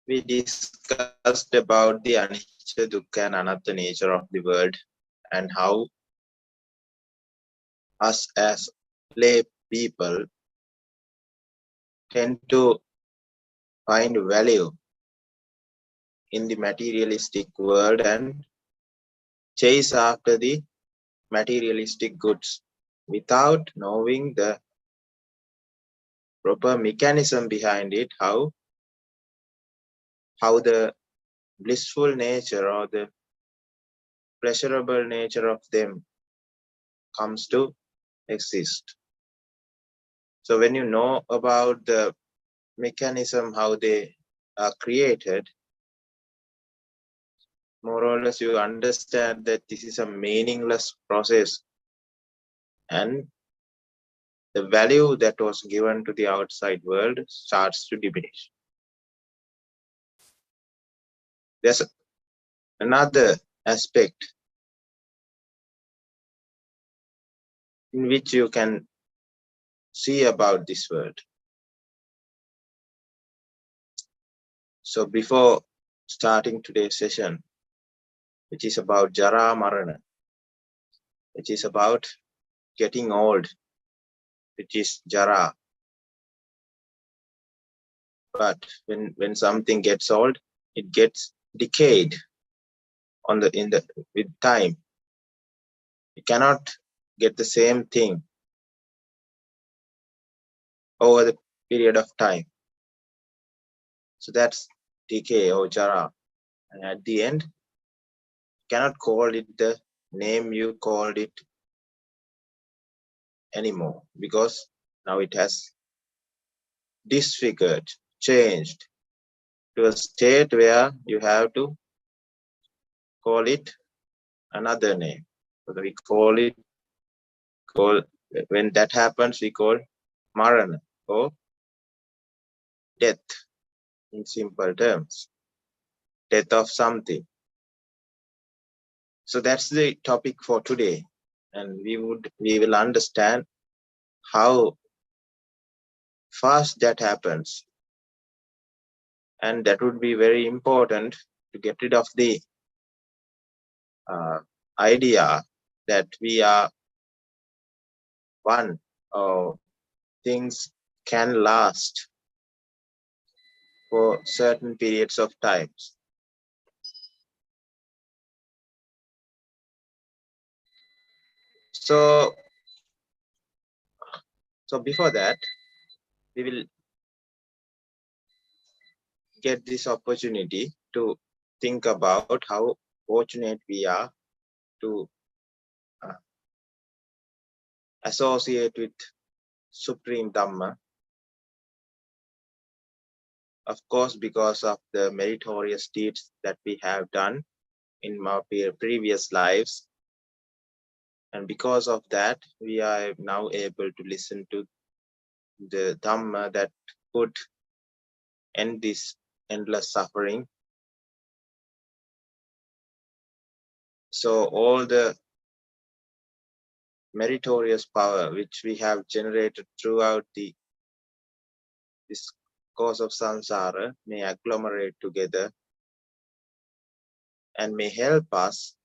we discussed about the anicca, dukkha, and anatta nature of the world, and how us as lay people tend to find value in the materialistic world and chase after the materialistic goods without knowing the proper mechanism behind it, how the blissful nature or the pleasurable nature of them comes to exist. So when you know about the mechanism, how they are created, more or less you understand that this is a meaningless process, and the value that was given to the outside world starts to diminish. There's another aspect in which you can see about this world. So before starting today's session, which is about Jarā, Maraṇa, which is about getting old, which is Jarā. But when something gets old, it gets decayed with time. You cannot get the same thing over the period of time. So that's decay or Jarā. And at the end, you cannot call it the name you called it anymore, because now it has disfigured, changed to a state where you have to call it another name. So we when that happens, we call Maraṇa, or death, in simple terms, death of something. So that's the topic for today, and we will understand how fast that happens, and that would be very important to get rid of the idea that we are one, or things can last for certain periods of times. So before that, we will get this opportunity to think about how fortunate we are to associate with Supreme Dhamma. Of course, because of the meritorious deeds that we have done in our previous lives. And because of that, we are now able to listen to the Dhamma that could end this endless suffering. So all the meritorious power which we have generated throughout this course of samsara may agglomerate together and may help us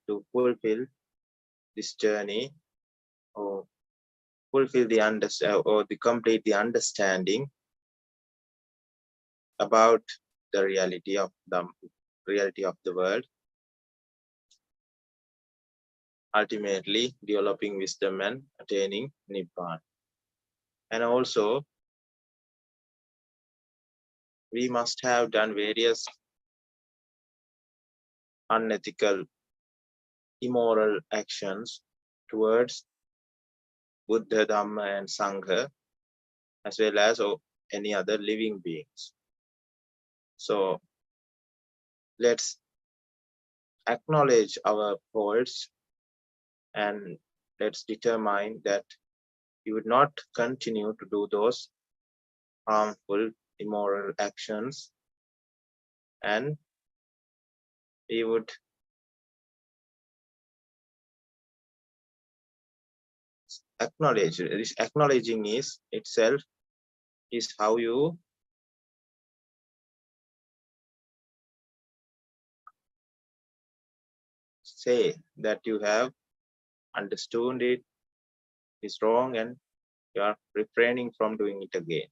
to fulfill this journey, or fulfill complete the understanding about the reality of the world, ultimately developing wisdom and attaining Nibbana. And also, we must have done various unethical, immoral actions towards Buddha, Dhamma, and Sangha, as well as any other living beings. So let's acknowledge our faults, and let's determine that we would not continue to do those harmful, immoral actions, and we would acknowledge. This acknowledging itself is how you say that you have understood it is wrong and you are refraining from doing it again.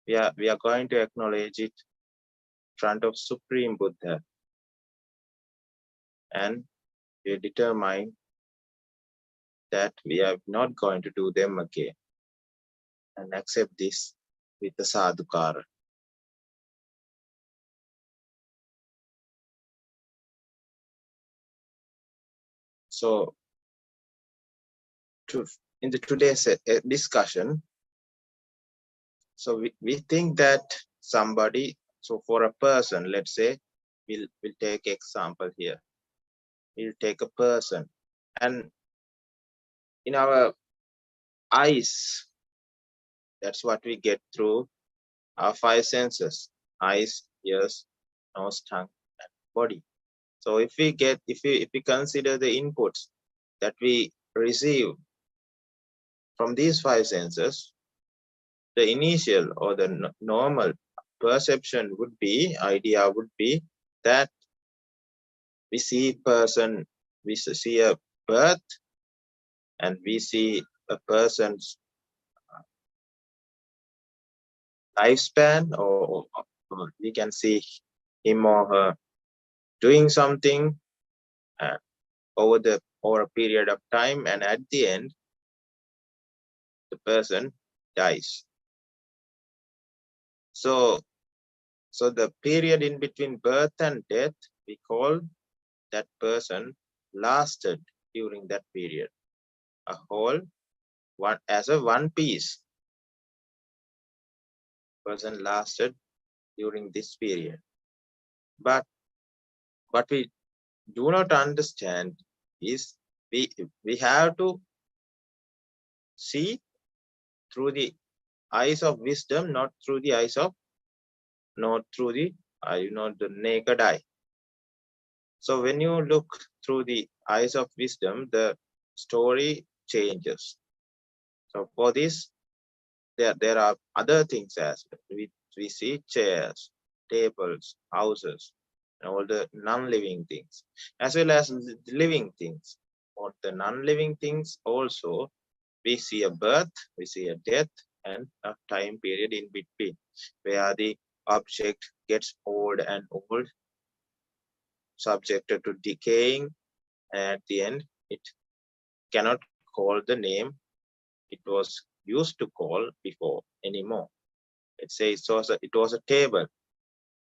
We are going to acknowledge it in front of Supreme Buddha, and we determine that we are not going to do them again, and accept this with the sadhukara. So in the today's discussion, so we think that somebody, so for a person, let's say, we'll take example here. We'll take a person, and in our eyes, that's what we get through our five senses: eyes, ears, nose, tongue, and body. So if we consider the inputs that we receive from these five senses, the initial or the normal perception would be, idea would be that we see person, we see a birth, and we see a person's lifespan, or we can see him or her doing something over a period of time, and at the end the person dies. So the period in between birth and death, we call that person lasted during that period, a whole one, as a one piece. Person lasted during this period. But what we do not understand is we have to see through the eyes of wisdom, not through the the naked eye. So when you look through the eyes of wisdom, the story changes. So for this, there are other things as well. We see chairs, tables, houses, and all the non-living things, as well as the living things. For the non-living things also, we see a birth, we see a death, and a time period in between, where the object gets old and old, subjected to decaying, and at the end it cannot call the name it was used to call before anymore. Let's say it was a table,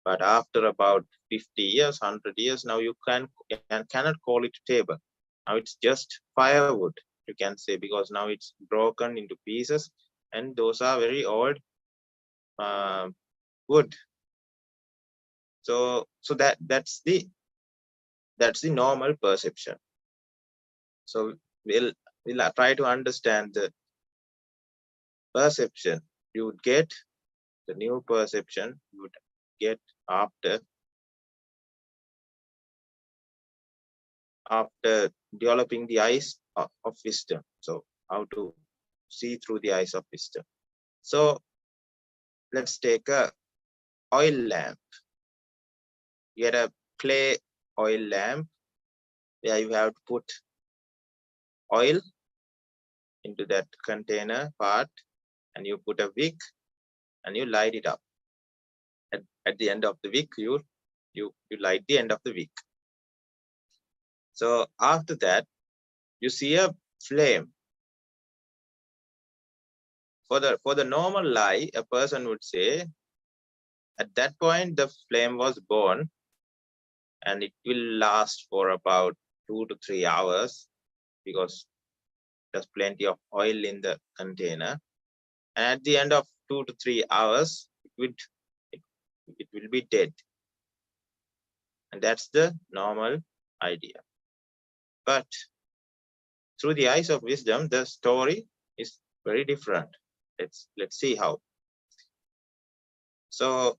but after about 50 years, 100 years, now you cannot call it a table. Now it's just firewood, you can say, because now it's broken into pieces, and those are very old wood. So that's the normal perception. So we'll try to understand the perception you would get, the new perception you would get after developing the eyes of wisdom. So how to see through the eyes of wisdom. So let's take a oil lamp. You get a clay oil lamp where you have to put oil into that container part, and you put a wick and you light it up. At the end of the wick, you light the end of the wick. So after that, you see a flame. For the normal eye, a person would say, at that point the flame was born, and it will last for about 2 to 3 hours, because there's plenty of oil in the container. And at the end of 2 to 3 hours, it will be dead. And that's the normal idea. But through the eyes of wisdom, the story is very different. Let's see how. So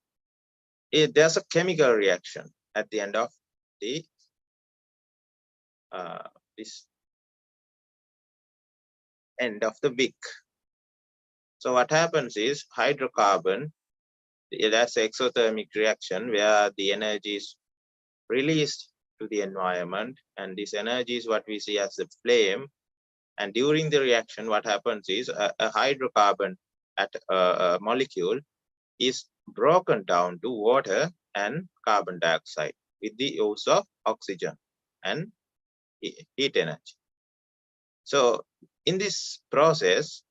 there's a chemical reaction at the end of the this end of the wick. So what happens is hydrocarbon, that's exothermic reaction, where the energy is released to the environment, and this energy is what we see as the flame. And during the reaction, what happens is a hydrocarbon at a molecule is broken down to water and carbon dioxide with the use of oxygen and heat energy. So in this process,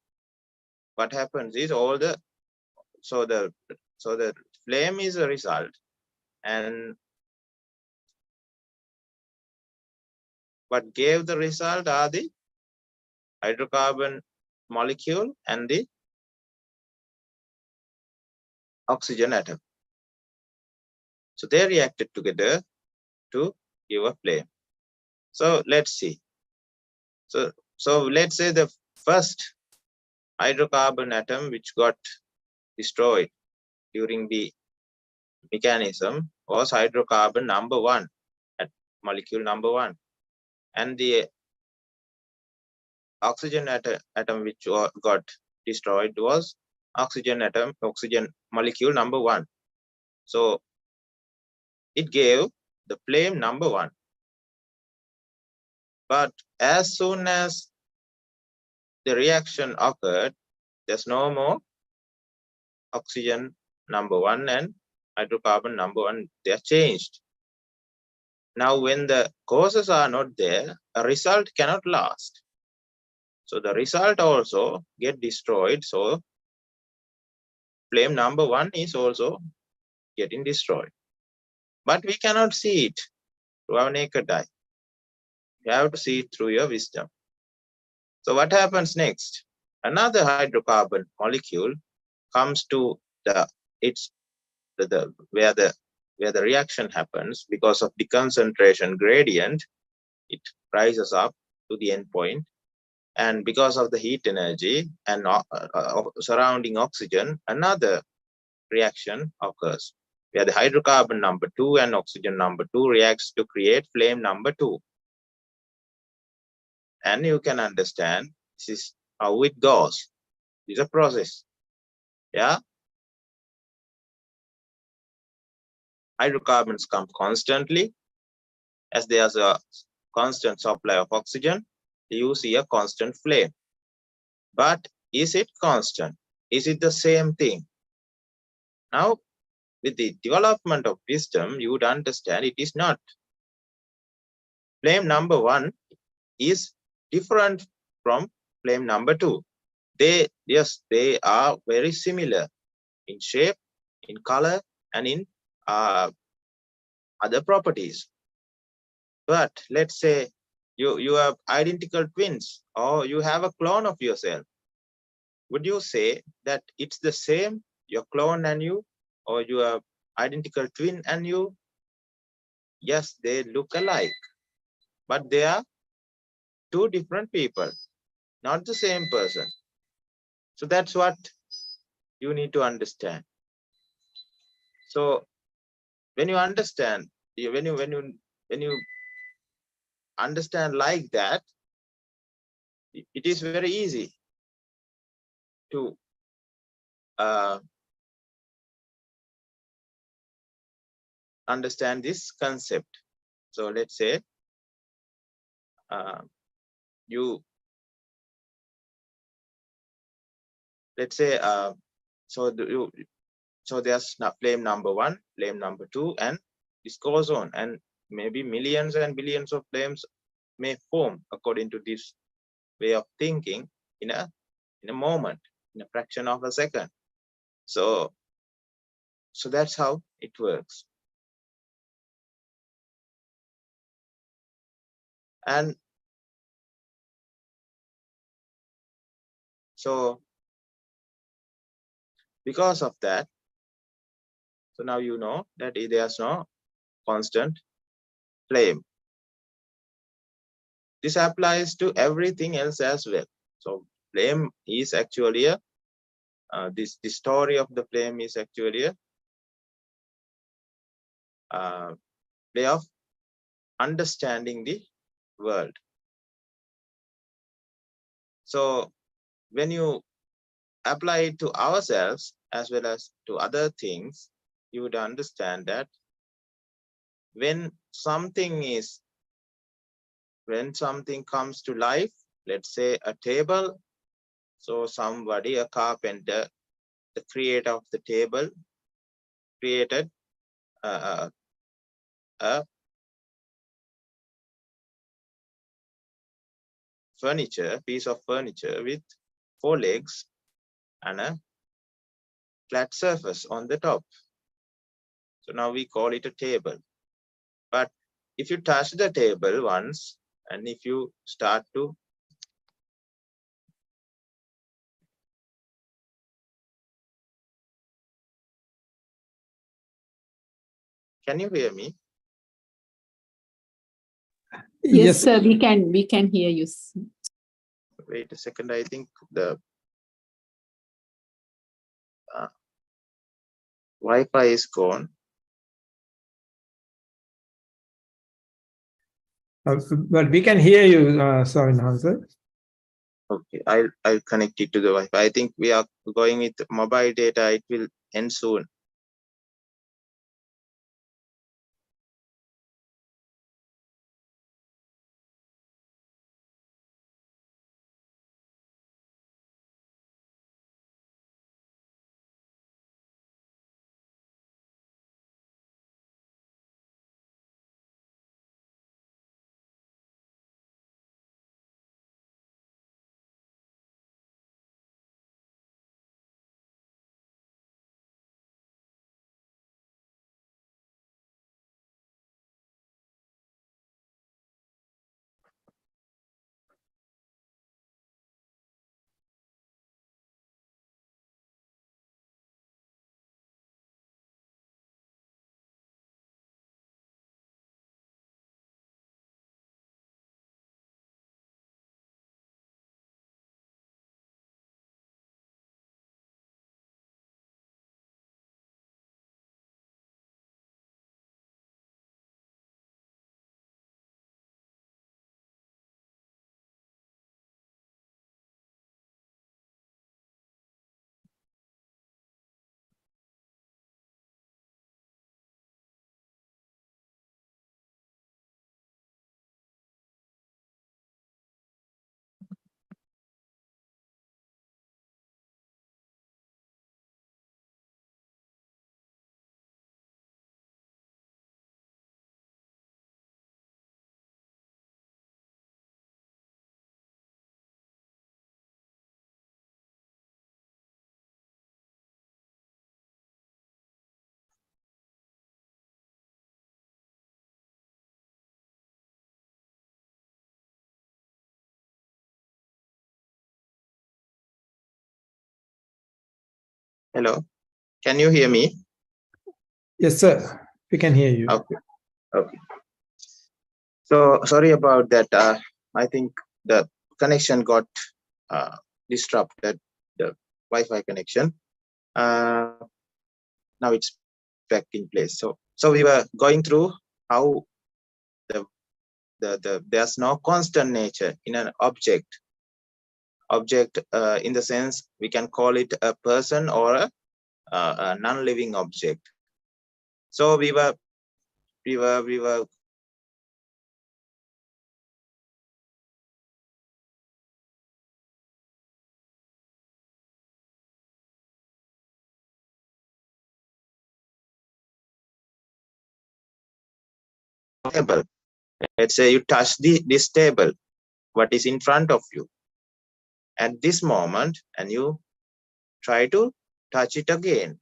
what happens is so the flame is a result, and what gave the result are the hydrocarbon molecule and the oxygen atom. So they reacted together to give a flame. So let's see. So let's say the first hydrocarbon atom which got destroyed during the mechanism was hydrocarbon number 1 at molecule number 1, and the oxygen atom which got destroyed was oxygen molecule number 1. So it gave the flame number 1. But as soon as the reaction occurred, there's no more oxygen number 1 and hydrocarbon number 1. They are changed. Now, when the causes are not there, a result cannot last. So the result also get destroyed. So flame number 1 is also getting destroyed. But we cannot see it through our naked eye. You have to see it through your wisdom. So what happens next? Another hydrocarbon molecule comes to where the reaction happens. Because of the concentration gradient, it rises up to the end point, and because of the heat energy and surrounding oxygen, another reaction occurs where the hydrocarbon number 2 and oxygen number 2 reacts to create flame number 2. And you can understand this is how it goes. It's a process. Yeah. Hydrocarbons come constantly. As there's a constant supply of oxygen, you see a constant flame. But is it constant? Is it the same thing? Now, with the development of wisdom, you would understand it is not. Flame number 1 is different from flame number 2. They are very similar in shape, in color, and in other properties. But let's say you have identical twins, or you have a clone of yourself. Would you say that it's the same, your clone and you, or your identical twin and you? Yes, they look alike, but they are two different people, not the same person. So that's what you need to understand. So when you understand, when you understand like that, it is very easy to understand this concept. So let's say so there's flame number 1, flame number 2, and this goes on, and maybe millions and billions of flames may form according to this way of thinking in a moment, in a fraction of a second. So that's how it works. And so because of that, so now you know that there's no constant flame. This applies to everything else as well. So flame is actually the story of the flame is actually a way of understanding the world. So when you apply it to ourselves as well as to other things, you would understand that when something comes to life, let's say a table. So somebody, a carpenter, the creator of the table, created a piece of furniture with 4 legs and a flat surface on the top. So now we call it a table. But if you touch the table once, and if you start to can you hear me? Yes, sir, we can hear you. Wait a second, I think the Wi-Fi is gone. But we can hear you, sorry, sir. Okay, I'll connect it to the Wi-Fi. I think we are going with mobile data. It will end soon. Hello, can you hear me? Yes, sir, we can hear you. Okay. Okay. So sorry about that. I think the connection got disrupted, the Wi-Fi connection. Now it's back in place. So we were going through how there's no constant nature in an object. Object in the sense we can call it a person or a non-living object. So we were table. Let's say you touch this table, what is in front of you at this moment, and you try to touch it again.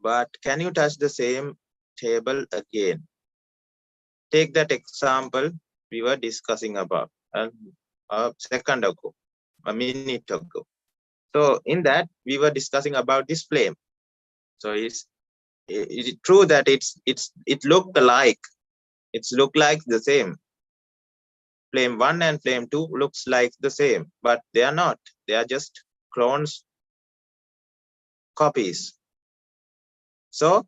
But can you touch the same table again? Take that example we were discussing about a second ago, a minute ago. So in that we were discussing about this flame. So is it true that it looked alike? It's look like the same. Flame 1 and flame 2 looks like the same, but they are not. They are just clones, copies. So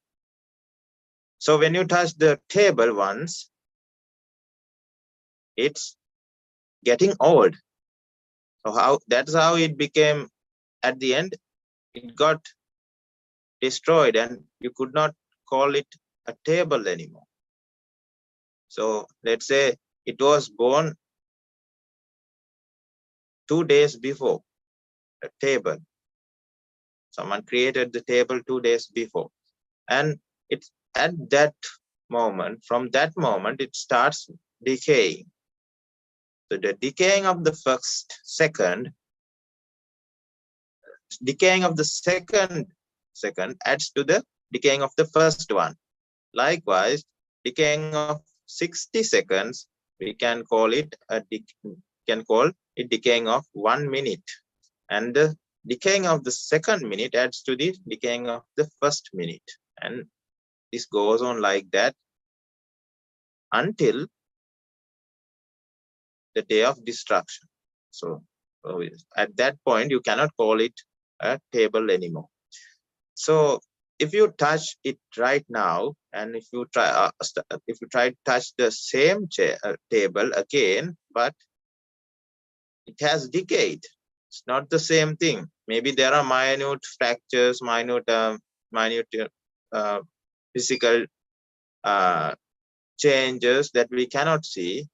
when you touch the table once, it's getting old. So that's how it became, at the end, it got destroyed and you could not call it a table anymore. So let's say it was born 2 days before a table. Someone created the table 2 days before. And it's at that moment, from that moment, it starts decaying. So the decaying of the decaying of the second adds to the decaying of the first one. Likewise, decaying of 60 seconds, we can call it decaying of 1 minute. And the decaying of the second minute adds to the decaying of the first minute. And this goes on like that until the day of destruction. So at that point, you cannot call it a table anymore. So if you touch it right now, and if you try to touch the same table again, but it has decayed, it's not the same thing. Maybe there are minute fractures, minute physical changes that we cannot see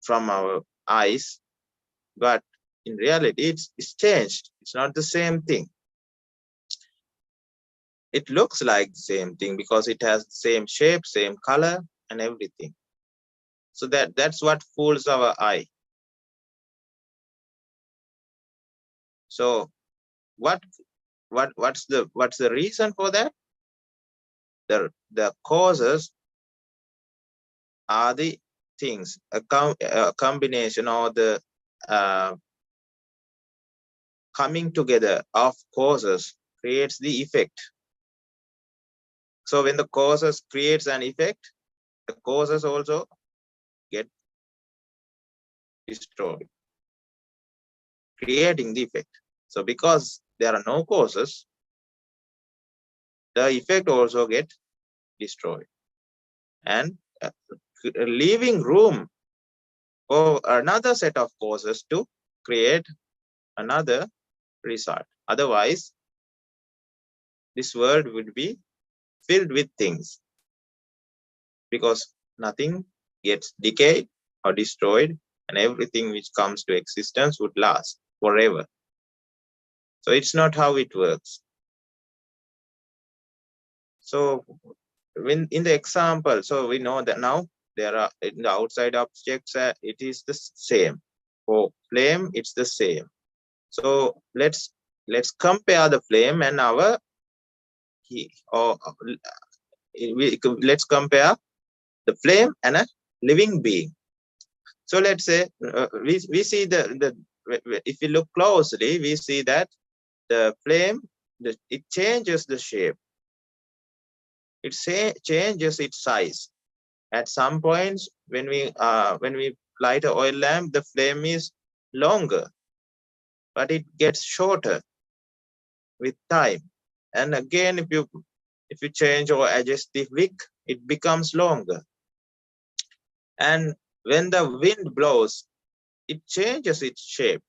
from our eyes, but in reality it's changed. It's not the same thing. It looks like the same thing because it has the same shape, same color, and everything. So that's what fools our eye. So what's the reason for that? The causes are the things, a combination, or the coming together of causes creates the effect. So when the causes creates an effect, the causes also get destroyed, creating the effect. So because there are no causes, the effect also get destroyed, and leaving room for another set of causes to create another result. Otherwise, this world would be filled with things, because nothing gets decayed or destroyed, and everything which comes to existence would last forever. So it's not how it works. So when in the example, so we know that now there are in the outside objects, it is the same. For flame, it's the same. So let's compare the flame and our let's compare the flame and a living being. So let's say we see if you look closely, we see that the flame, it changes the shape. It changes its size. At some points, when we light an oil lamp, the flame is longer, but it gets shorter with time. And again, if you change or adjust the wick, it becomes longer. And when the wind blows, it changes its shape.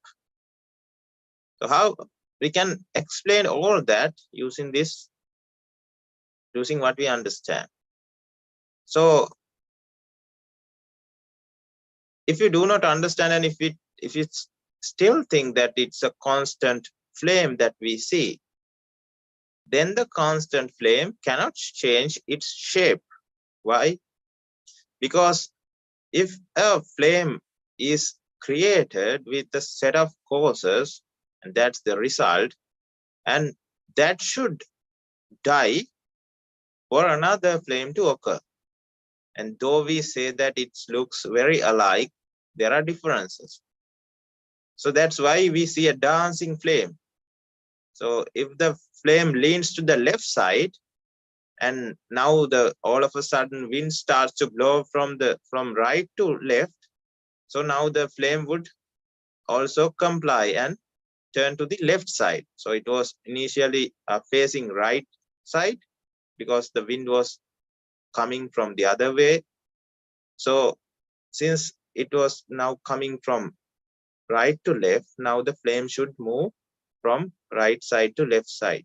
So how we can explain all that using what we understand. So if you do not understand, and if you still think that it's a constant flame that we see, then the constant flame cannot change its shape. Why? Because if a flame is created with a set of causes, and that's the result, and that should die for another flame to occur. And though we say that it looks very alike, there are differences. So that's why we see a dancing flame. So if the flame leans to the left side, and now all of a sudden wind starts to blow from right to left, so now the flame would also comply and turn to the left side. So it was initially facing right side because the wind was coming from the other way. So since it was now coming from right to left, now the flame should move from right side to left side.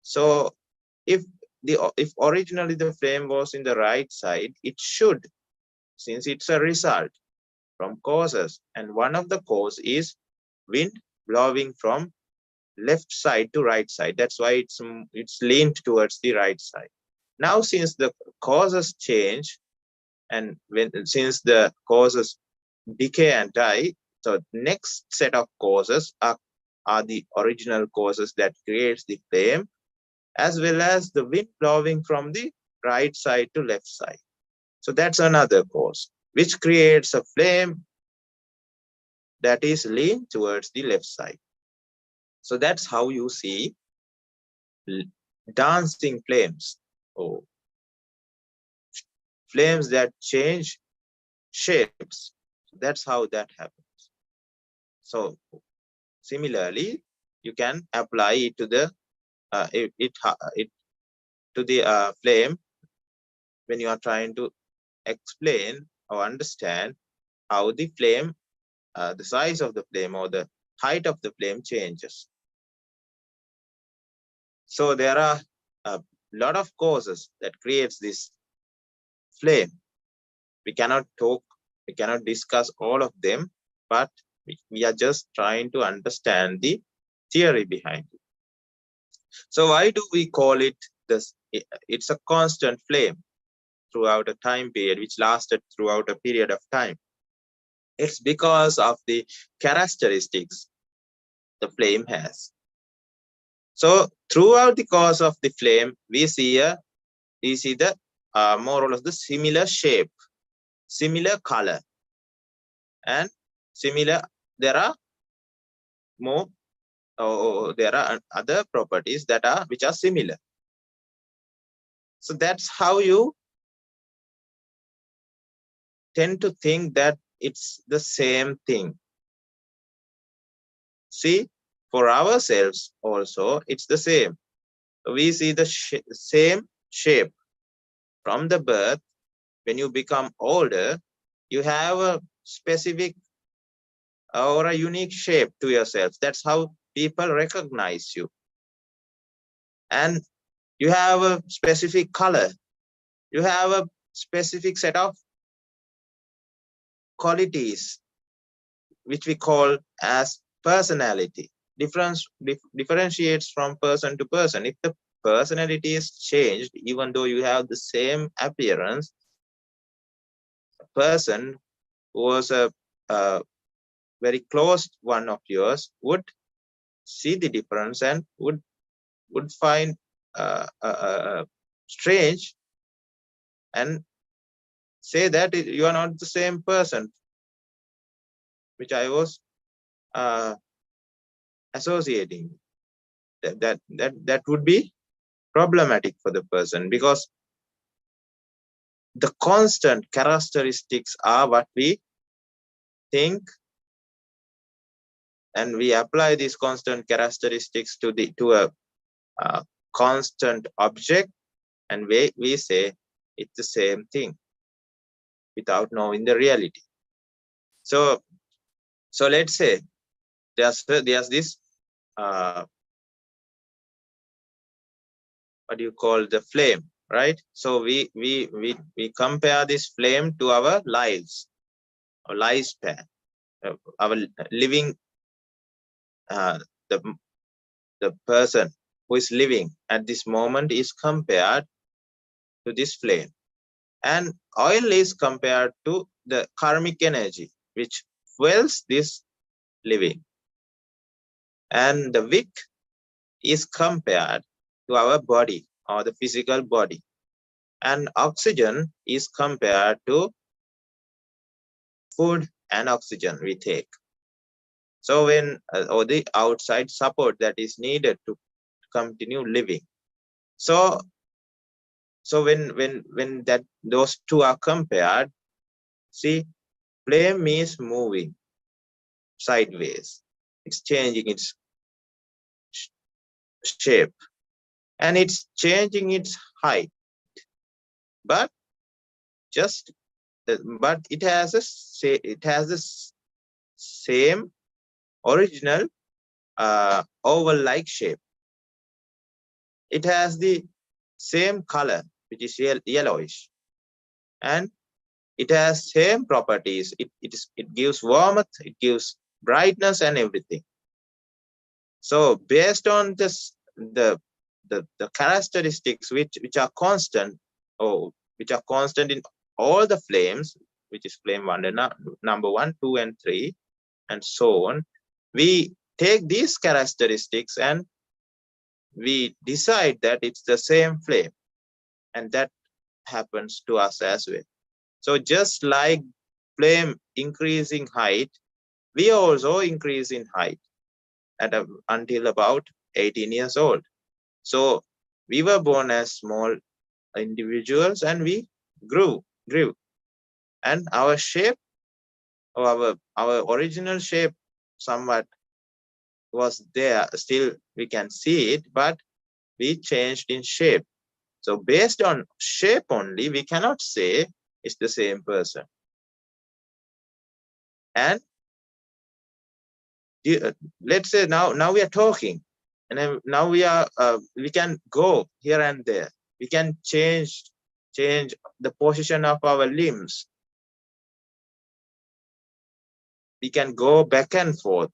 So if if originally the flame was in the right side, it should, since it's a result from causes, and one of the cause is wind blowing from left side to right side. That's why it's leaned towards the right side. Now, since the causes change, and since the causes decay and die, so next set of causes are the original causes that creates the flame, as well as the wind blowing from the right side to left side. So that's another cause, which creates a flame that is lean towards the left side. So that's how you see dancing flames, or flames that change shapes. That's how that happens. So similarly, you can apply it to the flame when you are trying to explain or understand how the flame, the size of the flame or the height of the flame changes. So there are a lot of causes that creates this flame. We cannot discuss all of them, but we are just trying to understand the theory behind it. So why do we call it this? It's a constant flame throughout a time period, which lasted throughout a period of time. It's because of the characteristics the flame has. So throughout the course of the flame, we see the more or less the similar shape, similar color, and similar. There are more. There are other properties which are similar. So that's how you tend to think that it's the same thing. See, for ourselves also, it's the same. We see the same shape from the birth. When you become older, you have a specific or a unique shape to yourself. That's how people recognize you. And you have a specific color. You have a specific set of qualities, which we call as personality. Differentiates from person to person. If the personality is changed, even though you have the same appearance, a person who was a very close one of yours would see the difference and would find strange and say that you are not the same person which I was associating. That would be problematic for the person, because the constant characteristics are what we think, and we apply these constant characteristics to a constant object, and we say it's the same thing without knowing the reality. So let's say there's this what do you call the flame, right? So we compare this flame to our lives, our lifespan, our living, the person who is living at this moment is compared to this flame, and oil is compared to the karmic energy which fuels this living, and the wick is compared to our body or the physical body, and oxygen is compared to food and oxygen we take. So when or the outside support that is needed to continue living. So when those two are compared, see, flame is moving sideways. It's changing its shape and it's changing its height, but it has the same original oval-like shape. It has the same color, which is yellowish, and it has same properties. It gives warmth, it gives brightness and everything. So based on this, the characteristics which are constant, or which are constant in all the flames, which is flame number 1, 2, and 3, and so on, we take these characteristics and we decide that it's the same flame, and that happens to us as well. So just like flame increasing height, we also increase in height until about 18 years old. So we were born as small individuals and we grew, and our shape, or our original shape somewhat was there. Still we can see it, but we changed in shape. So based on shape only, we cannot say it's the same person. And let's say now we are talking, and then now we can go here and there. We can change the position of our limbs. We can go back and forth.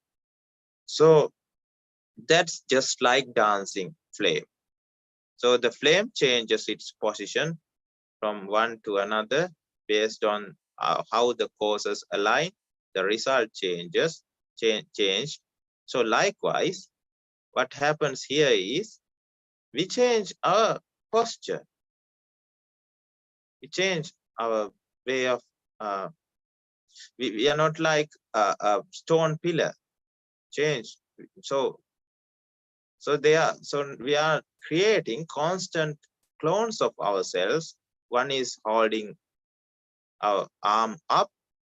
So that's just like dancing flame. So the flame changes its position from one to another based on how the causes align. The result change. So likewise, what happens here is we change our posture. We change our way of, we are not like a stone pillar. Change. So we are creating constant clones of ourselves. One is holding our arm up,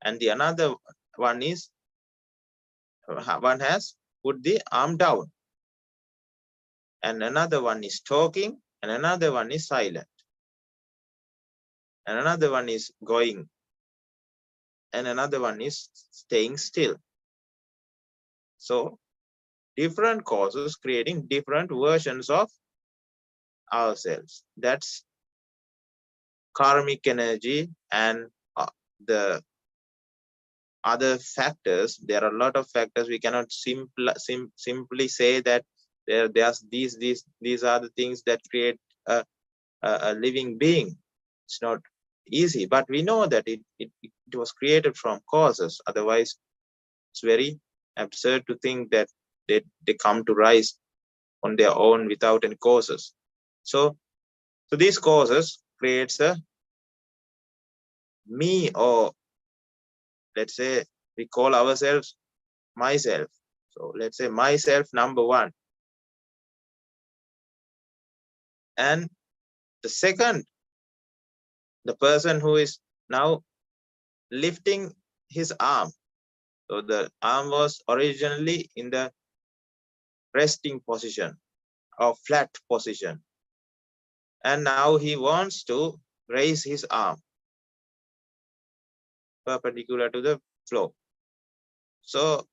and the another one has put the arm down, and another one is talking, and another one is silent, and another one is going, and another one is staying still. So different causes creating different versions of ourselves. That's karmic energy. And the other factors, there are a lot of factors. We cannot simply say that there's these are the things that create a living being. It's not easy, but we know that it was created from causes. Otherwise, it's very absurd to think that they come to rise on their own without any causes. So these causes creates a me, or let's say we call ourselves myself. So let's say myself number 1. And the second, the person who is now lifting his arm. So the arm was originally in the resting position or flat position, and now he wants to raise his arm perpendicular to the floor. So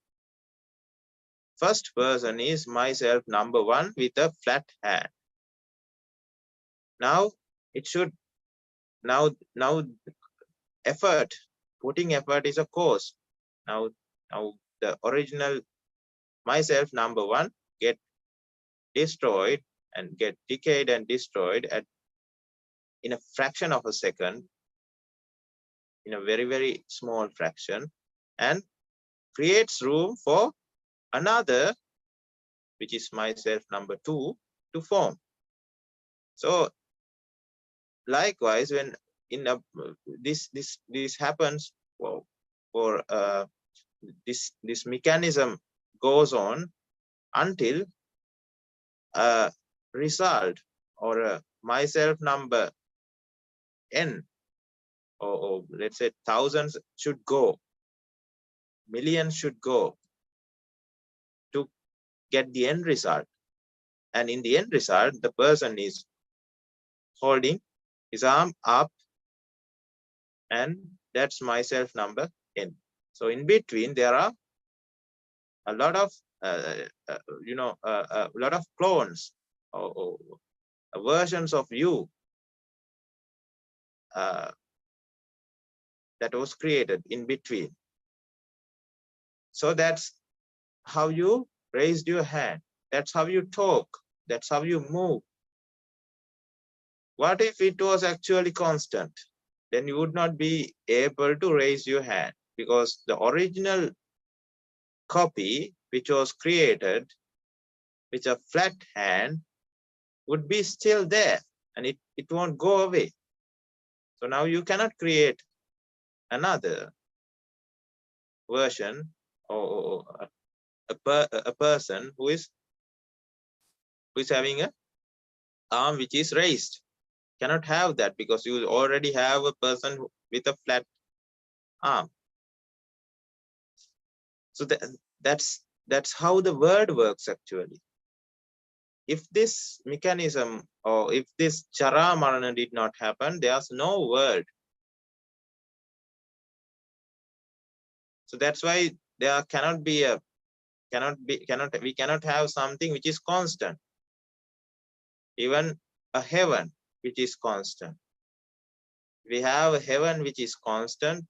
first person is myself number 1 with a flat hand. Now it should now effort, putting effort is a cause. Now the original myself number 1 get destroyed and get decayed and destroyed in a fraction of a second, in a very, very small fraction, and creates room for another, which is myself number 2, to form. So likewise, when this happens, for this mechanism goes on until a result, or a myself number n, or let's say thousands should go, millions should go to get the end result. And in the end result, the person is holding his arm up, and that's myself number n. So in between there are a lot of a lot of clones, or versions of you that was created in between. So that's how you raised your hand. That's how you talk. That's how you move. What if it was actually constant? Then you would not be able to raise your hand, because the original copy which was created with a flat hand would be still there, and it won't go away. So now you cannot create another version or a person who is having an arm which is raised. Cannot have that, because you already have a person with a flat arm. So that's how the word works actually. If this mechanism, or if this Jarā Maraṇa did not happen, there's no word. So that's why there cannot be a we cannot have something which is constant. Even a heaven which is constant. We have a heaven which is constant,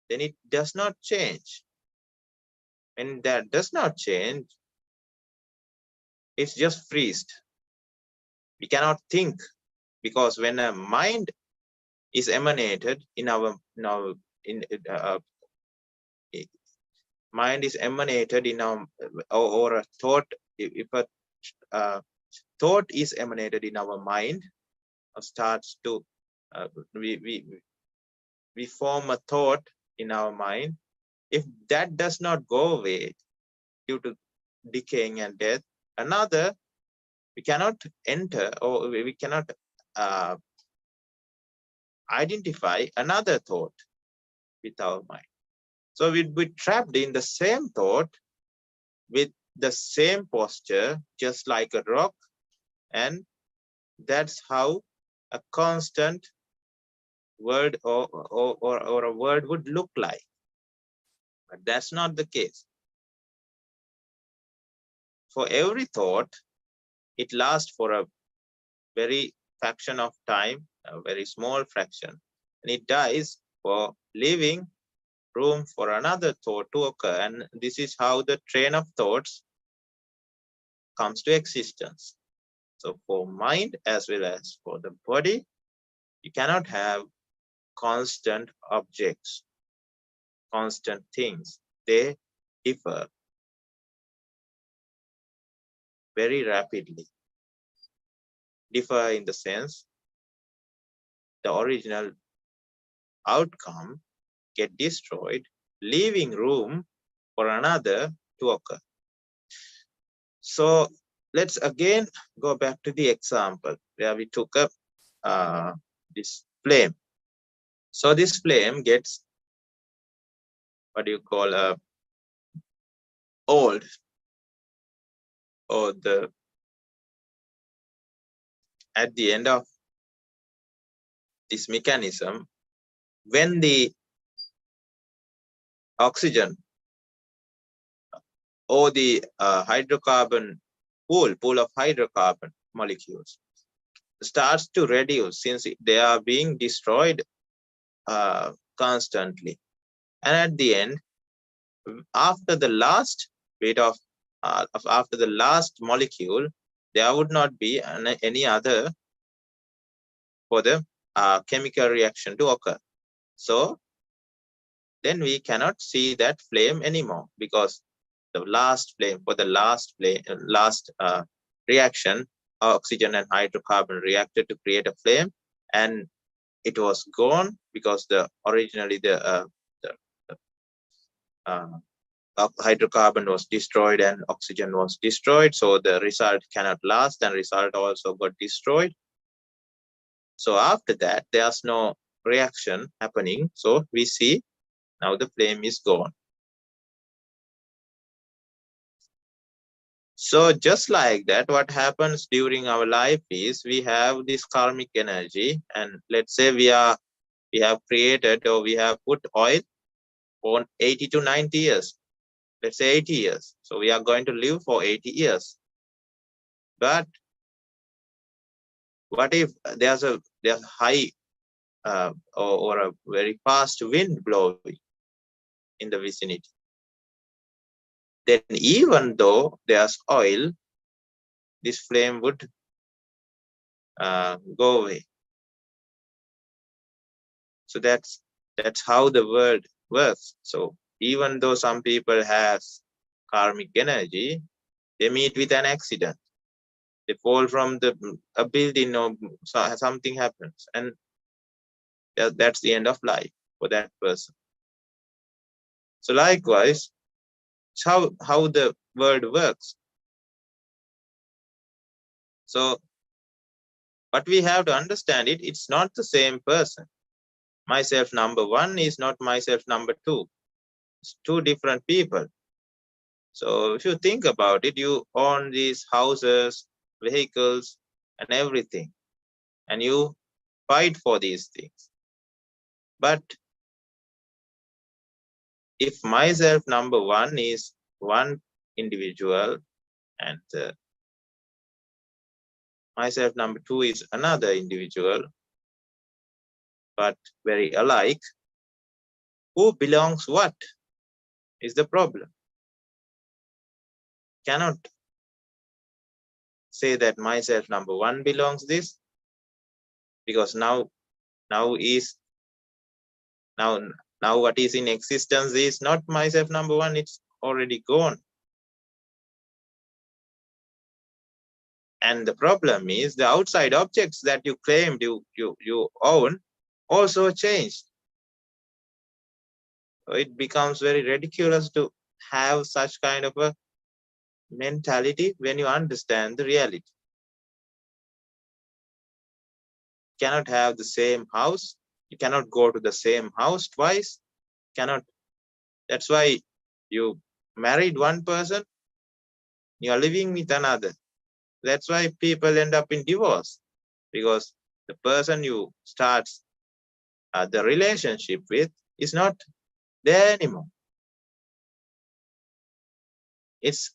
then it does not change. When that does not change, it's just freezed. We cannot think, because when a mind is emanated in our mind is emanated in our, or a thought, if a thought is emanated in our mind, starts to we form a thought in our mind. If that does not go away due to decaying and death, another, we cannot enter, or we cannot identify another thought with our mind. So we'd be trapped in the same thought with the same posture, just like a rock, and that's how a constant word or a word would look like. But that's not the case. For every thought, it lasts for a very fraction of time, a very small fraction, and it dies for leaving room for another thought to occur. And this is how the train of thoughts comes to existence. So for mind as well as for the body, you cannot have constant objects, constant things. They differ very rapidly. Differ in the sense the original outcome get destroyed, leaving room for another to occur. So let's again go back to the example where we took up this flame. So this flame gets, what do you call, old, or at the end of this mechanism, when the oxygen or the hydrocarbon pool of hydrocarbon molecules starts to reduce, since they are being destroyed constantly. And at the end, after the last bit of after the last molecule, there would not be any other for the chemical reaction to occur. So then we cannot see that flame anymore, because the last flame, for the last reaction, oxygen and hydrocarbon reacted to create a flame, and it was gone, because originally the hydrocarbon was destroyed and oxygen was destroyed. So the result cannot last, and result also got destroyed. So after that, there's no reaction happening. So we see now the flame is gone. So just like that, what happens during our life is we have this karmic energy, and let's say we have created, or we have put oil on 80 to 90 years. Let's say 80 years. So we are going to live for 80 years. But What if there's a high or a very fast wind blowing in the vicinity? Then even though there's oil, this flame would go away. So that's how the world works. So even though some people have karmic energy, they meet with an accident. They fall from a building or something happens, and that's the end of life for that person. So likewise, it's how the world works. So but we have to understand it's not the same person. Myself number one is not myself number two. It's two different people. So if you think about it, you own these houses, vehicles, and everything, and you fight for these things. But if myself number one is one individual and myself number two is another individual, but very alike, who belongs what is the problem? Cannot say that myself number one belongs this, because now what is in existence is not myself number one, it's already gone. And the problem is the outside objects that you claimed you own also changed. So it becomes very ridiculous to have such kind of a mentality when you understand the reality. You cannot have the same house. You cannot go to the same house twice. Cannot. That's why you married one person, you are living with another. That's why people end up in divorce, because the person you start the relationship with is not there anymore. The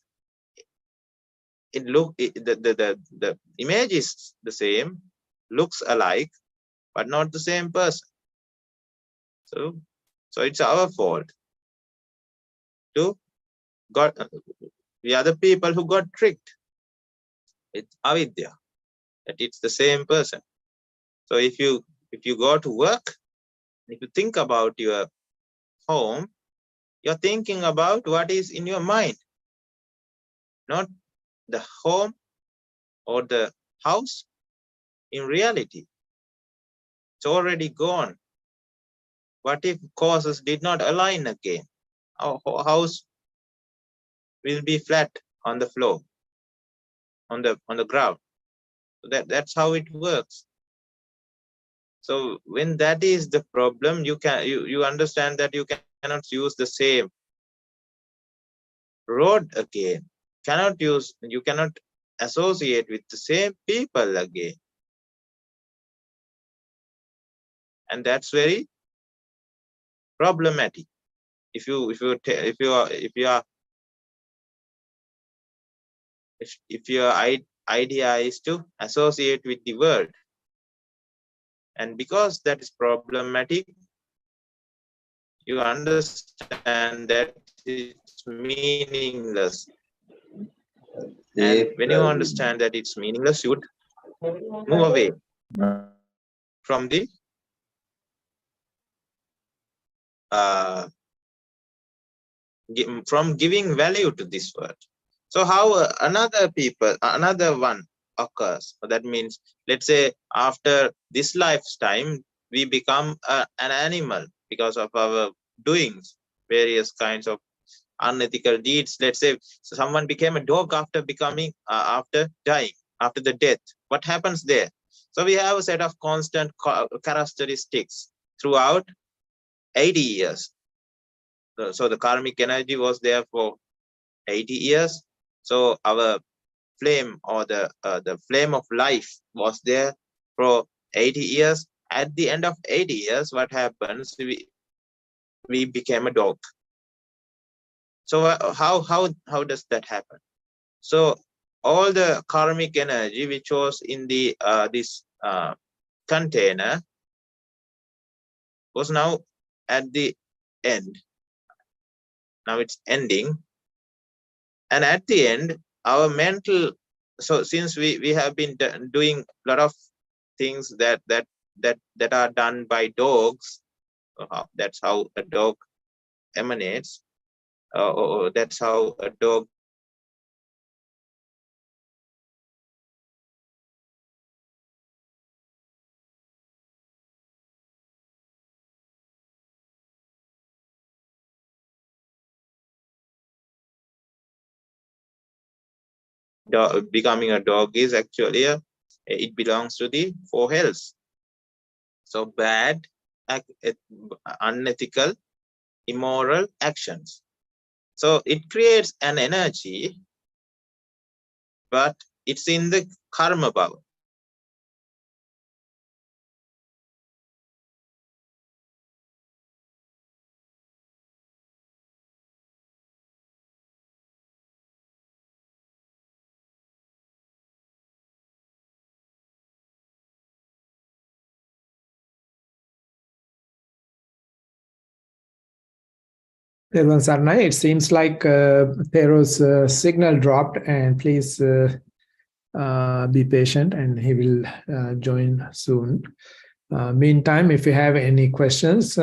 image is the same, looks alike, but not the same person. So it's our fault to we are the people who got tricked. It's avidya, that it's the same person. So if you go to work, if you think about your home, you're thinking about what is in your mind, not the home or the house. In reality, it's already gone. What if causes did not align again? Our house will be flat on the floor, on the ground. So that's how it works. So when that is the problem, you understand that you cannot use the same road again. You cannot associate with the same people again. And that's very problematic. If your idea is to associate with the world, and because that is problematic, you understand that it's meaningless. And when you understand that it's meaningless, you would move away from the from giving value to this world. So how another one occurs? That means, let's say after this lifetime, we become an animal because of our doings, various kinds of unethical deeds. Let's say someone became a dog after becoming, after dying, after the death. What happens there? So we have a set of constant characteristics throughout 80 years. So the karmic energy was there for 80 years. So our flame, or the flame of life, was there for 80 years. At the end of 80 years, what happens? We became a dog. So how does that happen? So all the karmic energy which was in the this container was now at the end. Now it's ending, and at the end, our mental. So since we have been doing a lot of things that are done by dogs, that's how a dog emanates, or that's how a dog becoming a dog is actually it belongs to the four hells. So bad, unethical, immoral actions. So it creates an energy, but it's in the karma bhava. It seems like Thero's signal dropped, and please be patient, and he will join soon. Meantime, if you have any questions,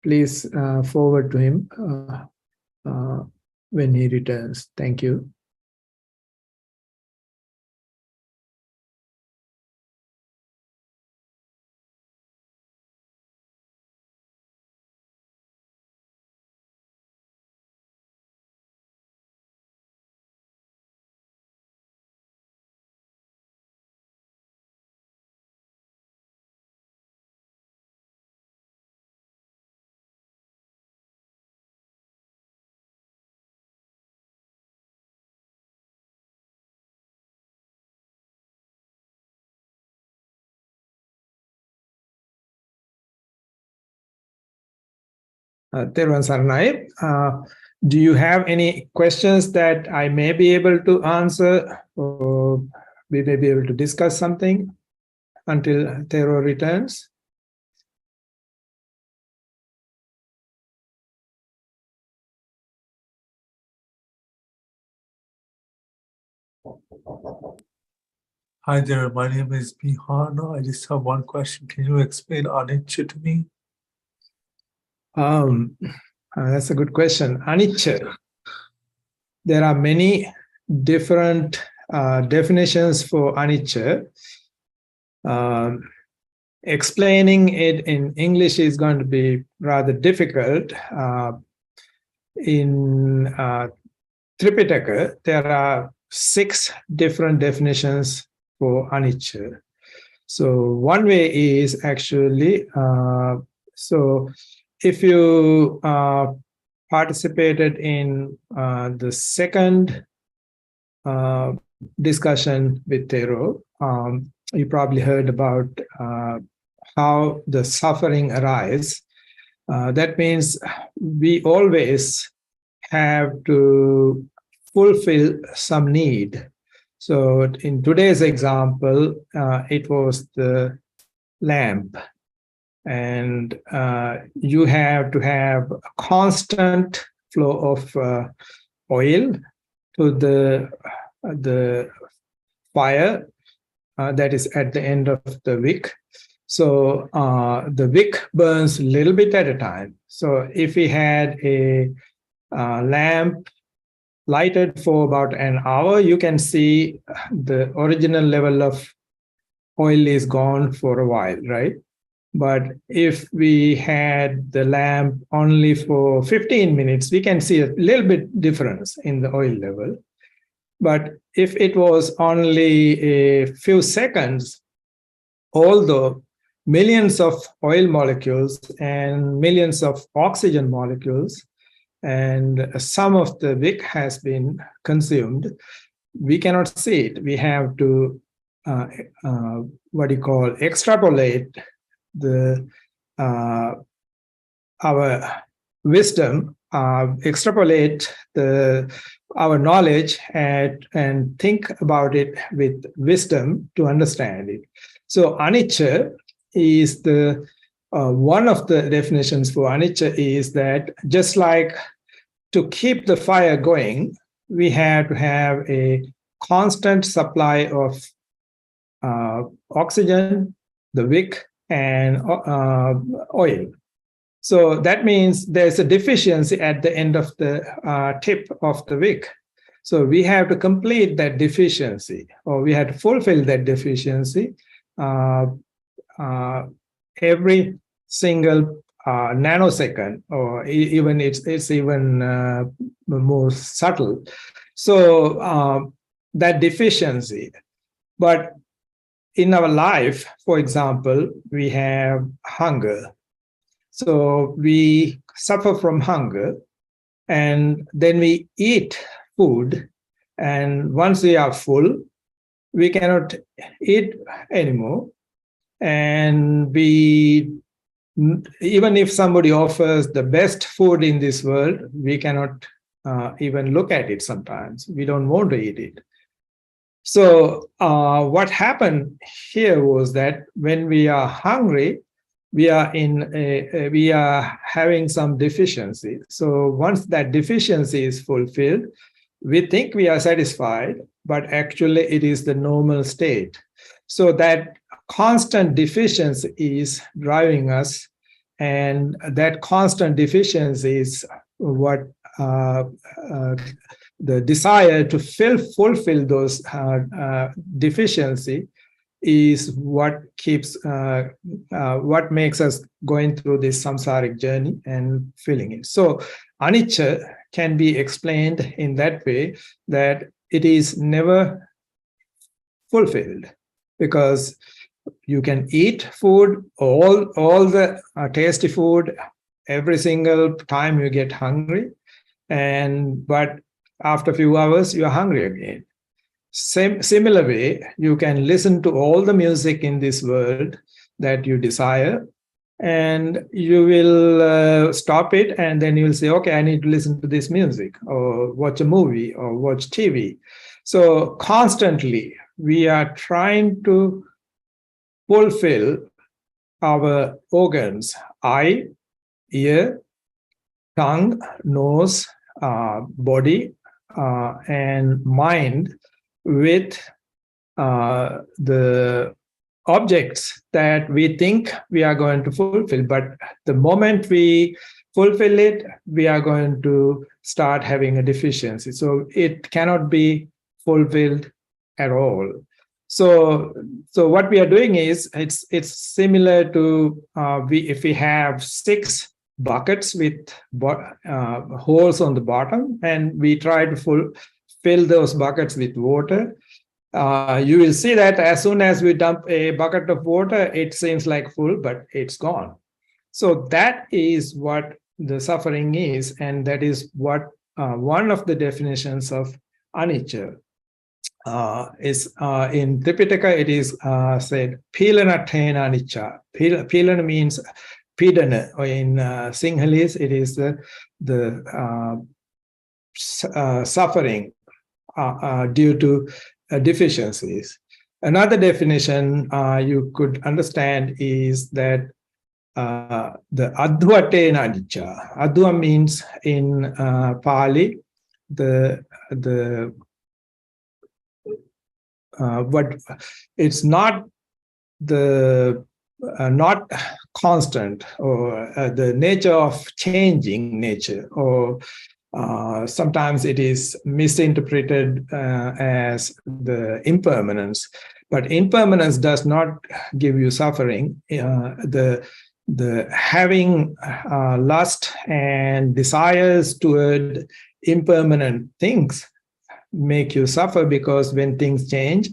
please forward to him when he returns. Thank you. Theruvan Saranai, do you have any questions that I may be able to answer, or we may be able to discuss something until Thero returns? Hi there, my name is Bihana. I just have one question. Can you explain anicca to me? That's a good question. Anicca. There are many different definitions for anicca. Explaining it in English is going to be rather difficult. In Tripitaka, there are 6 different definitions for anicca. So one way is actually, so if you participated in the second discussion with Thero, you probably heard about how the suffering arises. That means we always have to fulfill some need. So in today's example, it was the lamp. And you have to have a constant flow of oil to the fire that is at the end of the wick. So the wick burns a little bit at a time. So if we had a lamp lighted for about an hour, you can see the original level of oil is gone for a while, right? But if we had the lamp only for 15 minutes, we can see a little bit difference in the oil level. But if it was only a few seconds, although millions of oil molecules and millions of oxygen molecules and some of the wick has been consumed, we cannot see it. We have to, extrapolate the our wisdom, extrapolate the our knowledge and think about it with wisdom to understand it. So anicca is the one of the definitions for anicca is that just like to keep the fire going, we have to have a constant supply of oxygen, the wick, and oil. So that means there's a deficiency at the end of the tip of the wick. So we have to complete that deficiency, or we have to fulfill that deficiency every single nanosecond, or even it's even more subtle. So that deficiency. But in our life, for example, we have hunger. So we suffer from hunger, and then we eat food. And once we are full, we cannot eat anymore. And even if somebody offers the best food in this world, we cannot even look at it sometimes. We don't want to eat it. So what happened here was that when we are hungry, we are having some deficiency. So once that deficiency is fulfilled, we think we are satisfied, but actually it is the normal state. So that constant deficiency is driving us, and that constant deficiency is what the desire to fulfill those deficiency is what keeps what makes us going through this samsaric journey and feeling it. So anicca can be explained in that way, that it is never fulfilled, because you can eat food, all the tasty food, every single time you get hungry, but after a few hours you're hungry again. Similar way, you can listen to all the music in this world that you desire, and you will stop it, and then you'll say, okay, I need to listen to this music, or watch a movie, or watch TV. So constantly we are trying to fulfill our organs, eye, ear, tongue, nose, body, and mind, with the objects that we think we are going to fulfill. But the moment we fulfill it, we are going to start having a deficiency. So it cannot be fulfilled at all. So what we are doing is, it's similar to if we have 6 buckets with holes on the bottom, and we try to fill those buckets with water. You will see that as soon as we dump a bucket of water, it seems like full, but it's gone. So that is what the suffering is, and that is what one of the definitions of anicca is. In Tripitaka, it is said, Pilana Tena Anicca. Pilana means pidana, or in Sinhalese, it is the suffering due to deficiencies. Another definition you could understand is that the adhvatena anicca. Adhva means in Pali what it's not not constant, or the nature of changing nature, or sometimes it is misinterpreted as the impermanence. But impermanence does not give you suffering. The having lust and desires toward impermanent things make you suffer, because when things change,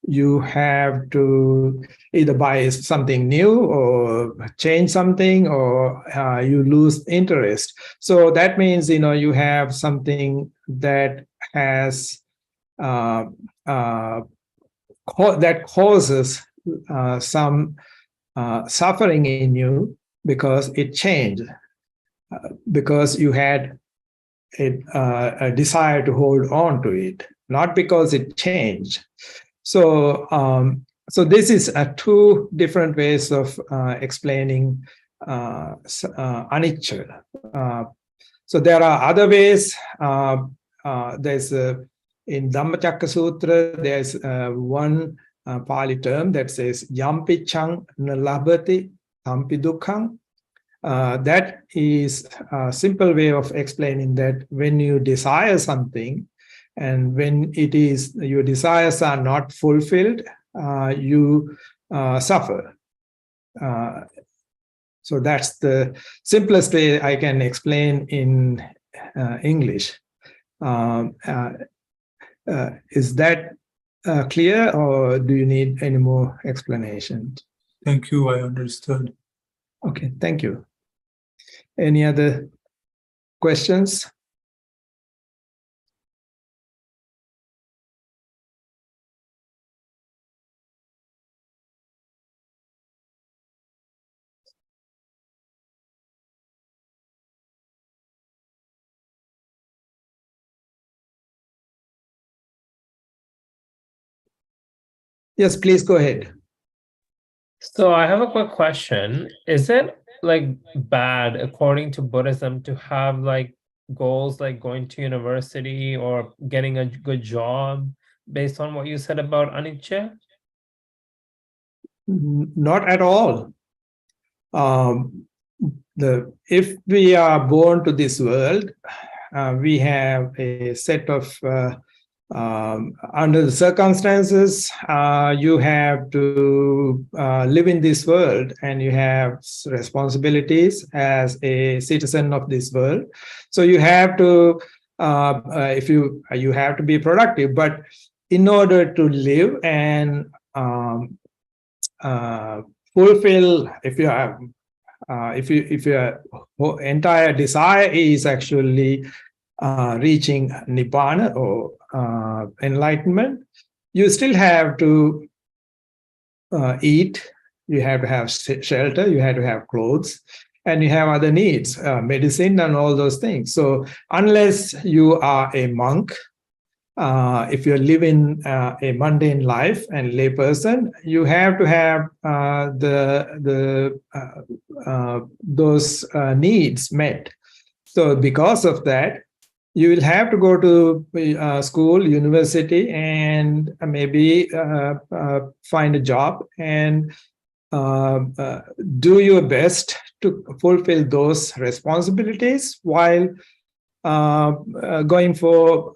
you have to either buy something new, or change something, or you lose interest. So that means, you have something that has that causes some suffering in you, because it changed, because you had a desire to hold on to it, not because it changed. So, so this is two different ways of explaining anicca. So there are other ways. There's in Dhammacakka Sutra, there's one Pali term that says "Yampi chang nalabhati tampi dukkhaṃ." That is a simple way of explaining that when you desire something, and when it is your desires are not fulfilled, you suffer. So that's the simplest way I can explain in English. Is that clear, or do you need any more explanation? Thank you, I understood. Okay, thank you. Any other questions? Yes, please go ahead. So I have a quick question. Is it like bad, according to Buddhism, to have like goals like going to university or getting a good job based on what you said about anicca? Not at all. If we are born to this world, we have a set of under the circumstances, you have to live in this world, and you have responsibilities as a citizen of this world. So you have to, if you have to be productive, but in order to live and fulfill, if your entire desire is actually reaching nibbana or enlightenment, you still have to eat, you have to have shelter, you have to have clothes, and you have other needs, medicine and all those things. So unless you are a monk, if you're living a mundane life and lay person, you have to have those needs met. So because of that, you will have to go to school, university, and maybe find a job and do your best to fulfill those responsibilities while going for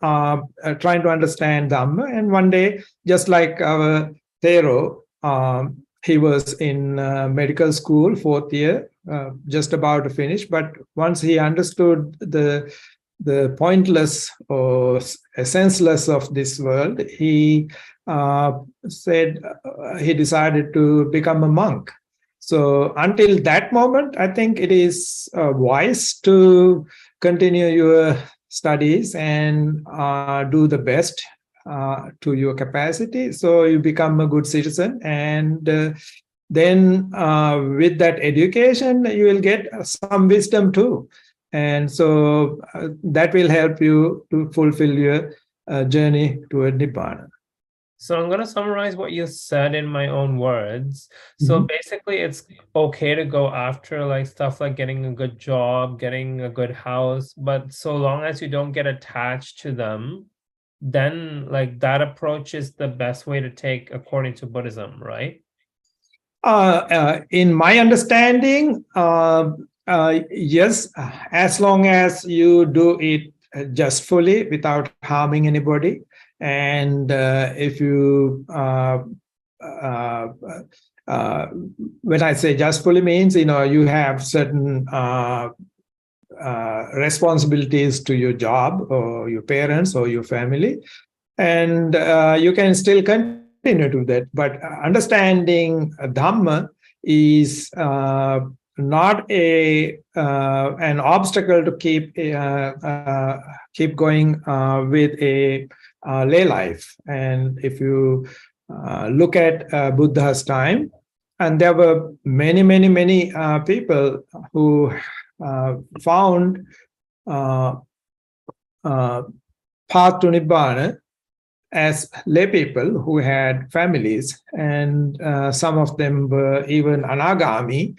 trying to understand Dhamma. And one day, just like our Thero, he was in medical school, 4th year, just about to finish. But once he understood the pointless or senseless of this world, he said he decided to become a monk. So until that moment, I think it is wise to continue your studies and do the best to your capacity, so you become a good citizen. And then with that education, you will get some wisdom too. And so that will help you to fulfill your journey toward Nibbana. So I'm going to summarize what you said in my own words. So basically, it's okay to go after like stuff like getting a good job, getting a good house, but so long as you don't get attached to them, then like that approach is the best way to take according to Buddhism, right? In my understanding, yes, as long as you do it justfully without harming anybody. And if you, when I say justfully means, you have certain responsibilities to your job or your parents or your family, and you can still continue to that. But understanding Dhamma is not an obstacle to keep going with a lay life. And if you look at Buddha's time, and there were many people who found path to Nibbana as lay people who had families, and some of them were even anagami,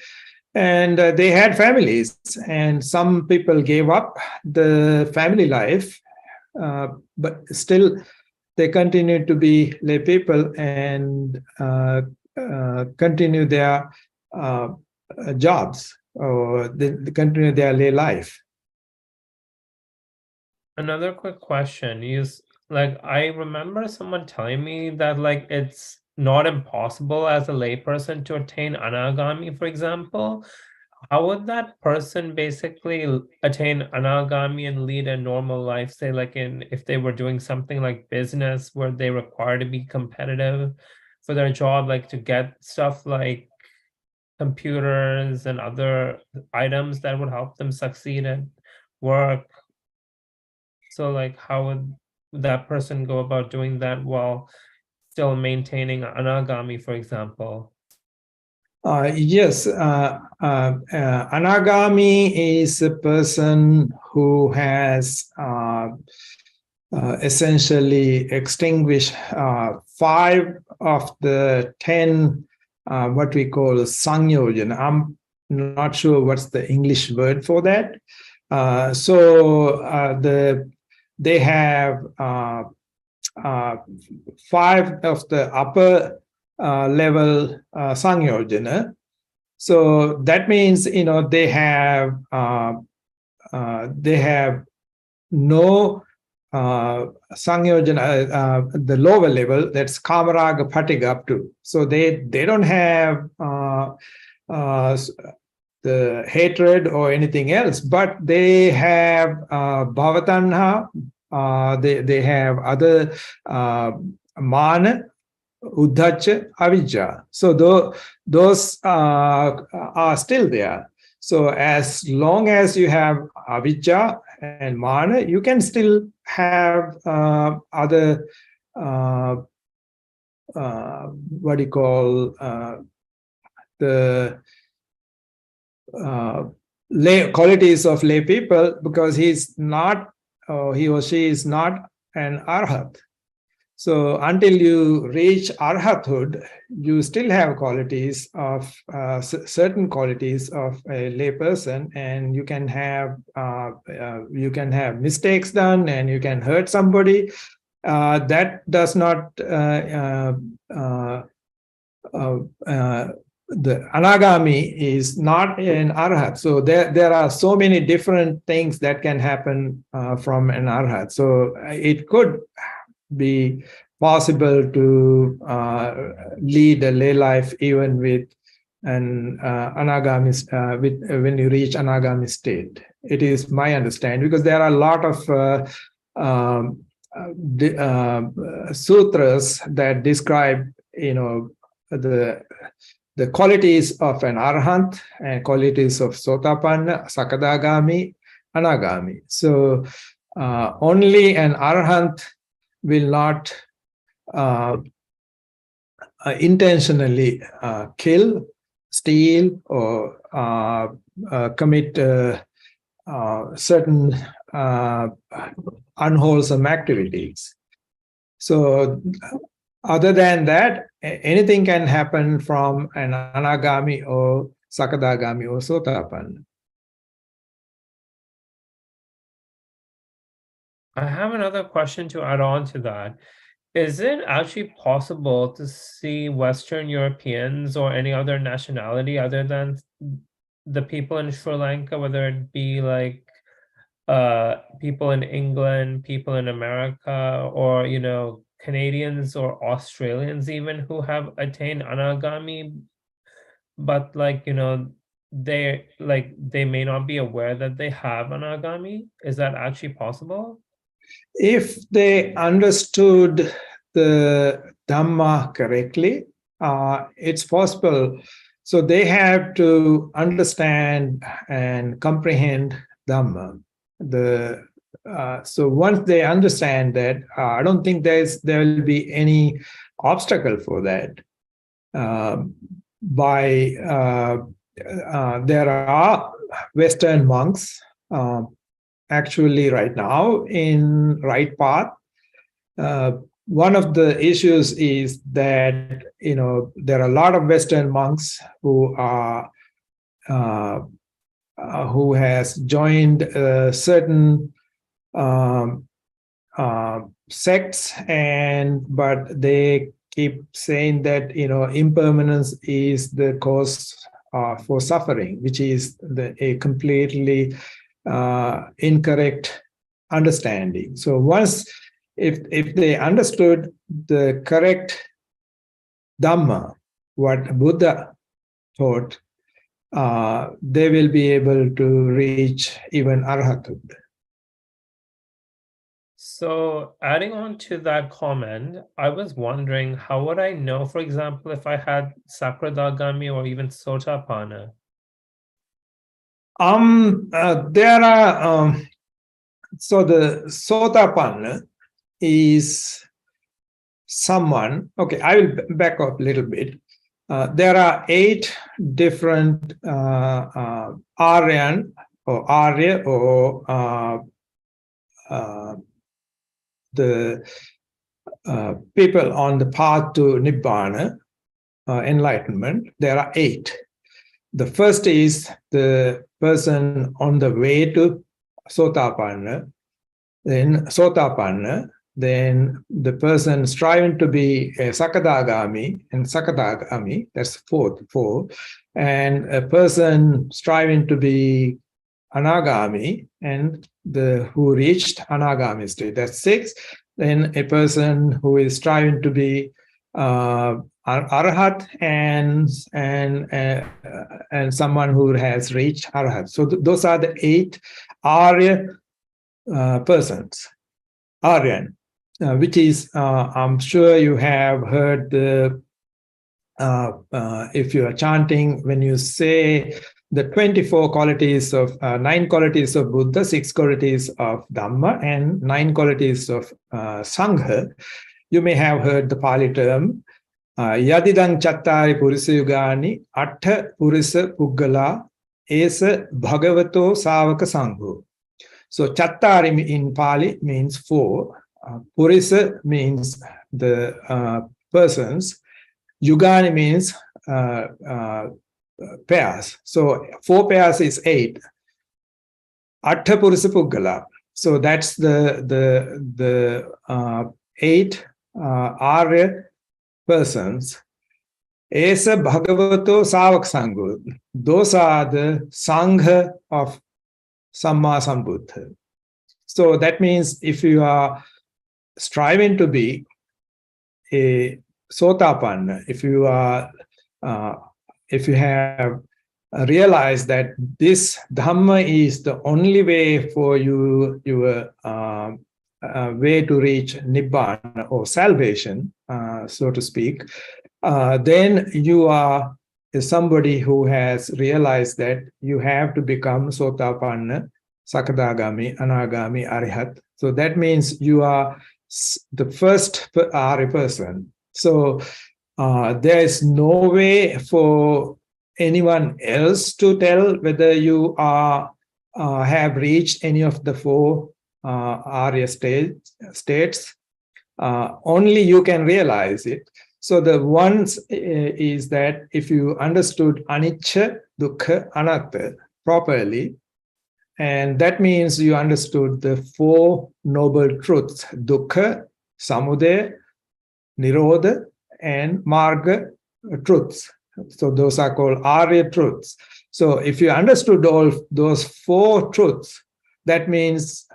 and they had families, and some people gave up the family life, but still they continued to be lay people and continue their jobs, or they continue their lay life. Another quick question is, like, I remember someone telling me that, like, it's not impossible as a layperson to attain anagami, for example. How would that person basically attain anagami and lead a normal life, say, like, if they were doing something like business where they require to be competitive for their job, like to get stuff like computers and other items that would help them succeed at work? So, like, how would that person go about doing that while still maintaining anagami, for example? Yes, anagami is a person who has essentially extinguished 5 of the 10 what we call sangyojana. I'm not sure what's the English word for that. They have 5 of the upper level sangyojana. So that means, they have no sangyojana, the lower level, that's kamaraga patiga up to. So they don't have the hatred or anything else, but they have bhavatanha, they have other mana, uddhacha, avijja. So those are still there. So as long as you have avijja and mana, you can still have other what do you call the lay qualities of lay people, because he's not, he or she is not an arhat. So until you reach arhathood, you still have qualities of certain qualities of a lay person, and you can have mistakes done, and you can hurt somebody. That does not the anagami is not an arhat. So there are so many different things that can happen from an arhat. So it could be possible to lead a lay life even with an anagami, when you reach anagami state. It is my understanding, because there are a lot of sutras that describe, the qualities of an arhat and qualities of sotapanna, sakadagami, anagami. So only an arhat will not intentionally kill, steal, or commit certain unwholesome activities. So other than that, anything can happen from an anagami or sakadagami or sotapanna. I have another question to add on to that. Is it actually possible to see Western Europeans or any other nationality other than the people in Sri Lanka, whether it be like people in England, people in America, or Canadians or Australians even, who have attained anagami, but they may not be aware that they have anagami? Is that actually possible? If they understood the Dhamma correctly, it's possible. So they have to understand and comprehend Dhamma. So once they understand that, I don't think there will be any obstacle for that. There are Western monks, actually right now in right path. One of the issues is that, there are a lot of Western monks who are who has joined certain sects, but they keep saying that impermanence is the cause for suffering, which is a completely incorrect understanding. So once, if they understood the correct Dhamma, what Buddha taught, they will be able to reach even Arhathood. So adding on to that comment, I was wondering, how would I know, for example, if I had Sakradagami or even Sotapanna? There are, so the Sotapanna is someone, okay, I will back up a little bit. There are 8 different Aryan or Arya or the people on the path to Nibbana, enlightenment. There are 8. The first is the person on the way to Sotapanna, then Sotapanna, then the person striving to be a Sakadagami, and Sakadagami, that's 4, and a person striving to be Anagami, and who reached Anagami state, that's 6. Then a person who is striving to be Arahat, and someone who has reached Arahat. So those are the 8 Arya persons, Aryan, which is, I'm sure you have heard if you are chanting, when you say the 24 qualities of 9 qualities of Buddha, 6 qualities of Dhamma, and 9 qualities of Sangha, you may have heard the Pali term Yadidang Chattari Purisayugani Atta Purisa Puggala Esa Bhagavato Savaka Sangho. So Chattari in Pali means 4. Purisa means the persons. Yugani means pairs. So 4 pairs is 8. Atta Purisa Puggala. So that's the 8 Arya persons. Esa Bhagavato Savak Sangho. Those are the Sangha of Samma Sambuddha. So that means if you are striving to be a Sotapanna, if you have realized that this Dhamma is the only way for you, your way to reach Nibbana or salvation, so to speak, then you are somebody who has realized that you have to become Sotapanna, Sakadagami, Anagami, Arihat. So that means you are the first Arya person. So there is no way for anyone else to tell whether you have reached any of the 4 Arya states. Only you can realize it. So the ones is that if you understood anicca, dukkha, anatta properly, and that means you understood the 4 noble truths, dukkha, samudaya, nirodha, and marga truths. So those are called Arya truths. So if you understood all those 4 truths, that means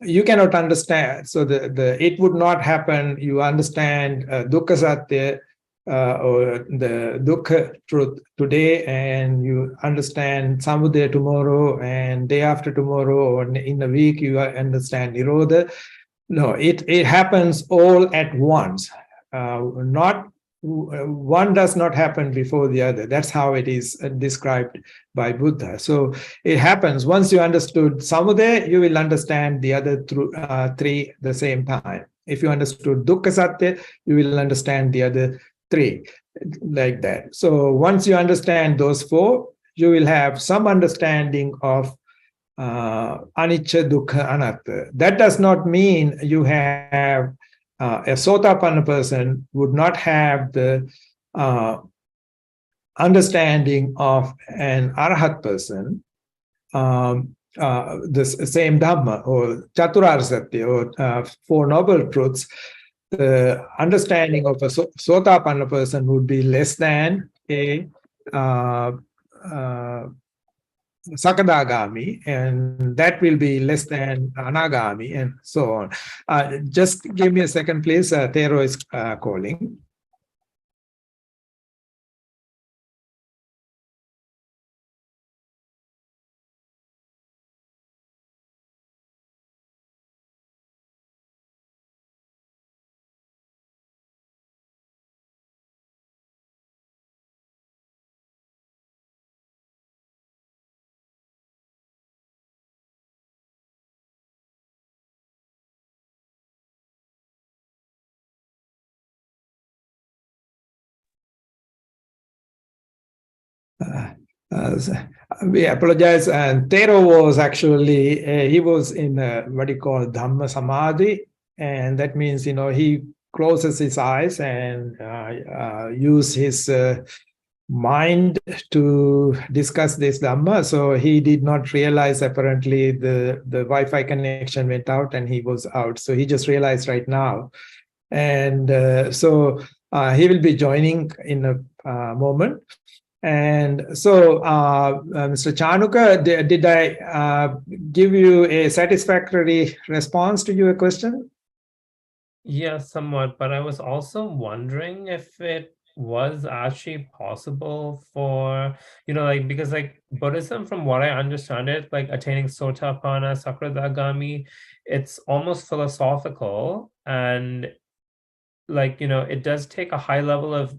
you cannot understand. So it would not happen. You understand dukkha satya or the dukkha truth today, and you understand samudaya tomorrow, and day after tomorrow, or in a week you understand nirodha. No, it happens all at once. Not one does not happen before the other. That's how it is described by Buddha. So it happens once you understood samudaya, you will understand the other 3 the same time. If you understood dukkha satya, you will understand the other 3, like that. So once you understand those 4, you will have some understanding of anicca, dukkha, anatta. That does not mean you have a Sotapanna person would not have the understanding of an Arahat person, the same Dhamma or Chaturara Satya or Four Noble Truths. The understanding of a Sotapanna person would be less than a Sakadagami, and that will be less than Anagami, and so on. Just give me a second, please. Thero is calling. We apologize. And Thero was actually, he was in what you call Dhamma Samadhi. And that means, he closes his eyes and use his mind to discuss this Dhamma. So he did not realize, apparently, the Wi-Fi connection went out and he was out. So he just realized right now. And so he will be joining in a moment. And so, Mr. Chanuka, did I give you a satisfactory response to your question? Yeah, somewhat, but I was also wondering if it was actually possible for, because Buddhism, from what I understand it, like attaining Sotapanna, Sakadagami, it's almost philosophical, and it does take a high level of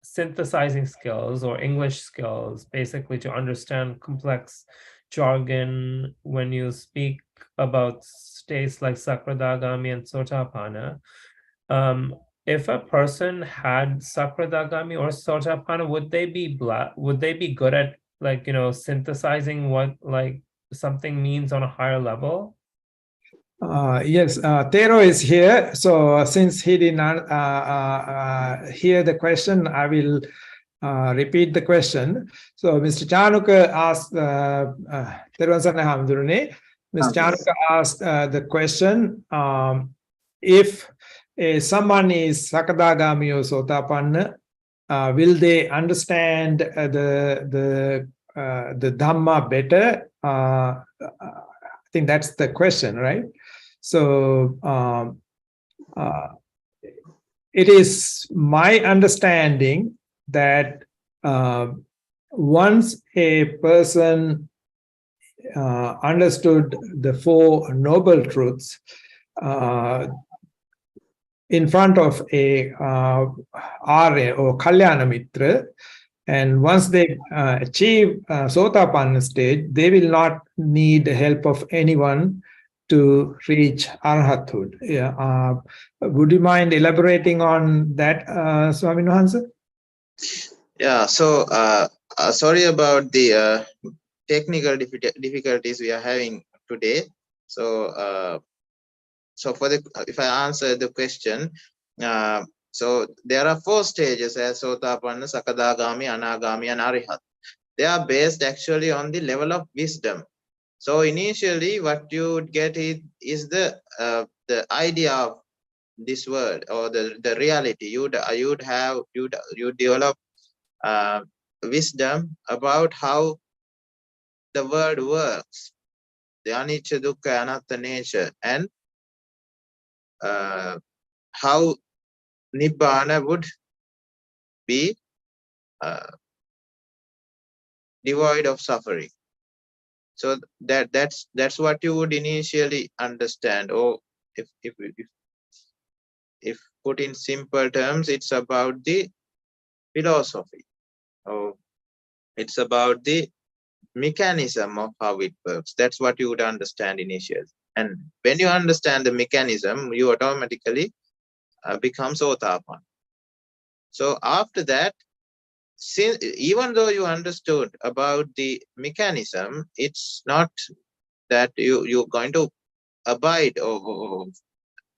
synthesizing skills or English skills, basically, to understand complex jargon when you speak about states like Sakadagami and Sotapanna. If a person had Sakadagami or Sotapanna, would they be good at synthesizing what something means on a higher level? Yes, Thero is here. So since he did not hear the question, I will repeat the question. So Mr. Chanuka asked, Mr. Chanuka asked the question, if someone is Sakadagami or Sotapanna, will they understand the Dhamma better? I think that's the question, right? So it is my understanding that once a person understood the Four Noble Truths in front of a Arya or Kalyana Mitra, and once they achieve Sotapanna stage, they will not need the help of anyone to reach Arhathood. Yeah. Would you mind elaborating on that, Swami Wahanse? Yeah, so sorry about the technical difficulties we are having today. So if I answer the question, so there are 4 stages as Sotapanna, Sakadagami, Anagami, and Arihat. They are based actually on the level of wisdom. So initially, what you would get is the idea of this word or the reality. You develop wisdom about how the word works, the anicca, dukkha, anatta nature, and how nibbana would be devoid of suffering. So that's what you would initially understand. Or if put in simple terms, it's about the philosophy, or it's about the mechanism of how it works. That's what you would understand initially. And when you understand the mechanism, you automatically become Sotapanna. So after that, even though you understood about the mechanism, it's not that you're going to abide or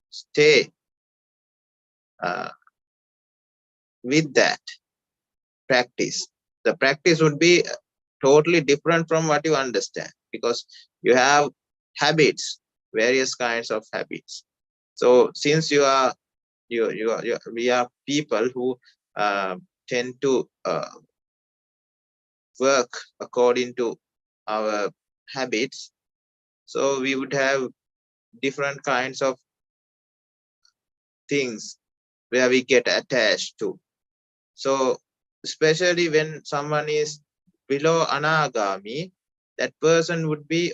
stay with that practice. The practice would be totally different from what you understand, because you have habits, various kinds of habits. So since we are people who tend to work according to our habits, so we would have different kinds of things where we get attached to. So especially when someone is below anagami, that person would be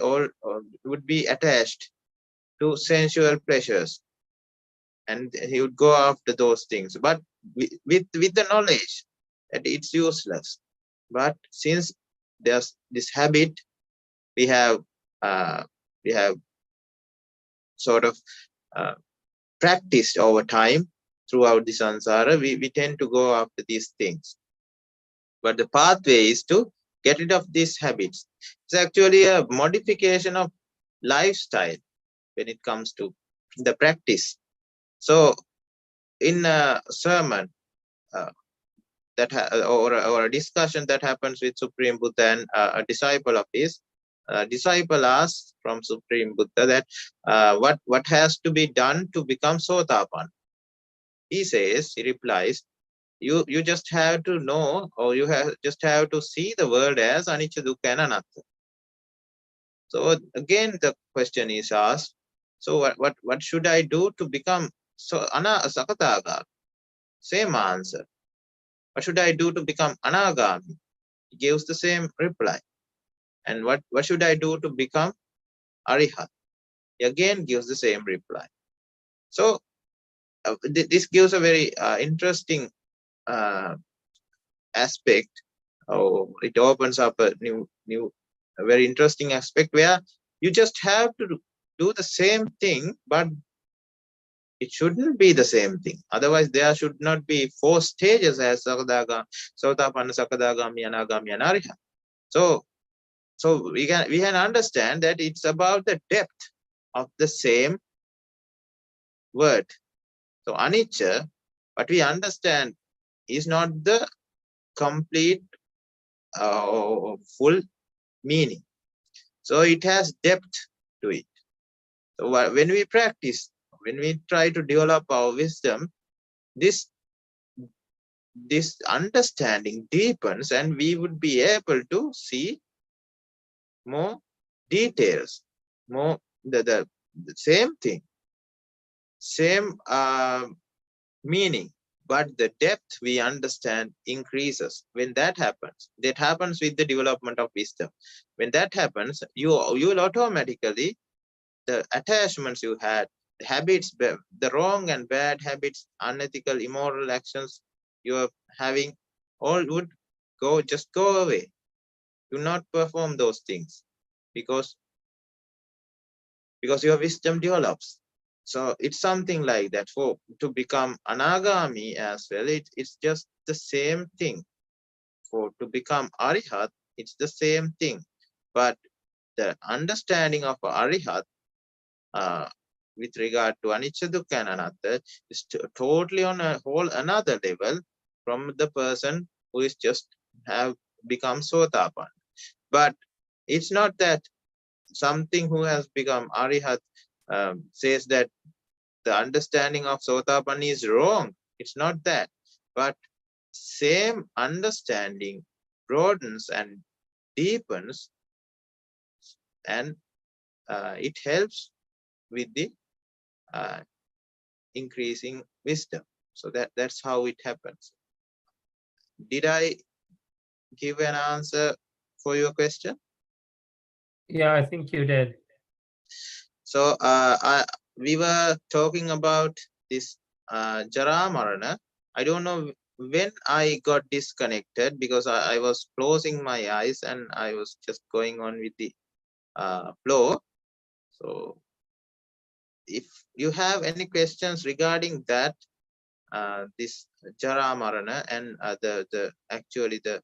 attached to sensual pleasures, and he would go after those things, but with the knowledge that it's useless. But since there's this habit, we have sort of practiced over time throughout the samsara, we tend to go after these things. But the pathway is to get rid of these habits. It's actually a modification of lifestyle when it comes to the practice. So in a sermon or a discussion that happens with Supreme Buddha and a disciple of his, disciple asks from Supreme Buddha that what has to be done to become Sotapan. He replies, you just have to know, or just have to see the world as anicca, dukkha, and anatta. So again the question is asked, so what should I do to become Sakatagami? Same answer. What should I do to become Anagami? He gives the same reply. And what should I do to become Arihat? He again gives the same reply. So this gives a very interesting aspect. It opens up a a very interesting aspect where you just have to do the same thing, but it shouldn't be the same thing. Otherwise, there should not be 4 stages as Sotapanna, Sakadagami, Anagami, and Arihat. So we can understand that it's about the depth of the same word. So anicca, what we understand is not the complete full meaning. So it has depth to it. So when we practice, when we try to develop our wisdom, this understanding deepens, and we would be able to see more details, more the same thing, same meaning, but the depth we understand increases. When that happens with the development of wisdom. When that happens, you will automatically, the attachments you had, the habits, the wrong and bad habits, unethical, immoral actions you are having, all would just go away. Do not perform those things, because your wisdom develops. So it's something like that. To become anagami as well, it's just the same thing. To become arihat, it's the same thing. But the understanding of arihat with regard to anicca, dukkha, and anatta is totally on a whole another level from the person who is just have become sotapan. But it's not that something who has become arihat says that the understanding of sotapan is wrong. It's not that. But same understanding broadens and deepens, and it helps with the increasing wisdom. So that's how it happens. Did I give an answer for your question? Yeah, I think you did. So we were talking about this Jarā Maraṇa. I don't know when I got disconnected, because I was closing my eyes and I was just going on with the flow. So if you have any questions regarding that, this Jarā Maraṇa and actually the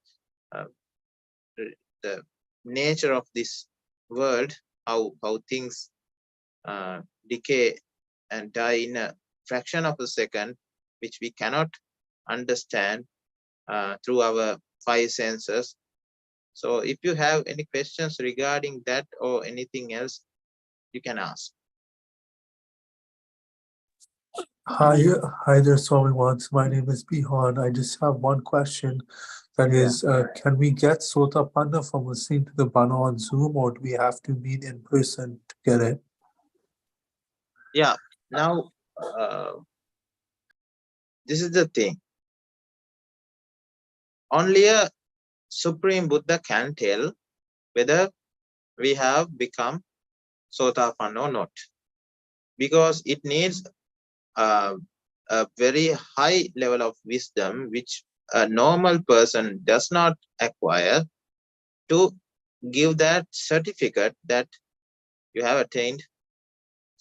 nature of this world, how things decay and die in a fraction of a second, which we cannot understand through our five senses. So if you have any questions regarding that or anything else, you can ask. Hi there, Swami Wans. My name is Bihan. I just have one question. That is, can we get Sotapanna from listening to the Bana on Zoom, or do we have to meet in person to get it? Yeah, now this is the thing. Only a Supreme Buddha can tell whether we have become Sotapanna or not, because it needs a very high level of wisdom which a normal person does not acquire to give that certificate that you have attained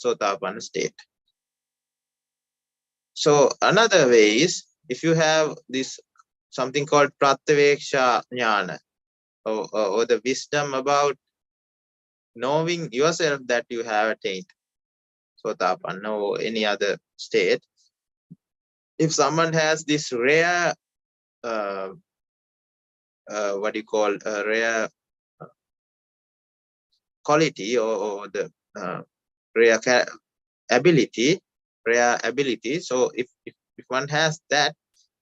Sotapanna state. So another way is, if you have this something called Pratyaveksha Jnana, or the wisdom about knowing yourself that you have attained Sotapanna or any other state. If someone has this rare, what do you call, a rare quality, or the rare ability, so if one has that,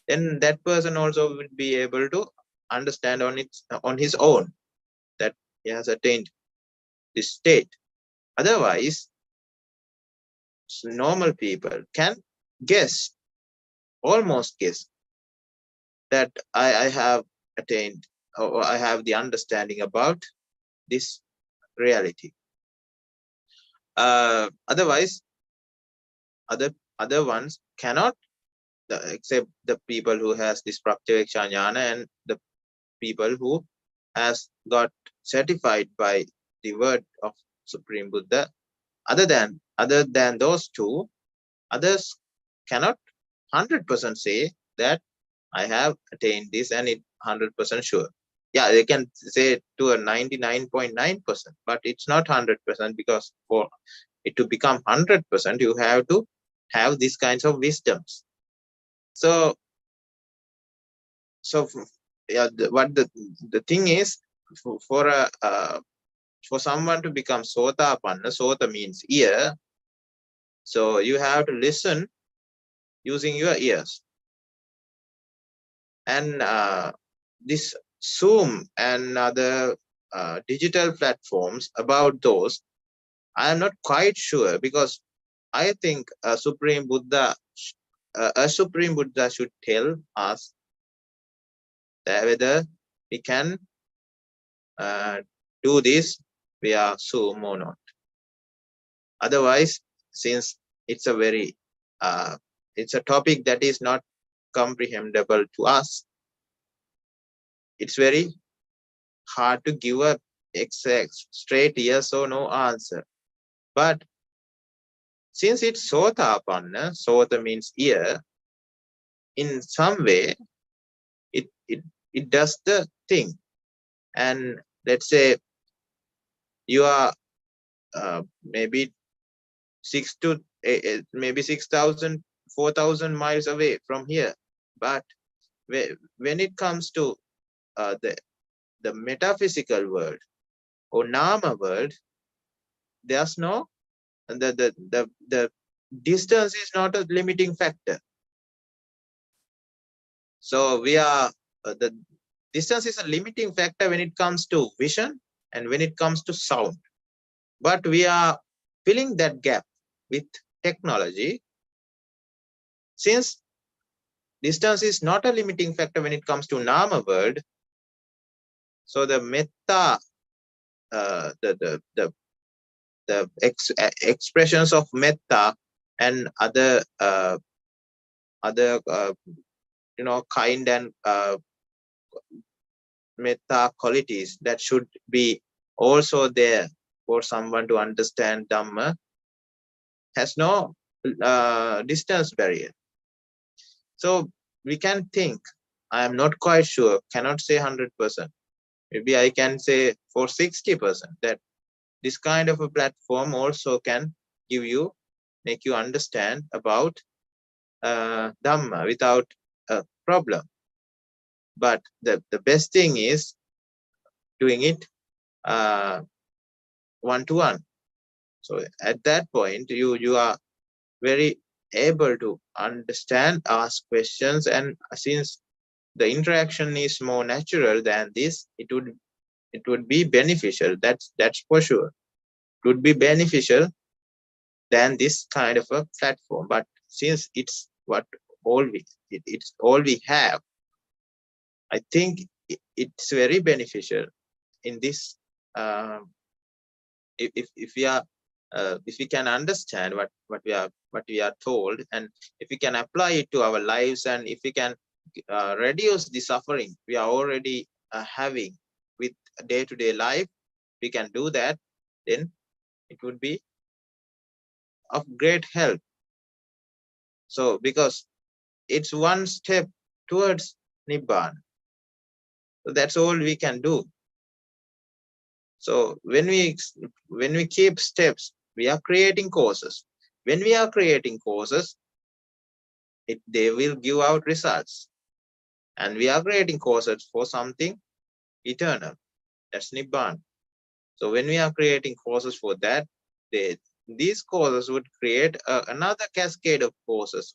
then that person also will be able to understand on his own that he has attained this state. Otherwise, normal people can guess, almost guess, that I have attained, or I have the understanding about this reality. Otherwise, other ones cannot, except the people who has this Pratyaveksha Jnana and the people who has got certified by the word of Supreme Buddha. Other than those two, others cannot 100% say that I have attained this and it's 100% sure. Yeah, they can say to a 99.9%, but it's not 100%, because for it to become 100%, you have to have these kinds of wisdoms. So yeah, the thing is, for someone to become Sotapanna, Sota means ear. So you have to listen using your ears. And this Zoom and other digital platforms, about those, I am not quite sure, because I think a Supreme Buddha should tell us that whether we can do this via Zoom or not. Otherwise, since it's a very it's a topic that is not comprehensible to us, it's very hard to give a exact straight yes or no answer. But since it's Sotapanna, Sota means ear, in some way it does the thing. And let's say you are maybe 6,000, 4,000 miles away from here, but when it comes to the metaphysical world or Nama world, there's no, the distance is not a limiting factor. So we are the distance is a limiting factor when it comes to vision and when it comes to sound. But we are filling that gap with technology. Since distance is not a limiting factor when it comes to Nama world, so the metta, the expressions of metta and other kind and metta qualities that should be also there for someone to understand Dhamma, has no distance barrier. So we can think, I am not quite sure, cannot say 100%. Maybe I can say for 60% that this kind of a platform also can make you understand about Dhamma without a problem. But the best thing is doing it one-to-one. So at that point, you are very able to understand, ask questions, and since the interaction is more natural than this, it would be beneficial. That's for sure. It would be beneficial than this kind of a platform. But since it's all we have, I think it's very beneficial in this. If we can understand what we are told, and if we can apply it to our lives, and if we can reduce the suffering we are already having with day-to-day life, we can do that, then it would be of great help. So because it's one step towards Nibbana, so that's all we can do. So when we keep steps, we are creating causes. When we are creating causes, they will give out results. And we are creating causes for something eternal. That's Nibbana. So when we are creating causes for that, these causes would create another cascade of causes.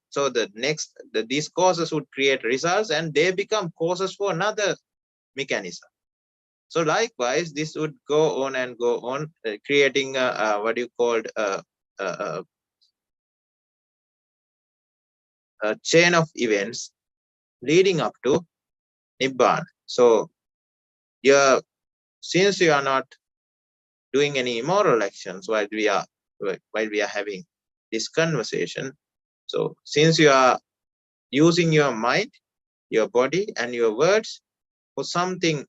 So these causes would create results, and they become causes for another mechanism. So likewise, this would go on and go on, creating what you called a chain of events leading up to Nibbana. So since you are not doing any immoral actions while we are having this conversation, so since you are using your mind, your body, and your words for something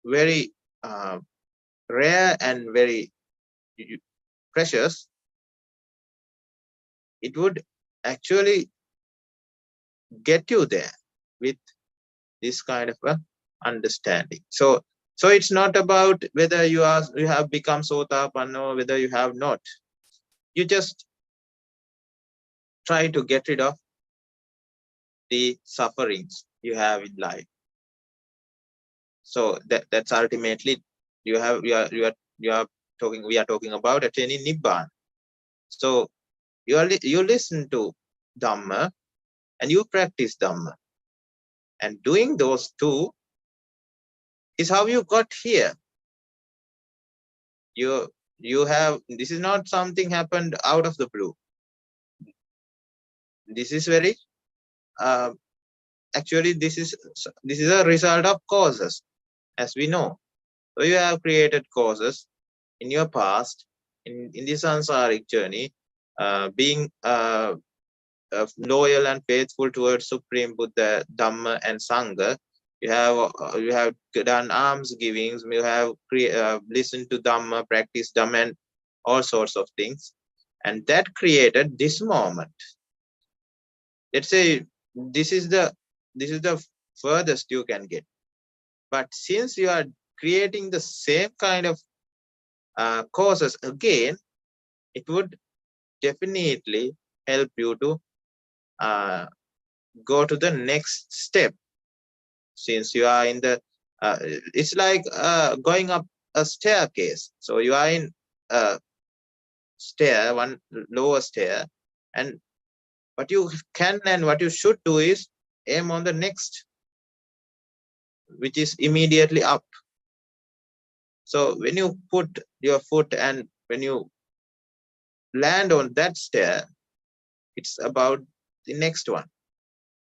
very rare and very precious, it would actually get you there with this kind of a understanding. So it's not about whether you have become Sotapanna or whether you have not. You just try to get rid of the sufferings you have in life. So that's ultimately we are talking about attaining Nibbana. So you listen to Dhamma and you practice Dhamma, and doing those two is how you got here. This is not something happened out of the blue. This is very actually this is a result of causes, as we know. So you have created causes in your past, in this sansaric journey, being loyal and faithful towards Supreme Buddha, Dhamma, and Sangha. You have done alms givings. You have listened to Dhamma, practiced Dhamma, and all sorts of things, and that created this moment. Let's say this is the furthest you can get. But since you are creating the same kind of causes again, it would definitely help you to go to the next step. Since you are in the it's like going up a staircase. So you are in a stair, one lower stair, and what you can and what you should do is aim on the next, which is immediately up. So when you put your foot and when you land on that stair, it's about the next one.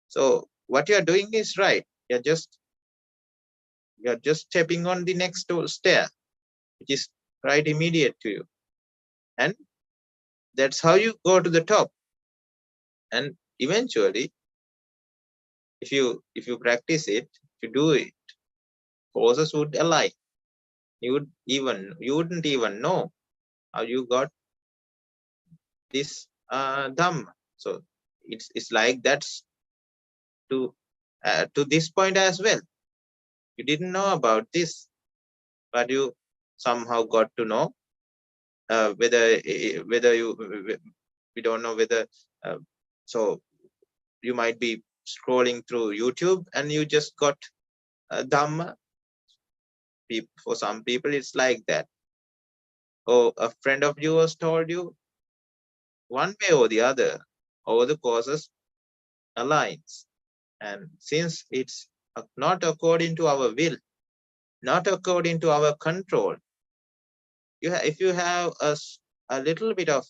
So what you are doing is right. You're just stepping on the next stair, which is right immediate to you, and that's how you go to the top. And eventually, if you practice it, if you do it, forces would align. You wouldn't even know how you got this Dhamma. So it's like that's to this point as well. You didn't know about this, but you somehow got to know whether we don't know whether so you might be scrolling through YouTube and you just got Dhamma. For some people it's like that, or a friend of yours told you, one way or the other, or the causes aligns. And since it's not according to our will, not according to our control, if you have a little bit of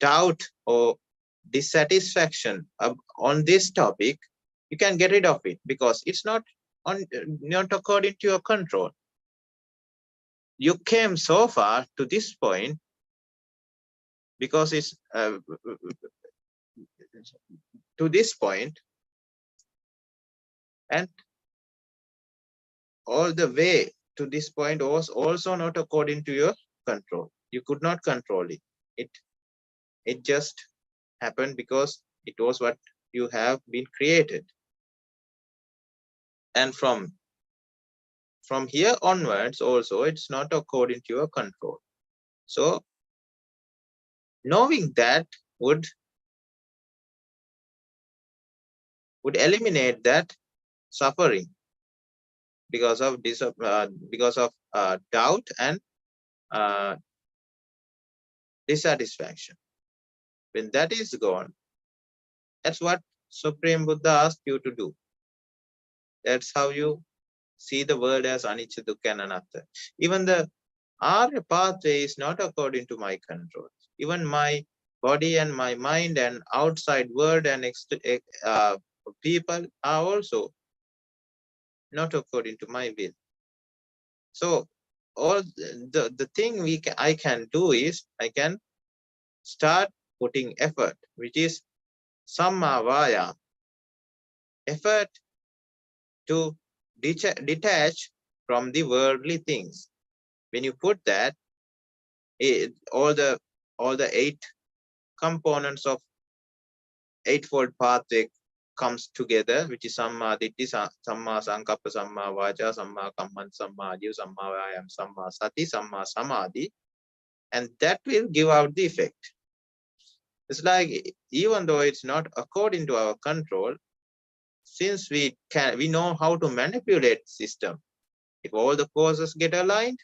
doubt or dissatisfaction on this topic, you can get rid of it, because it's not according to your control. You came so far to this point because it's to this point, and all the way to this point was also not according to your control. You could not control it. It just happened because it was what you have been created. And from here onwards also, it's not according to your control. So knowing that would eliminate that suffering because of doubt and dissatisfaction. When that is gone, that's what Supreme Buddha asked you to do. That's how you see the world as anicca, dukkha, and anatta. Even the Arya pathway is not according to my control. Even my body and my mind and outside world and people are also not according to my will. So all the thing I can do is I can start putting effort, which is samma vaya, effort to detach from the worldly things. When you put that, all the 8 components of eightfold pathway comes together, which is samma ditti, samma sankappa, samma vacha, samma kamman, samma ajīva, samma vāyam, samma sati, samma samadhi, and that will give out the effect. It's like, even though it's not according to our control, since we know how to manipulate system, if all the causes get aligned,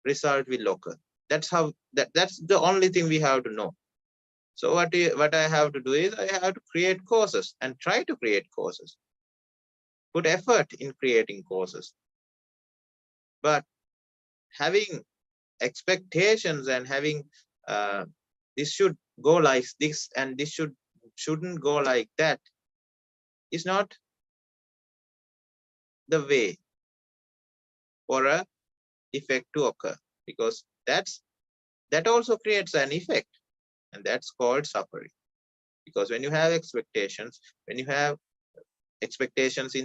result will occur. That's the only thing we have to know. So what I have to do is I have to create causes and try to create causes. Put effort in creating causes. But having expectations and having this should go like this and this shouldn't go like that is not the way for an effect to occur, because that also creates an effect, and that's called suffering. Because when you have expectations, in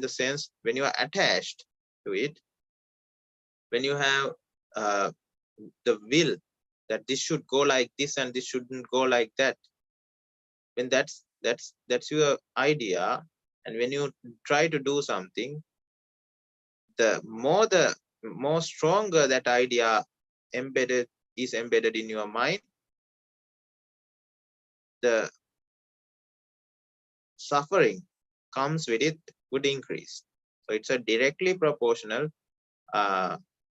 the sense when you are attached to it, when you have the will that this should go like this and this shouldn't go like that, when that's your idea, and when you try to do something, the more stronger that idea is embedded in your mind, the suffering comes with it would increase. So it's a directly proportional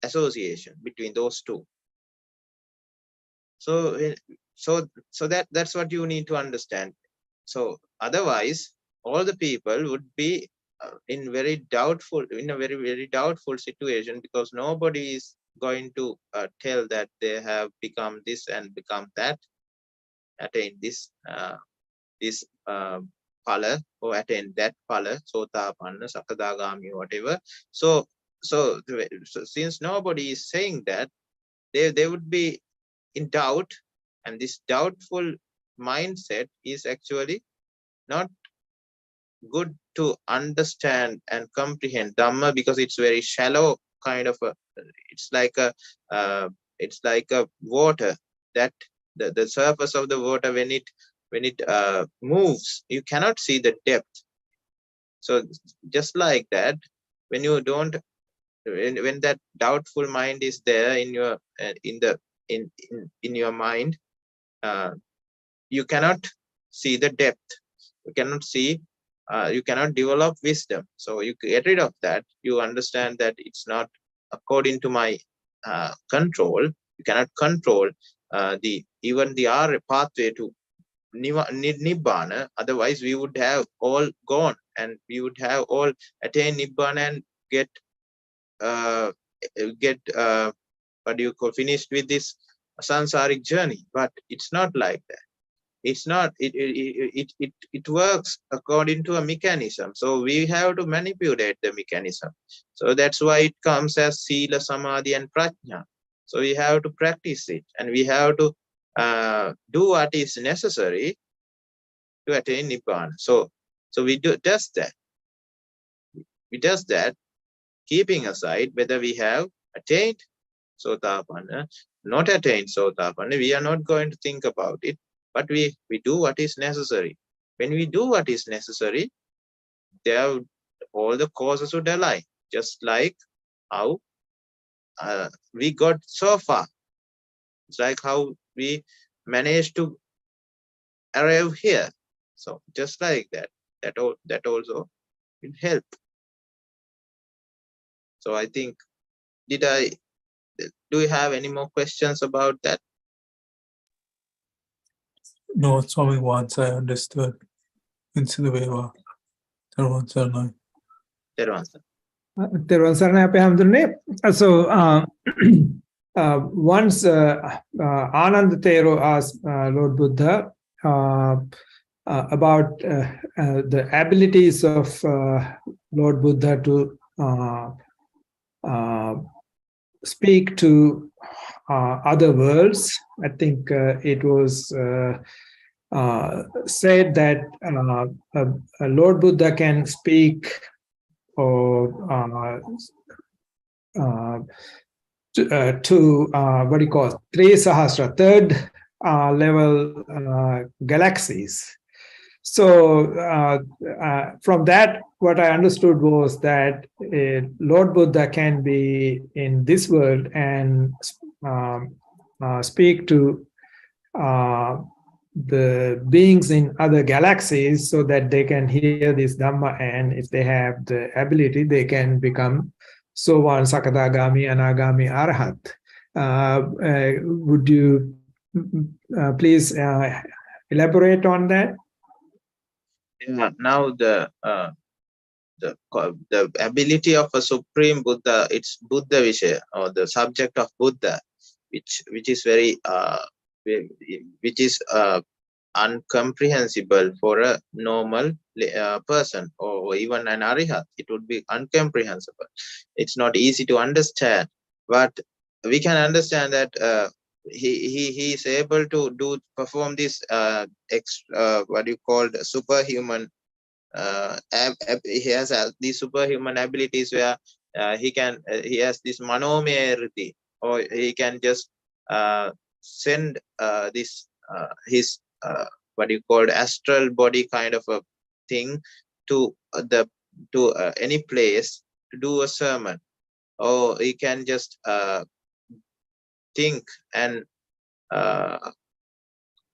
association between those two. So that's what you need to understand. So otherwise, all the people would be in a very doubtful situation, because nobody is going to tell that they have become this and become that, attain this phala, or attain that phala, sotapanna, sakadagami, whatever. So since nobody is saying that, they would be in doubt, and this doubtful mindset is actually not good to understand and comprehend Dhamma, because it's very shallow kind of it's like a water, that the surface of the water, when it moves, you cannot see the depth. So just like that, when you don't when that doubtful mind is there in your in your mind, you cannot see the depth. You cannot see. You cannot develop wisdom. So you get rid of that. You understand that it's not according to my control. You cannot control even the pathway to Nibbana. Otherwise, we would have all gone and we would have all attained Nibbana and get what do you call, finished with this sansaric journey. But it's not like that. It's not. It works according to a mechanism. So we have to manipulate the mechanism. So that's why it comes as Sila, Samadhi, and Prajna. So we have to practice it, and we have to do what is necessary to attain Nibbana. So we does that. We does that, keeping aside whether we have attained Sotapanna, not attained Sotapanna. We are not going to think about it, but we do what is necessary. When we do what is necessary, there all the causes would align, just like how we got so far. It's like how we managed to arrive here. So just like that, that also will help. So I think, do you have any more questions about that? No, Swami, once I understood. Into the Veva. Therwan Saranai. Therwan Saranai Ape Hamdurne. So once Ananda Thero asked Lord Buddha about the abilities of Lord Buddha to speak to other worlds. I think it was said that Lord Buddha can speak to what do you call Tri Sahasra, third level galaxies. So from that, what I understood was that Lord Buddha can be in this world and speak to the beings in other galaxies so that they can hear this Dhamma, and if they have the ability, they can become Sovan, Sakadagami, Anagami, Arhat. Would you please elaborate on that? Yeah, now the ability of a supreme Buddha, it's Buddha Vishaya, or the subject of Buddha, which is very which is uncomprehensible for a normal person, or even an Arihat. It would be incomprehensible. It's not easy to understand, but we can understand that he is able to perform this what you call superhuman. He has these superhuman abilities where he has this manomaya, or he can just send this his what you call astral body kind of a thing to any place to do a sermon, or he can just think and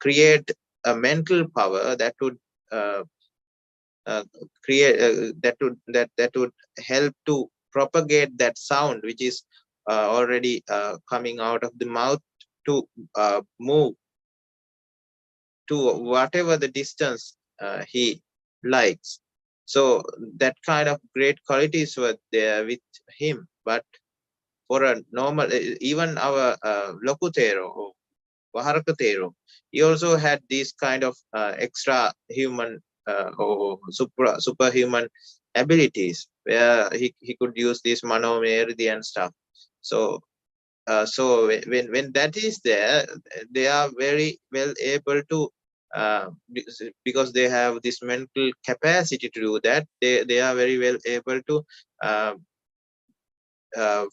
create a mental power that would create that would help to propagate that sound which is already coming out of the mouth to move to whatever the distance he likes. So that kind of great qualities were there with him. But for a normal, even our Loku Thero or Vaharaka Thero, he also had these kind of extra human or superhuman abilities where he could use this manomaya and stuff. So so when that is there, they are very well able to because they have this mental capacity to do that. They are very well able to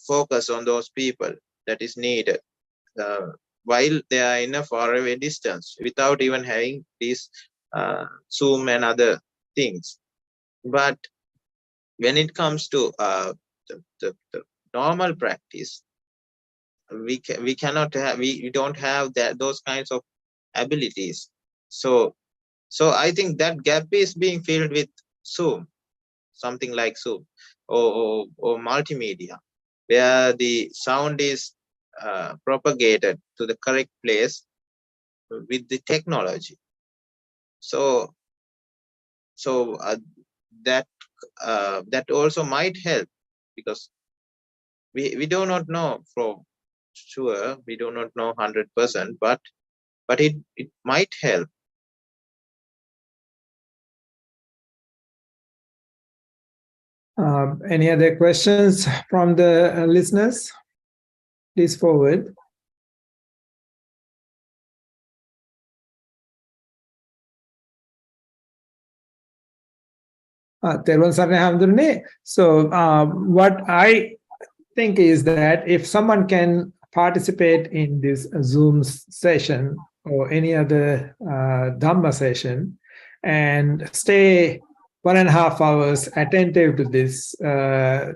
focus on those people that is needed while they are in a faraway distance, without even having these Zoom and other things. But when it comes to normal practice, we cannot have, we don't have that those kinds of abilities. So I think that gap is being filled with Zoom, something like Zoom or multimedia, where the sound is propagated to the correct place with the technology. So that also might help, because we do not know for sure, we do not know 100%, but it might help. Any other questions from the listeners? Please forward. So what I think is that if someone can participate in this Zoom session or any other Dhamma session and stay 1.5 hours attentive to this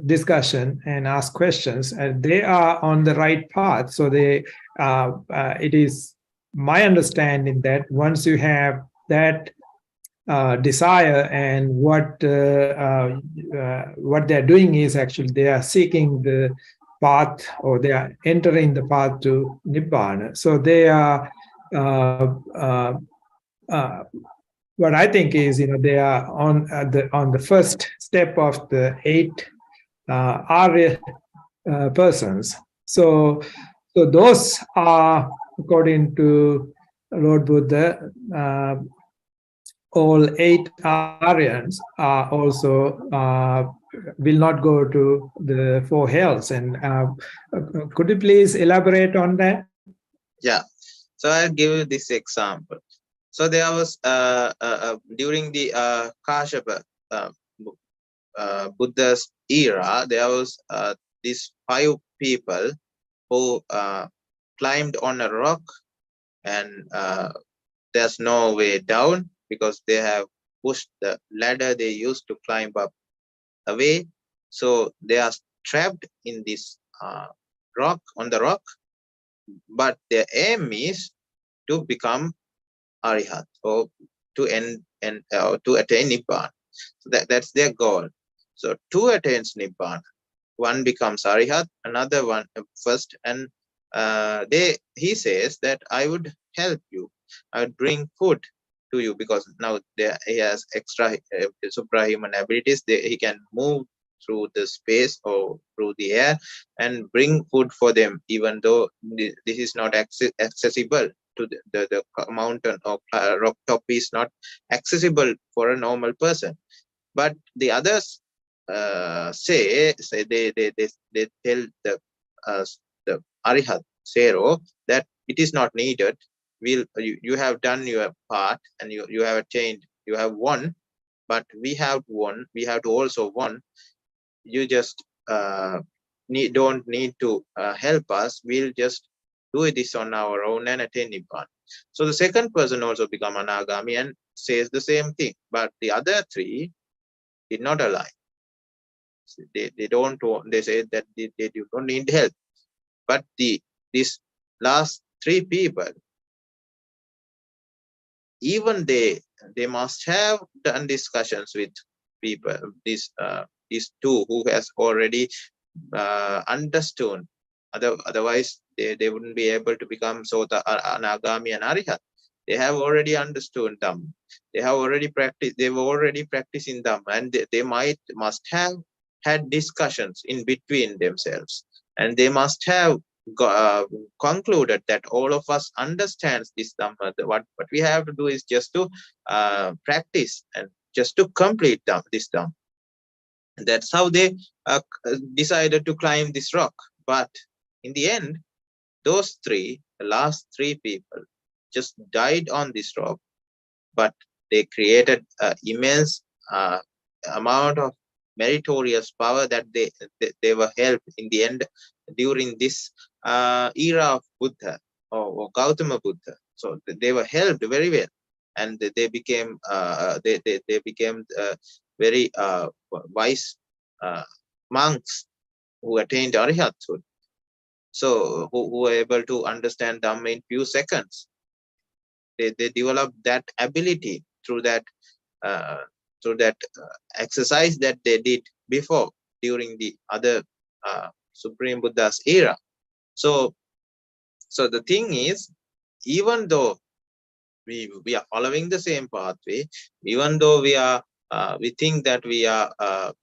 discussion and ask questions, and they are on the right path. So it is my understanding that once you have that desire, and what they're doing is actually they are seeking the path, or they are entering the path to Nibbana. So they are what I think is, they are on the first step of the 8 Arya persons. So those are, according to Lord Buddha, all 8 Aryans are also will not go to the 4 hells. And could you please elaborate on that? Yeah. So I'll give you this example. So there was during the Kashyapa Buddha's era, there was these 5 people who climbed on a rock, and there's no way down because they have pushed the ladder they used to climb up away. So they are trapped in this rock, on the rock, but their aim is to become Arihat, or to to attain Nibbana. So that's their goal. So 2 attains Nibbana, one becomes Arihat, another one first, and he says that I would help you, I would bring food to you, because now he has extra suprahuman abilities. He can move through the space or through the air and bring food for them, even though this is not accessible to the mountain or rock top is not accessible for a normal person. But the others say they tell the Arihat Thero that it is not needed. You have done your part, and you have attained, you have won, but we have won, we have to also won. You just don't need to help us. We'll just do this on our own and attain Nibbana. So the second person also become Anagami and says the same thing, but the other 3 did not align. They don't want, they say that they don't need help. But these last 3 people, even they must have done discussions with people, these 2 who has already understood. Otherwise they wouldn't be able to become Sota, Anagami and Arihat. They have already understood Dhamma. They have already practiced. They were already practicing Dhamma, and they must have had discussions in between themselves, and they must have concluded that all of us understands this Dhamma. What we have to do is just to practice and just to complete this Dhamma. That's how they decided to climb this rock. But in the end, those 3, the last 3 people, just died on this rock, but they created immense amount of meritorious power that they were helped in the end during this era of Buddha or Gautama Buddha. So they were helped very well, and they became very wise monks who attained Arihathood. So who are able to understand Dhamma in few seconds. They develop that ability through that exercise that they did before during the other Supreme Buddha's era. So the thing is, even though we are following the same pathway, even though we think that we are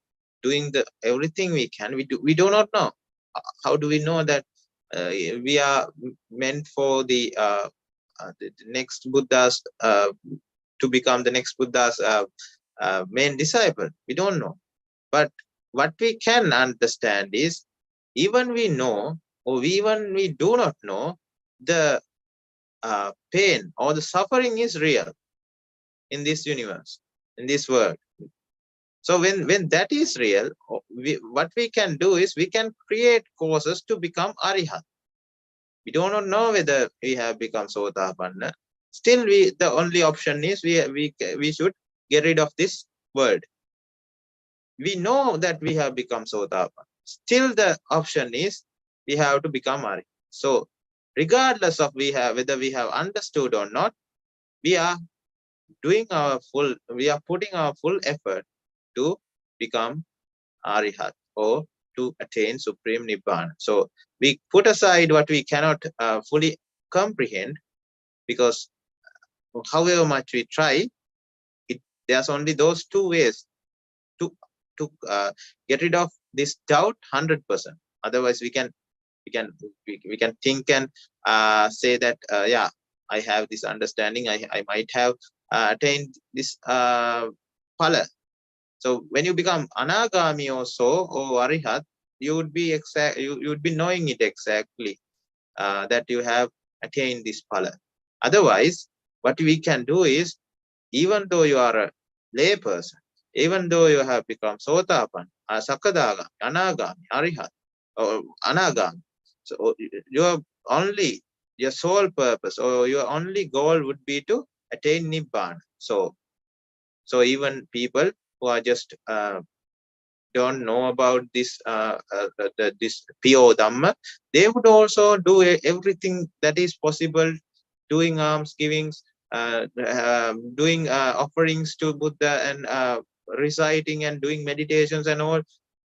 doing everything we can, we do not know. How do we know that we are meant for the next Buddha's to become the next Buddha's main disciple? We don't know. But what we can understand is, even we know, or even we do not know, the pain or the suffering is real in this universe, in this world. So when that is real, what we can do is we can create causes to become Arihat. We do not know whether we have become Sotapanna. Still, the only option is we should get rid of this world. We know that we have become Sotapanna. Still, the option is we have to become Arihat. So, regardless of whether we have understood or not, we are putting our full effort to become Arihat, or to attain Supreme Nibbana. So we put aside what we cannot fully comprehend, because however much we try, there's only those two ways to get rid of this doubt 100%. Otherwise, we can think and say that yeah, I have this understanding, I might have attained this phala. So when you become Anagami also, or Arihat, you would be you would be knowing it exactly, that you have attained this phala. Otherwise, what we can do is, even though you are a lay person, even though you have become Sotapan, Sakadagami, Anagami, Arihat, or Anagami, so your sole purpose or your only goal would be to attain Nibbana. So even people who are just don't know about this this pure Dhamma, they would also do everything that is possible, doing alms givings, doing offerings to Buddha, and reciting and doing meditations and all,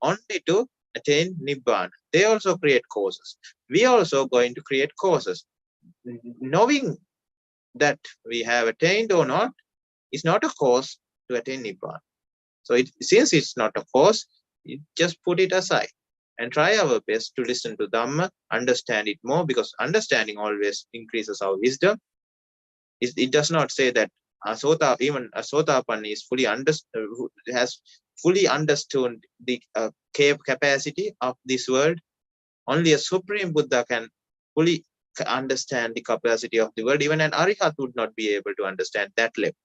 only to attain Nibbana. They also create causes. We are also going to create causes. Knowing that we have attained or not is not a cause to attain Nibbana. So since it's not a cause, you just put it aside and try our best to listen to Dhamma, understand it more, because understanding always increases our wisdom. It does not say that even a Sotapanna is has fully understood the capacity of this world. Only a Supreme Buddha can fully understand the capacity of the world. Even an Arihat would not be able to understand that level.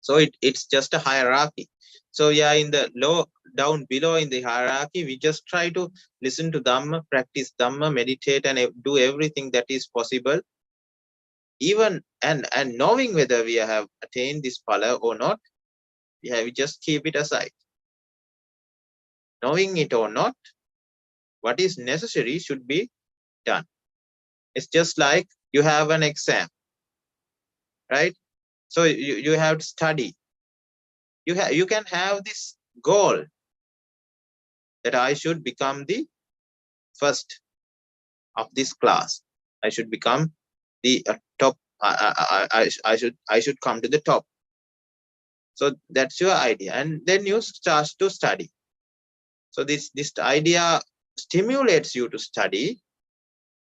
So it's just a hierarchy. So yeah, in the down below in the hierarchy, we just try to listen to Dhamma, practice Dhamma, meditate, and do everything that is possible. Even and knowing whether we have attained this phala or not, we just keep it aside. Knowing it or not, what is necessary should be done. It's just like you have an exam, right? So you have to study. You can have this goal that I should become the first of this class. I should become the top. I should come to the top. So that's your idea, and then you start to study. So this idea stimulates you to study,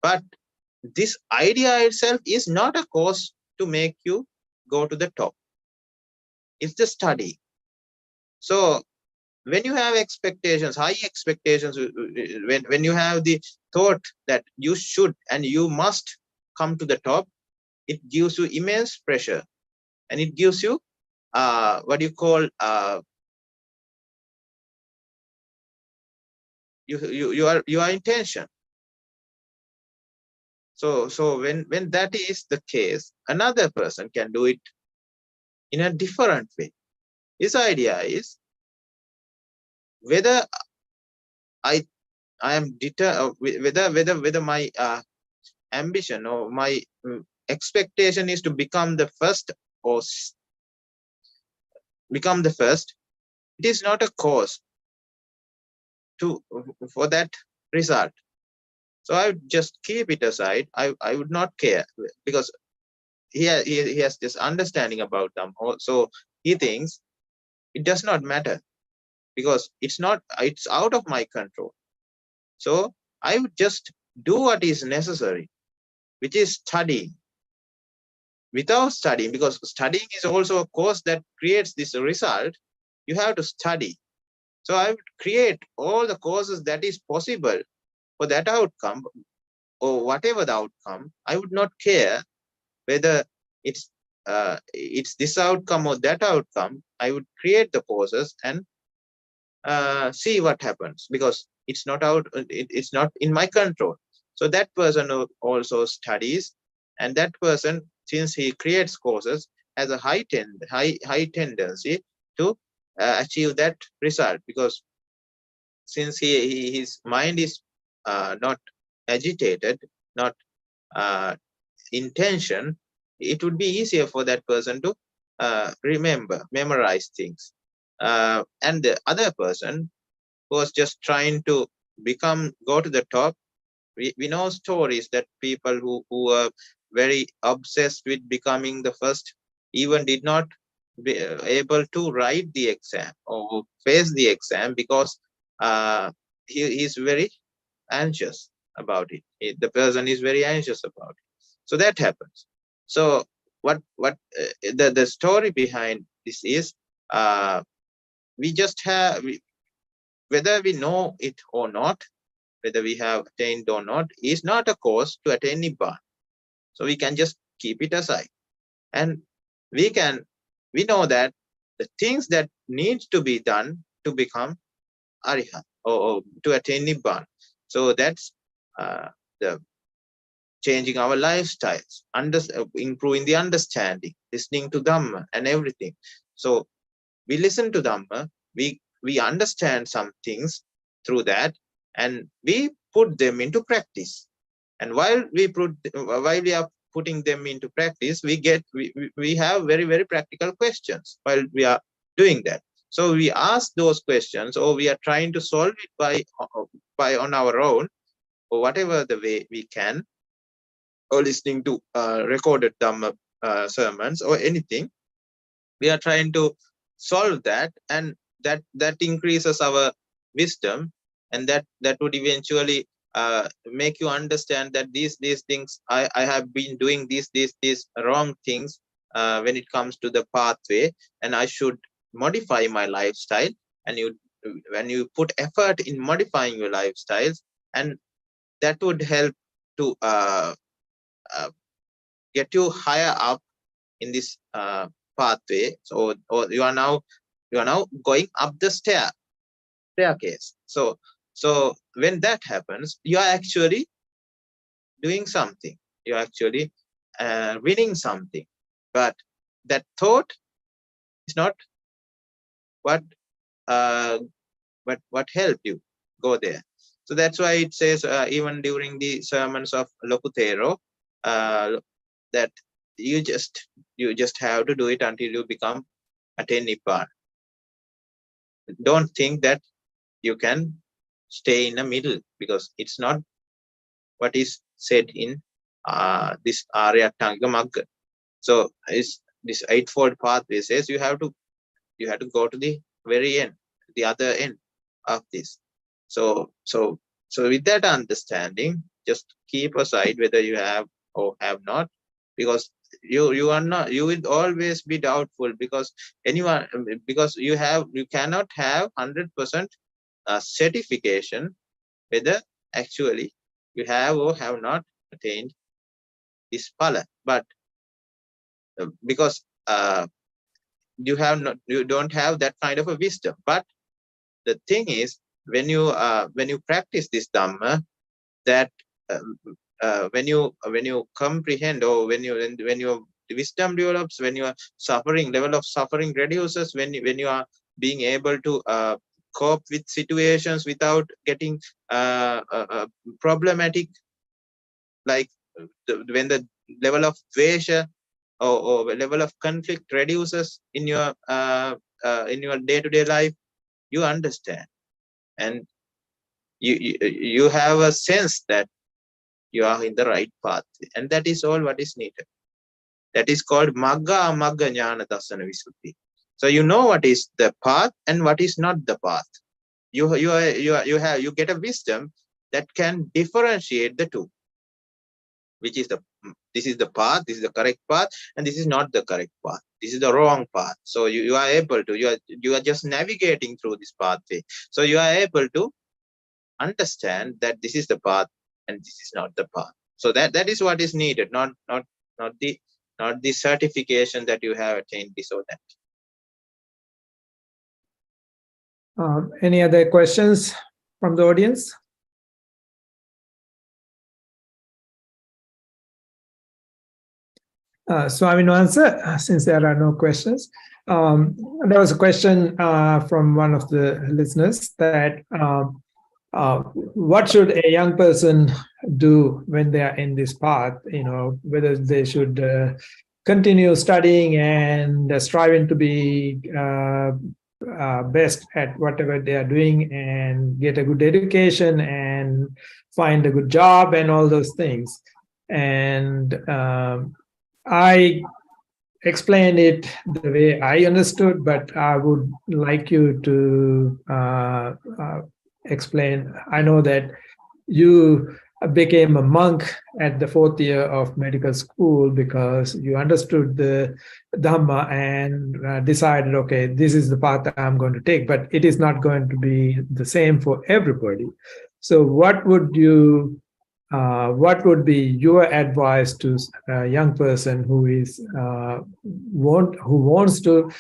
but this idea itself is not a cause to make you go to the top. It's the study. So when you have expectations, high expectations, when you have the thought that you should and you must come to the top, it gives you immense pressure, and it gives you what you call your intention. So when that is the case, another person can do it in a different way. His idea is, whether I I am whether my ambition or my expectation is to become the first or become the first, it is not a cause for that result. So I would just keep it aside. I would not care, because he has this understanding about them. So he thinks it does not matter, because it's out of my control. So I would just do what is necessary, which is studying. Without studying, because studying is also a course that creates this result, you have to study. So I would create all the causes that is possible for that outcome, or whatever the outcome. I would not care whether it's this outcome or that outcome. I would create the causes and see what happens, because it's not it's not in my control. So that person also studies, and that person, since he creates causes, has a high tendency to achieve that result, because since his mind is not agitated, not intention, it would be easier for that person to memorize things. And the other person was just trying to go to the top. We know stories that people who are very obsessed with becoming the first even did not be able to write the exam or face the exam, because he is very anxious about it. The person is very anxious about it. So that happens. So what the story behind this is, we just have, whether we know it or not, whether we have attained or not, is not a cause to attain Nibbana. So we can just keep it aside. And we know that the things that need to be done to become Arihat, or to attain Nibbana. So that's the changing our lifestyles, improving the understanding, listening to Dhamma and everything. So we listen to Dhamma, we understand some things through that, and we put them into practice. And while we are putting them into practice, we have very, very practical questions while we are doing that. So we ask those questions, or we are trying to solve it by on our own, or whatever the way we can, or listening to recorded Dhamma sermons or anything. We are trying to solve that, and that increases our wisdom, and that would eventually make you understand that these things, I have been doing these wrong things when it comes to the pathway, and I should modify my lifestyle. And when you put effort in modifying your lifestyles, and that would help to get you higher up in this pathway. So, or you are now going up the staircase. So when that happens, you are actually doing something. You are actually winning something. But that thought is not what helped you go there. So that's why it says even during the sermons of Thero, that you just have to do it until you attain Nibbana. Don't think that you can stay in the middle, because it's not what is said in this Aryatanga Magga. So this eightfold pathway says you have to go to the very end, the other end of this. So with that understanding, just keep aside whether you have or have not, because you will always be doubtful, because you cannot have 100% certification whether actually you have or have not attained this phala. But because you don't have that kind of a wisdom. But the thing is, when you practice this Dhamma, that when you comprehend, or when your wisdom develops, when your level of suffering reduces, when you are being able to cope with situations without getting problematic, like when the level of dvesha or level of conflict reduces in your day-to-day life, you understand, and you have a sense that you are in the right path, and that is all what is needed. That is called magga amagga jnana dassana visuddhi. So you know what is the path and what is not the path. You get a wisdom that can differentiate the two, which is this is the path, this is the correct path, and this is not the correct path, this is the wrong path. So you are able to, you are just navigating through this pathway, so you are able to understand that this is the path and this is not the path. So that is what is needed, not the certification that you have attained this or that. Any other questions from the audience? Swami, no answer, since there are no questions. There was a question from one of the listeners that what should a young person do when they are in this path? You know, whether they should continue studying and striving to be best at whatever they are doing and get a good education and find a good job and all those things. And I explained it the way I understood, but I would like you to explain. I know that you became a monk at the 4th year of medical school because you understood the Dhamma and decided, okay, this is the path I'm going to take, but it is not going to be the same for everybody. So what would be your advice to a young person who wants to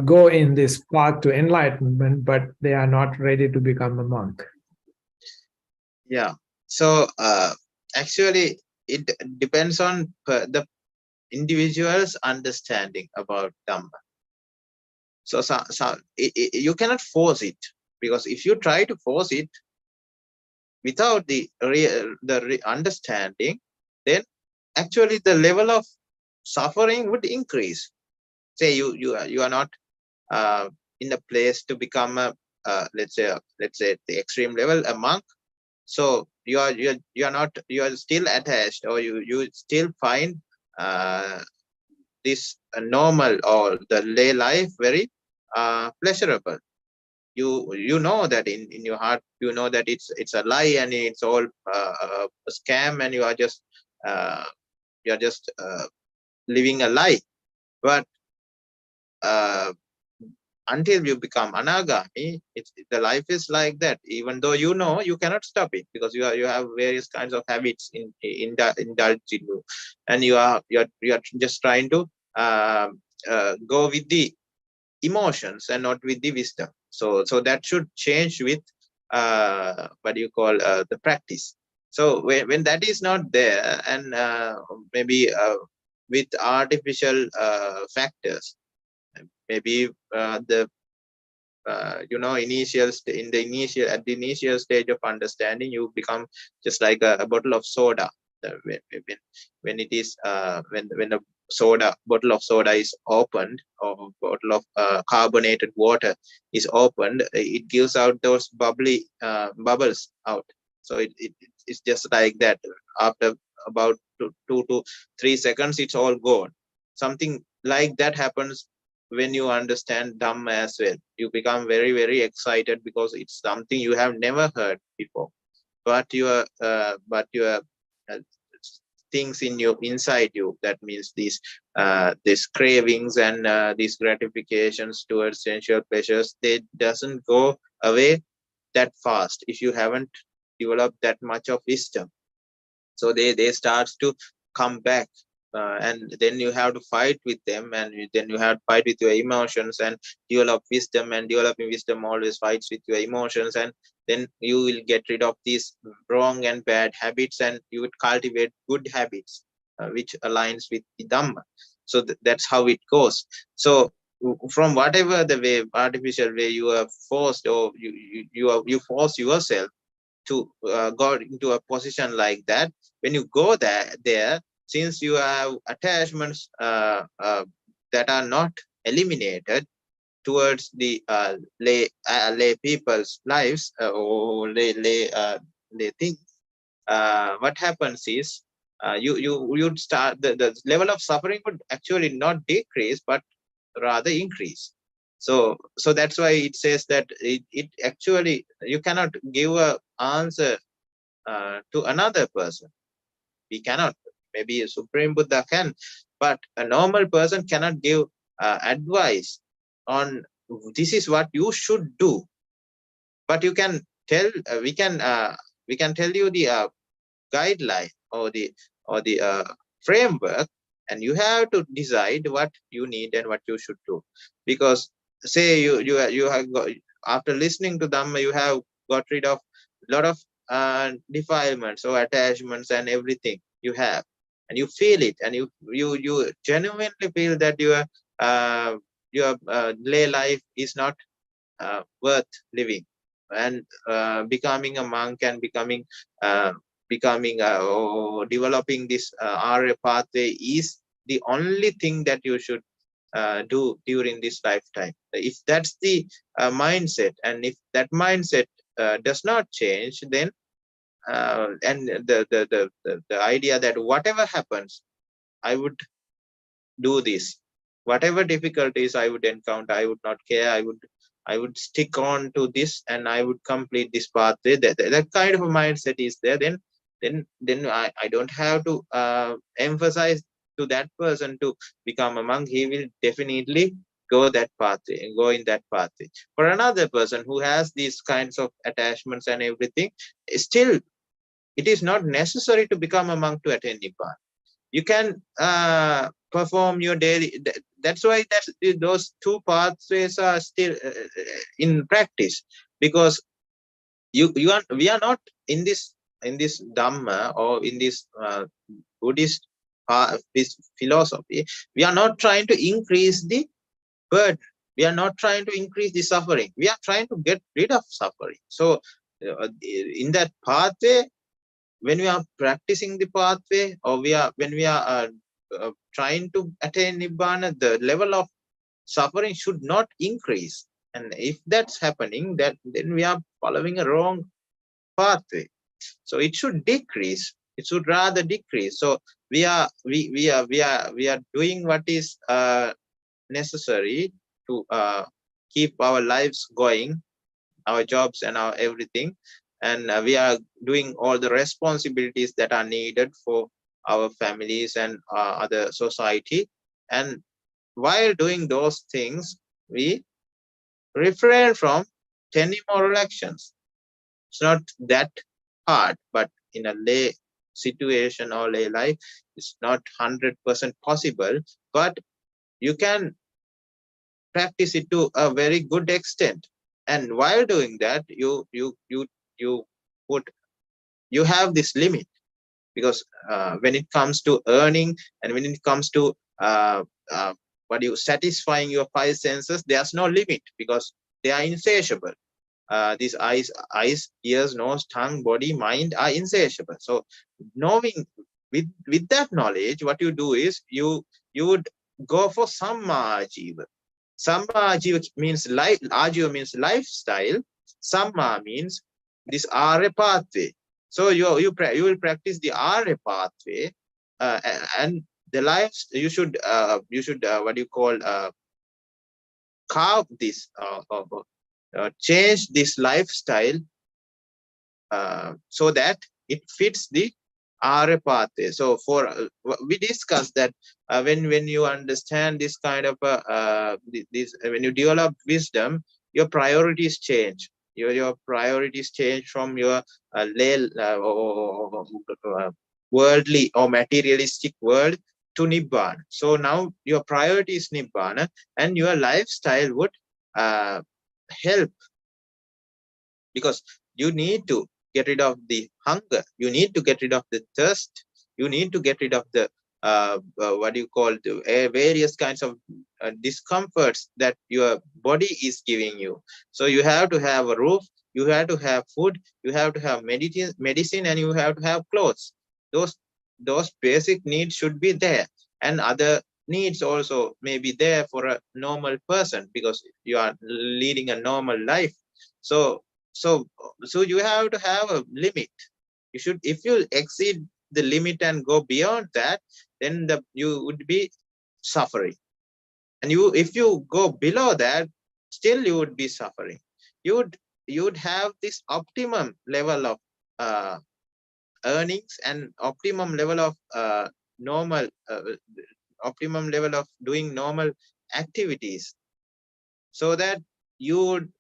go in this path to enlightenment, but they are not ready to become a monk? Yeah. So actually, it depends on the individual's understanding about Dhamma. So you cannot force it, because if you try to force it without the understanding, then actually the level of suffering would increase. Say you are not in a place to become a let's say the extreme level, a monk. So you are still attached, or you still find this normal or the lay life very pleasurable. You know that in your heart, you know that it's a lie and it's all a scam, and you are just living a lie. But until you become anagami, the life is like that. Even though you know, you cannot stop it, because you have various kinds of habits indulged in you, and you are just trying to go with the emotions and not with the wisdom. So that should change with what you call the practice. So when that is not there, and maybe with artificial factors, maybe the at the initial stage of understanding, you become just like a bottle of soda. When it is when a bottle of soda is opened, or bottle of carbonated water is opened, it gives out those bubbly bubbles out. So it's just like that. After about 2 to 3 seconds, it's all gone. Something like that happens when you understand Dhamma as well. You become very, very excited, because it's something you have never heard before. But your things in you, inside you, that means these cravings and these gratifications towards sensual pleasures, they doesn't go away that fast if you haven't developed that much of wisdom. So they starts to come back, and then you have to fight with them, and then you have to fight with your emotions and develop wisdom, and developing wisdom always fights with your emotions, and then you will get rid of these wrong and bad habits, and you would cultivate good habits which aligns with the Dhamma. So that's how it goes. So from whatever the way, artificial way you are forced, or you force yourself to go into a position like that. When you go there, since you have attachments that are not eliminated towards the lay people's lives, or lay things, what happens is you'd start, the level of suffering would actually not decrease but rather increase. So that's why it says that it actually, you cannot give a answer to another person. We cannot. Maybe a Supreme Buddha can, but a normal person cannot give advice on this is what you should do. But you can tell, we can tell you the guideline or the framework, and you have to decide what you need and what you should do. Because say you have got, after listening to Dhamma, you have got rid of a lot of defilements or attachments and everything you have, and you feel it, and you genuinely feel that your lay life is not worth living, and becoming a monk and becoming or developing this Arya pathway is the only thing that you should do during this lifetime. If that's the mindset, and if that mindset does not change, then and the idea that whatever happens, I would do this, whatever difficulties I would encounter, I would not care, I would stick on to this, and I would complete this pathway. That kind of a mindset is there, then I don't have to emphasize to that person to become a monk. He will definitely go that pathway and go in that pathway. For another person who has these kinds of attachments and everything, still it is not necessary to become a monk to attain Nibbana. You can perform your daily. That's why those two pathways are still in practice, because we are not in this Dhamma or in this Buddhist this philosophy. We are not trying to increase the burden. We are not trying to increase the suffering. We are trying to get rid of suffering. So in that pathway, when we are practicing the pathway, or when we are trying to attain Nibbana, the level of suffering should not increase. And if that's happening, then we are following a wrong pathway. So it should decrease. It should rather decrease. So we are doing what is necessary to keep our lives going, our jobs and our everything, and we are doing all the responsibilities that are needed for our families and other society. And while doing those things, we refrain from 10 immoral actions. It's not that hard, but in a lay situation or lay life, it's not 100% possible, but you can practice it to a very good extent. And while doing that, you have this limit, because when it comes to earning, and when it comes to satisfying your five senses, there's no limit, because they are insatiable. These eyes, ears, nose, tongue, body, mind are insatiable. So knowing, with that knowledge, what you do is you would go for Samma Jiva. Samma Jiva means life. Ajiva means lifestyle. Samma means this Arya pathway. So you will practice the Arya pathway, and the lives you should what you call carve this change this lifestyle so that it fits the Arya pathway. So we discussed that when you understand this kind of when you develop wisdom, your priorities change. Your priorities change from your worldly or materialistic world to Nibbana. So now your priority is Nibbana, and your lifestyle would help, because you need to get rid of the hunger, you need to get rid of the thirst, you need to get rid of the what do you call various kinds of discomforts that your body is giving you. So you have to have a roof, you have to have food, you have to have medicine, and you have to have clothes. Those basic needs should be there, and other needs also may be there for a normal person, because you are leading a normal life. So you have to have a limit. You should, if you exceed the limit and go beyond that, then you would be suffering. And if you go below that, still you would be suffering. You would have this optimum level of earnings and optimum level of normal optimum level of doing normal activities, so that you would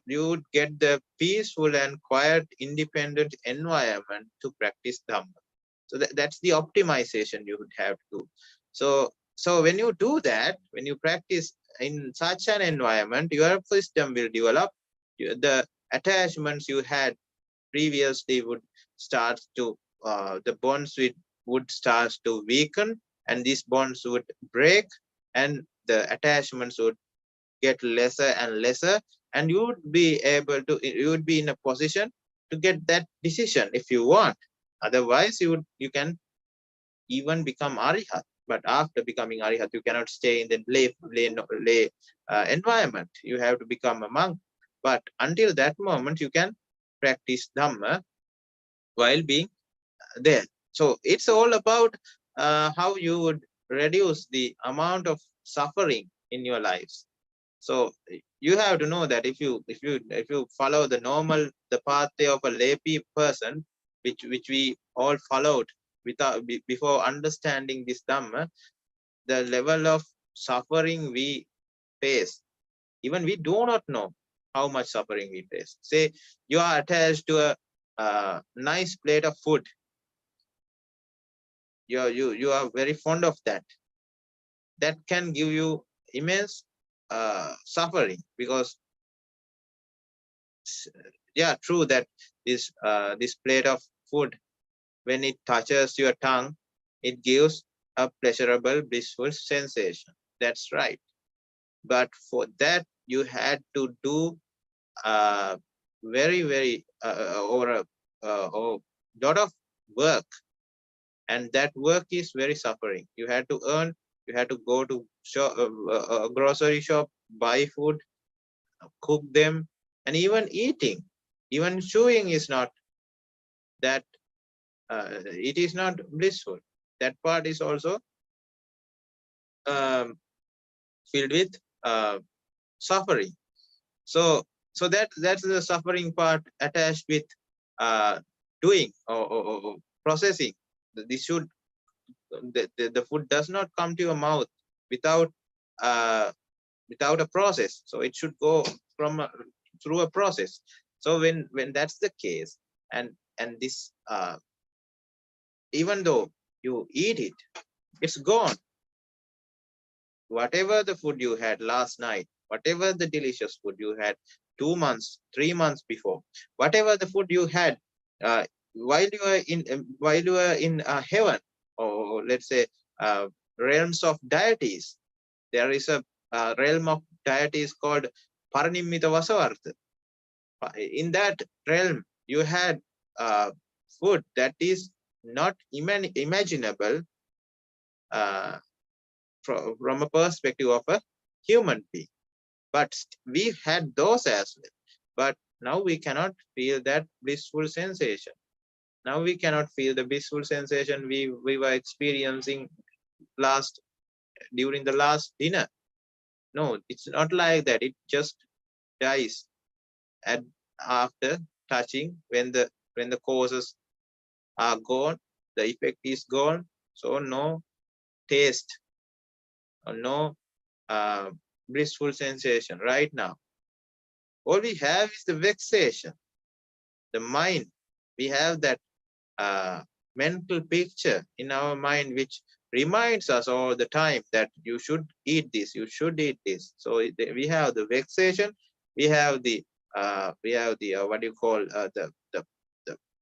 you would get the peaceful and quiet independent environment to practice Dhamma. So that's the optimization you would have to do. So when you do that, when you practice in such an environment, your system will develop. The attachments you had previously would start to the bonds would start to weaken, and these bonds would break, and the attachments would get lesser and lesser, and you would be in a position to get that decision if you want. Otherwise, you can even become Arihat. But after becoming Arihat, you cannot stay in the lay environment. You have to become a monk. But until that moment, you can practice Dhamma while being there. So it's all about how you would reduce the amount of suffering in your lives. So you have to know that if you follow the pathway of a lay person, which we all followed before understanding this Dhamma, the level of suffering we face, even we do not know how much suffering we face. Say you are attached to a nice plate of food. You are very fond of that. That can give you immense suffering, because yeah, true that this plate of food, when it touches your tongue, it gives a pleasurable, blissful sensation. That's right. But for that, you had to do very or a lot of work, and that work is very suffering. You had to earn. You had to go to a grocery shop, buy food, cook them, and even eating, even chewing is not that. It is not blissful. That part is also filled with suffering. So that's the suffering part attached with doing or processing. This should the food does not come to your mouth without a process. So it should go through a process. So when that's the case, and this even though you eat it, it's gone. Whatever the food you had last night, whatever the delicious food you had 2 months, 3 months before, whatever the food you had while you were in heaven, or let's say realms of deities. There is a realm of deities called Paranimmita Vasavartha. In that realm, you had food that is not imaginable from a perspective of a human being. But we had those as well. But now we cannot feel that blissful sensation. Now we cannot feel the blissful sensation we were experiencing during the last dinner. No, it's not like that. It just dies after touching. When the causes are gone, the effect is gone. So no taste or no blissful sensation right now. All we have is the vexation, the mind. We have that mental picture in our mind which reminds us all the time that you should eat this, you should eat this. So we have the vexation, we have the what do you call the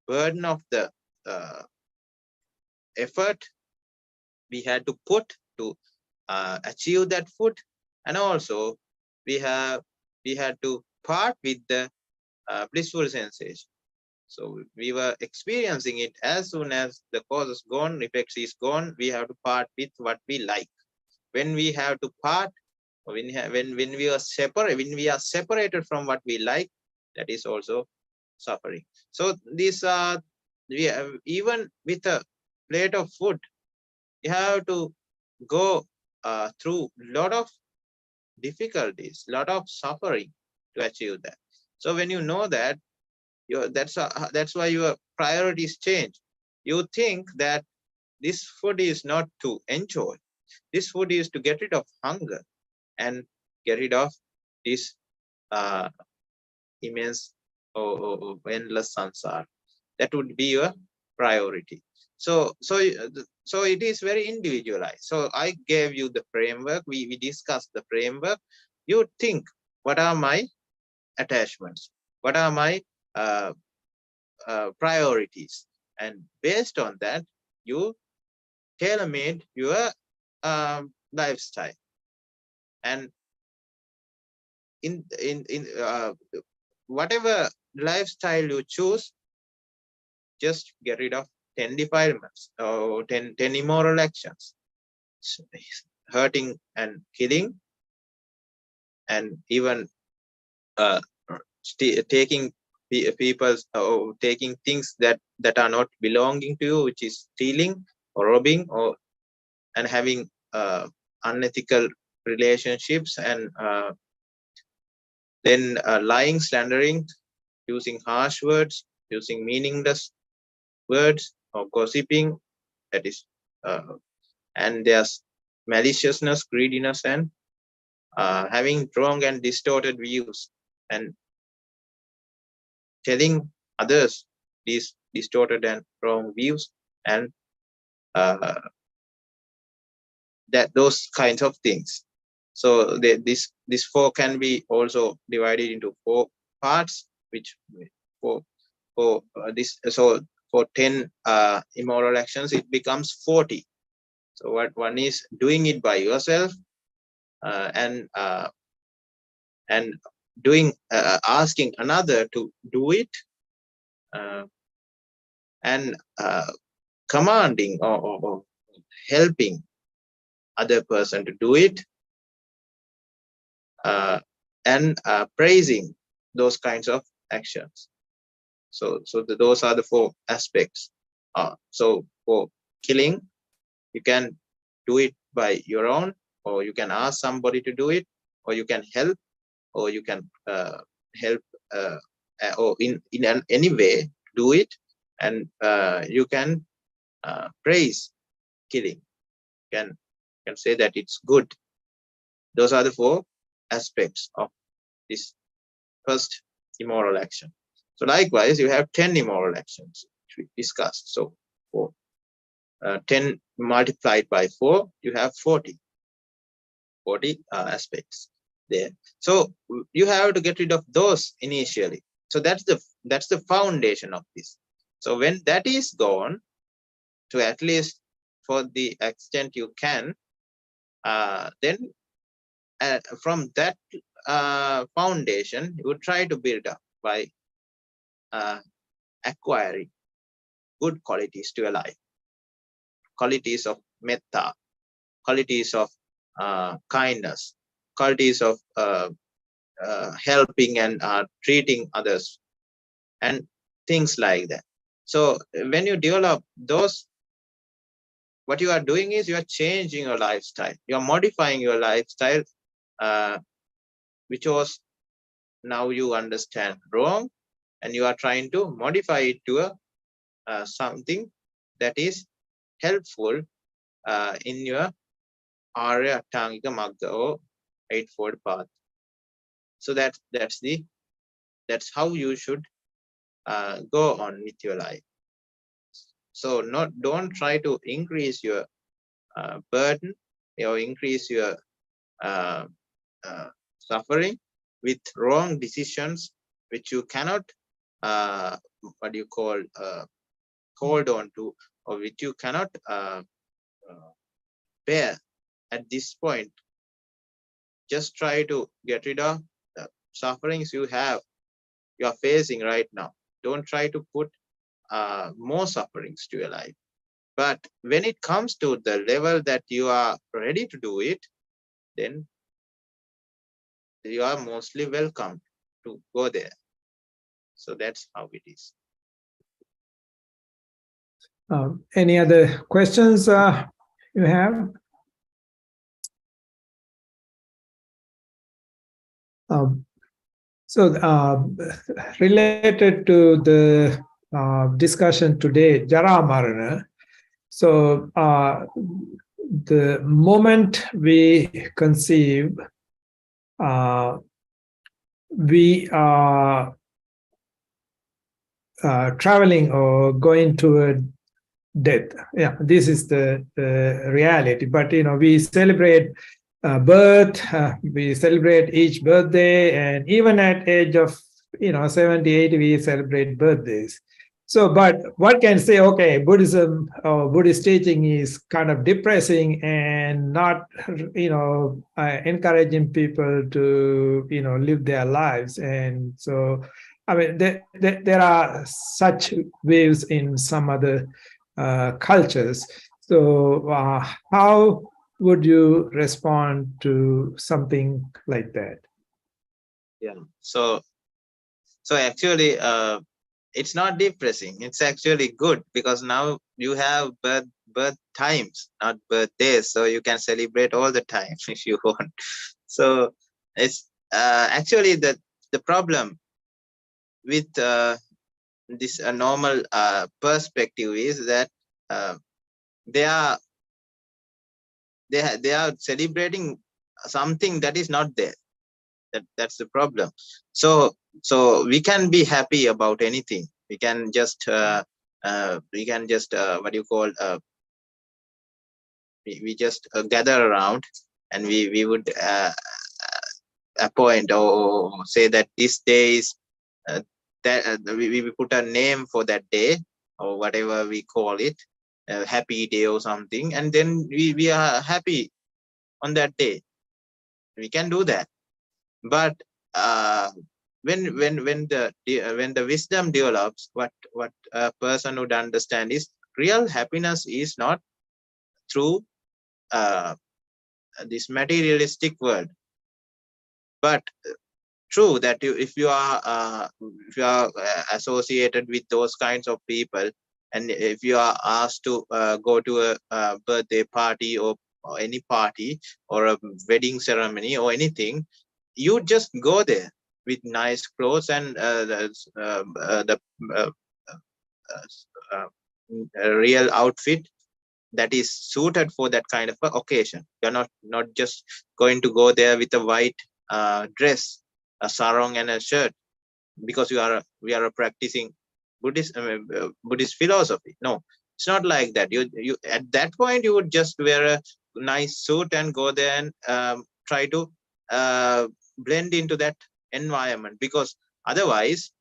burden of the effort, we had to put to achieve that food, and also we had to part with the blissful sensation. So we were experiencing it. As soon as the cause is gone, effects is gone, we have to part with what we like. When we have to part, when we are separated from what we like, that is also suffering. So these are, even with a plate of food, you have to go through a lot of difficulties, lot of suffering to achieve that. So when you know that, that's why your priorities change. You think that this food is not to enjoy. This food is to get rid of hunger and get rid of this immense or endless samsara. That would be your priority. So it is very individualized. So I gave you the framework. We discussed the framework. You think, what are my attachments? What are my priorities? And based on that, you tailor-made your lifestyle. And in whatever lifestyle you choose, just get rid of 10 defilements or 10 immoral actions, hurting and killing, and even taking people's taking things that are not belonging to you, which is stealing or robbing, or and having unethical relationships, and then lying, slandering, using harsh words, using meaningless words, or gossiping. That is, and there's maliciousness, greediness, and having wrong and distorted views, and telling others these distorted and wrong views, and that those kinds of things. So this 4 can be also divided into 4 parts, which for this, so for 10 immoral actions, it becomes 40. So what one is doing it by yourself, and doing asking another to do it, and commanding or helping other person to do it, and praising those kinds of actions. So those are the 4 aspects. So for killing, you can do it by your own, or you can ask somebody to do it, or you can help, or you can help, or in any way do it, and you can praise killing. You can say that it's good. Those are the 4 aspects of this first immoral action. So likewise, you have 10 immoral actions, which we discussed. So for 10 multiplied by 4, you have 40 aspects there. So you have to get rid of those initially. So that's the foundation of this. So when that is gone, to at least for the extent you can, then from that foundation, you try to build up by acquiring good qualities to your life, qualities of metta, qualities of kindness, qualities of helping and treating others, and things like that. So when you develop those, what you are doing is you are changing your lifestyle. You are modifying your lifestyle, which was, now you understand, wrong, and you are trying to modify it to something that is helpful in your Arya Tangika Magga, or Eightfold Path. So that's how you should go on with your life. So don't try to increase your burden, or increase your suffering with wrong decisions, which you cannot what do you call hold on to, or which you cannot bear at this point. Just try to get rid of the sufferings you are facing right now. Don't try to put more sufferings to your life. But when it comes to the level that you are ready to do it, then you are mostly welcome to go there. So that's how it is. Any other questions you have? Related to the discussion today, Jarā Maraṇa. So the moment we conceive, we are traveling or going toward death. Yeah, this is the reality. But we celebrate birth, we celebrate each birthday, and even at age of 70, 80, we celebrate birthdays. So, but what can say, okay, Buddhism or Buddhist teaching is kind of depressing and not, encouraging people to, live their lives. And so, I mean, there are such views in some other cultures. So, how would you respond to something like that? Yeah. So actually, it's not depressing. It's actually good, because now you have birth times, not birthdays. So you can celebrate all the time if you want. So it's actually the problem with this normal perspective is that they are celebrating something that is not there. That's the problem. So we can be happy about anything. We can just what do you call, we just gather around, and we would appoint or say that this day is that we put a name for that day, or whatever we call it, a happy day or something, and then we are happy on that day. We can do that. But when the wisdom develops, what a person would understand is real happiness is not through this materialistic world, but true that if you are associated with those kinds of people, and if you are asked to go to a birthday party or any party or a wedding ceremony or anything, you just go there with nice clothes and the real outfit that is suited for that kind of occasion. You're not just going to go there with a white dress, a sarong and a shirt, because we are practicing Buddhist philosophy. No, it's not like that. You at that point you would just wear a nice suit and go there and try to blend into that environment, because otherwise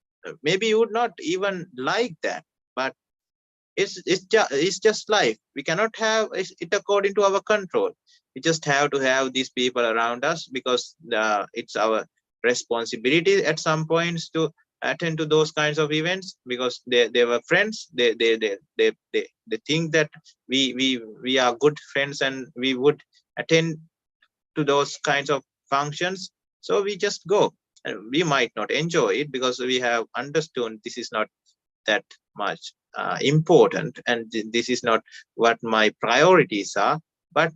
maybe you would not even like that. But it's just life. We cannot have it according to our control. We just have to have these people around us, because it's our responsibility at some points to attend to those kinds of events, because they were friends. They think that we are good friends and we would attend to those kinds of functions. So we just go, and we might not enjoy it because we have understood this is not that much important, and this is not what my priorities are. But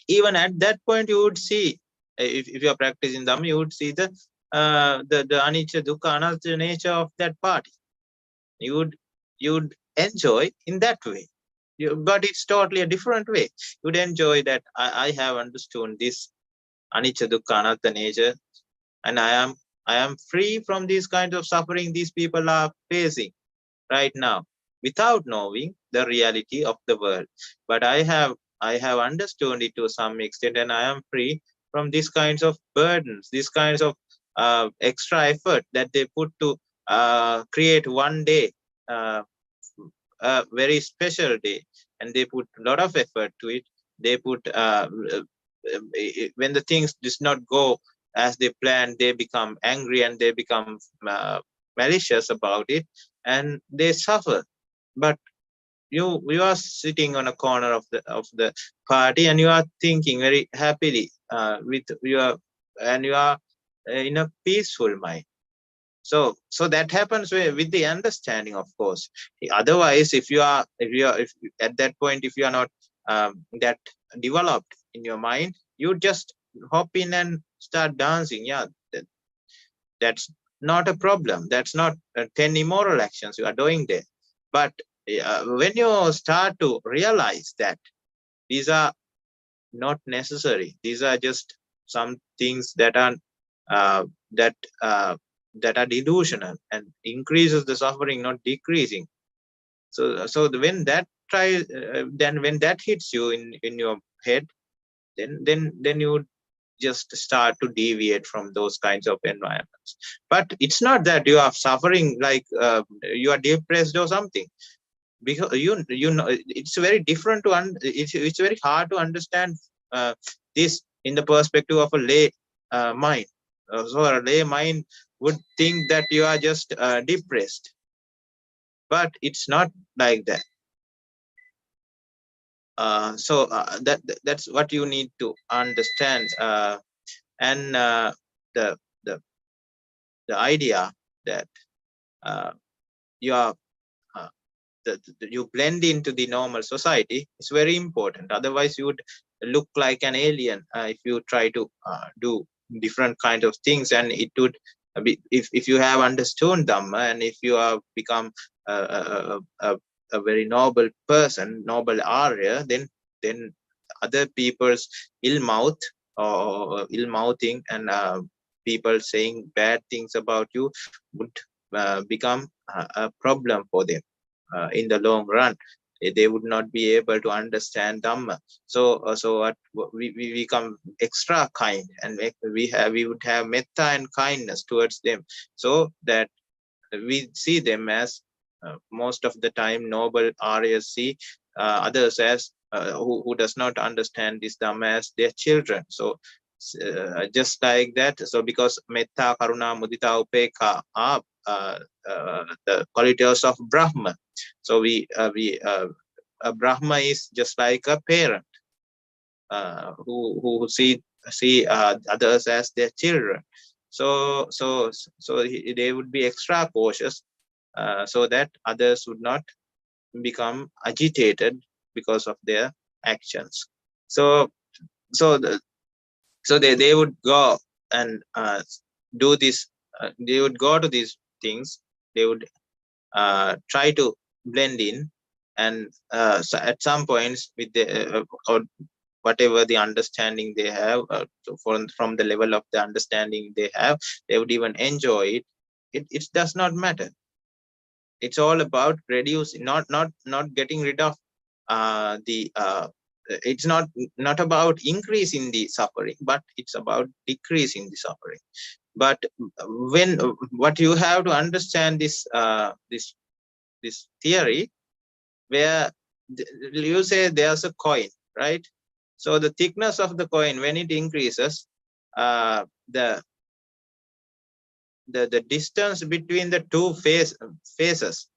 even at that point, you would see, if you are practicing Dhamma, you would see the anicca, dukkha, anatta nature of that party. You would enjoy in that way. But it's totally a different way. You'd enjoy that I have understood this anicca, dukkha, anatta nature, and I am free from these kinds of suffering these people are facing right now, without knowing the reality of the world. But I have understood it to some extent, and I am free from these kinds of burdens, these kinds of extra effort that they put to create one day, a very special day, and they put a lot of effort to it. They put when the things does not go as they planned, they become angry and they become malicious about it, and they suffer. But you are sitting on a corner of the party, and you are thinking very happily with your, and you are in a peaceful mind. So that happens with the understanding, of course. Otherwise, if at that point, if you are not that developed in your mind, you just hop in and start dancing. Yeah, that's not a problem. That's not 10 immoral actions you are doing there. But when you start to realize that these are not necessary, these are just some things that are that are delusional and increases the suffering, not decreasing. So when that then when that hits you in your head, then you just start to deviate from those kinds of environments. But it's not that you are suffering like you are depressed or something, because you know it's very different to it's very hard to understand this in the perspective of a lay mind. So a lay mind would think that you are just depressed, but it's not like that. That's what you need to understand. And the the idea that you are you blend into the normal society is very important. Otherwise, you would look like an alien if you try to do different kind of things. And it would be, if you have understood Dhamma, and if you have become a very noble person, noble Arya, then other people's ill mouth or ill mouthing and people saying bad things about you would become a problem for them. In the long run, they would not be able to understand Dhamma. So we become extra kind, and we would have metta and kindness towards them, so that we see them as most of the time noble Aryas see others as who does not understand this Dhamma as their children. So just like that. So because metta, karuna, mudita, upekha are the qualities of Brahma. So a Brahma is just like a parent who see others as their children. So they would be extra cautious so that others would not become agitated because of their actions. So they would go and do this. They would go to these things. They would try to blend in, and so at some points with the or whatever the understanding they have, so from the level of the understanding they have, they would even enjoy it. It does not matter. It's all about reducing, not getting rid of the it's not about increasing the suffering, but it's about decreasing the suffering. But when what you have to understand this this theory, where you say there's a coin, right? So the thickness of the coin, when it increases, the distance between the two faces,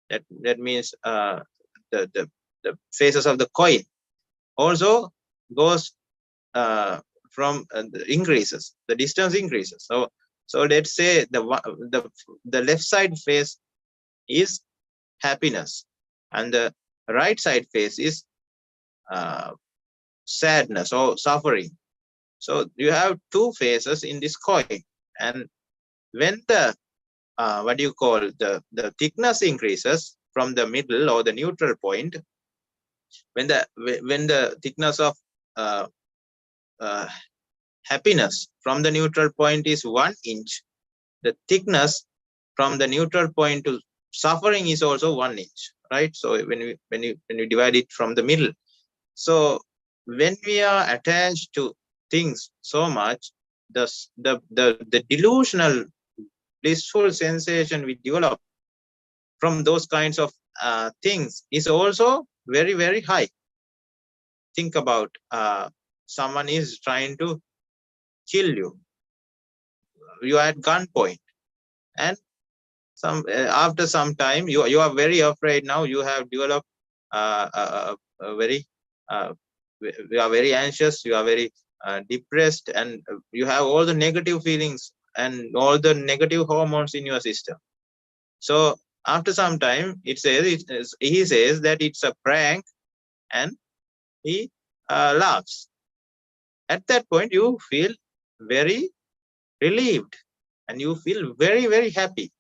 that means the faces of the coin also goes from increases. The distance increases. So let's say the left side face is happiness, and the right side face is sadness or suffering. So you have two faces in this coin, and when the what do you call, the thickness increases from the middle or the neutral point, when the thickness of happiness from the neutral point is 1 inch, the thickness from the neutral point to suffering is also 1 inch, right? So when you divide it from the middle, so when we are attached to things so much, the delusional blissful sensation we develop from those kinds of things is also very, very high. think about someone is trying to kill you. You are at gunpoint, and after some time you are very afraid. Now you have developed a very you are very anxious, you are very depressed, and you have all the negative feelings and all the negative hormones in your system. So after some time he says that it's a prank, and he laughs. At that point you feel very relieved and you feel very, very happy.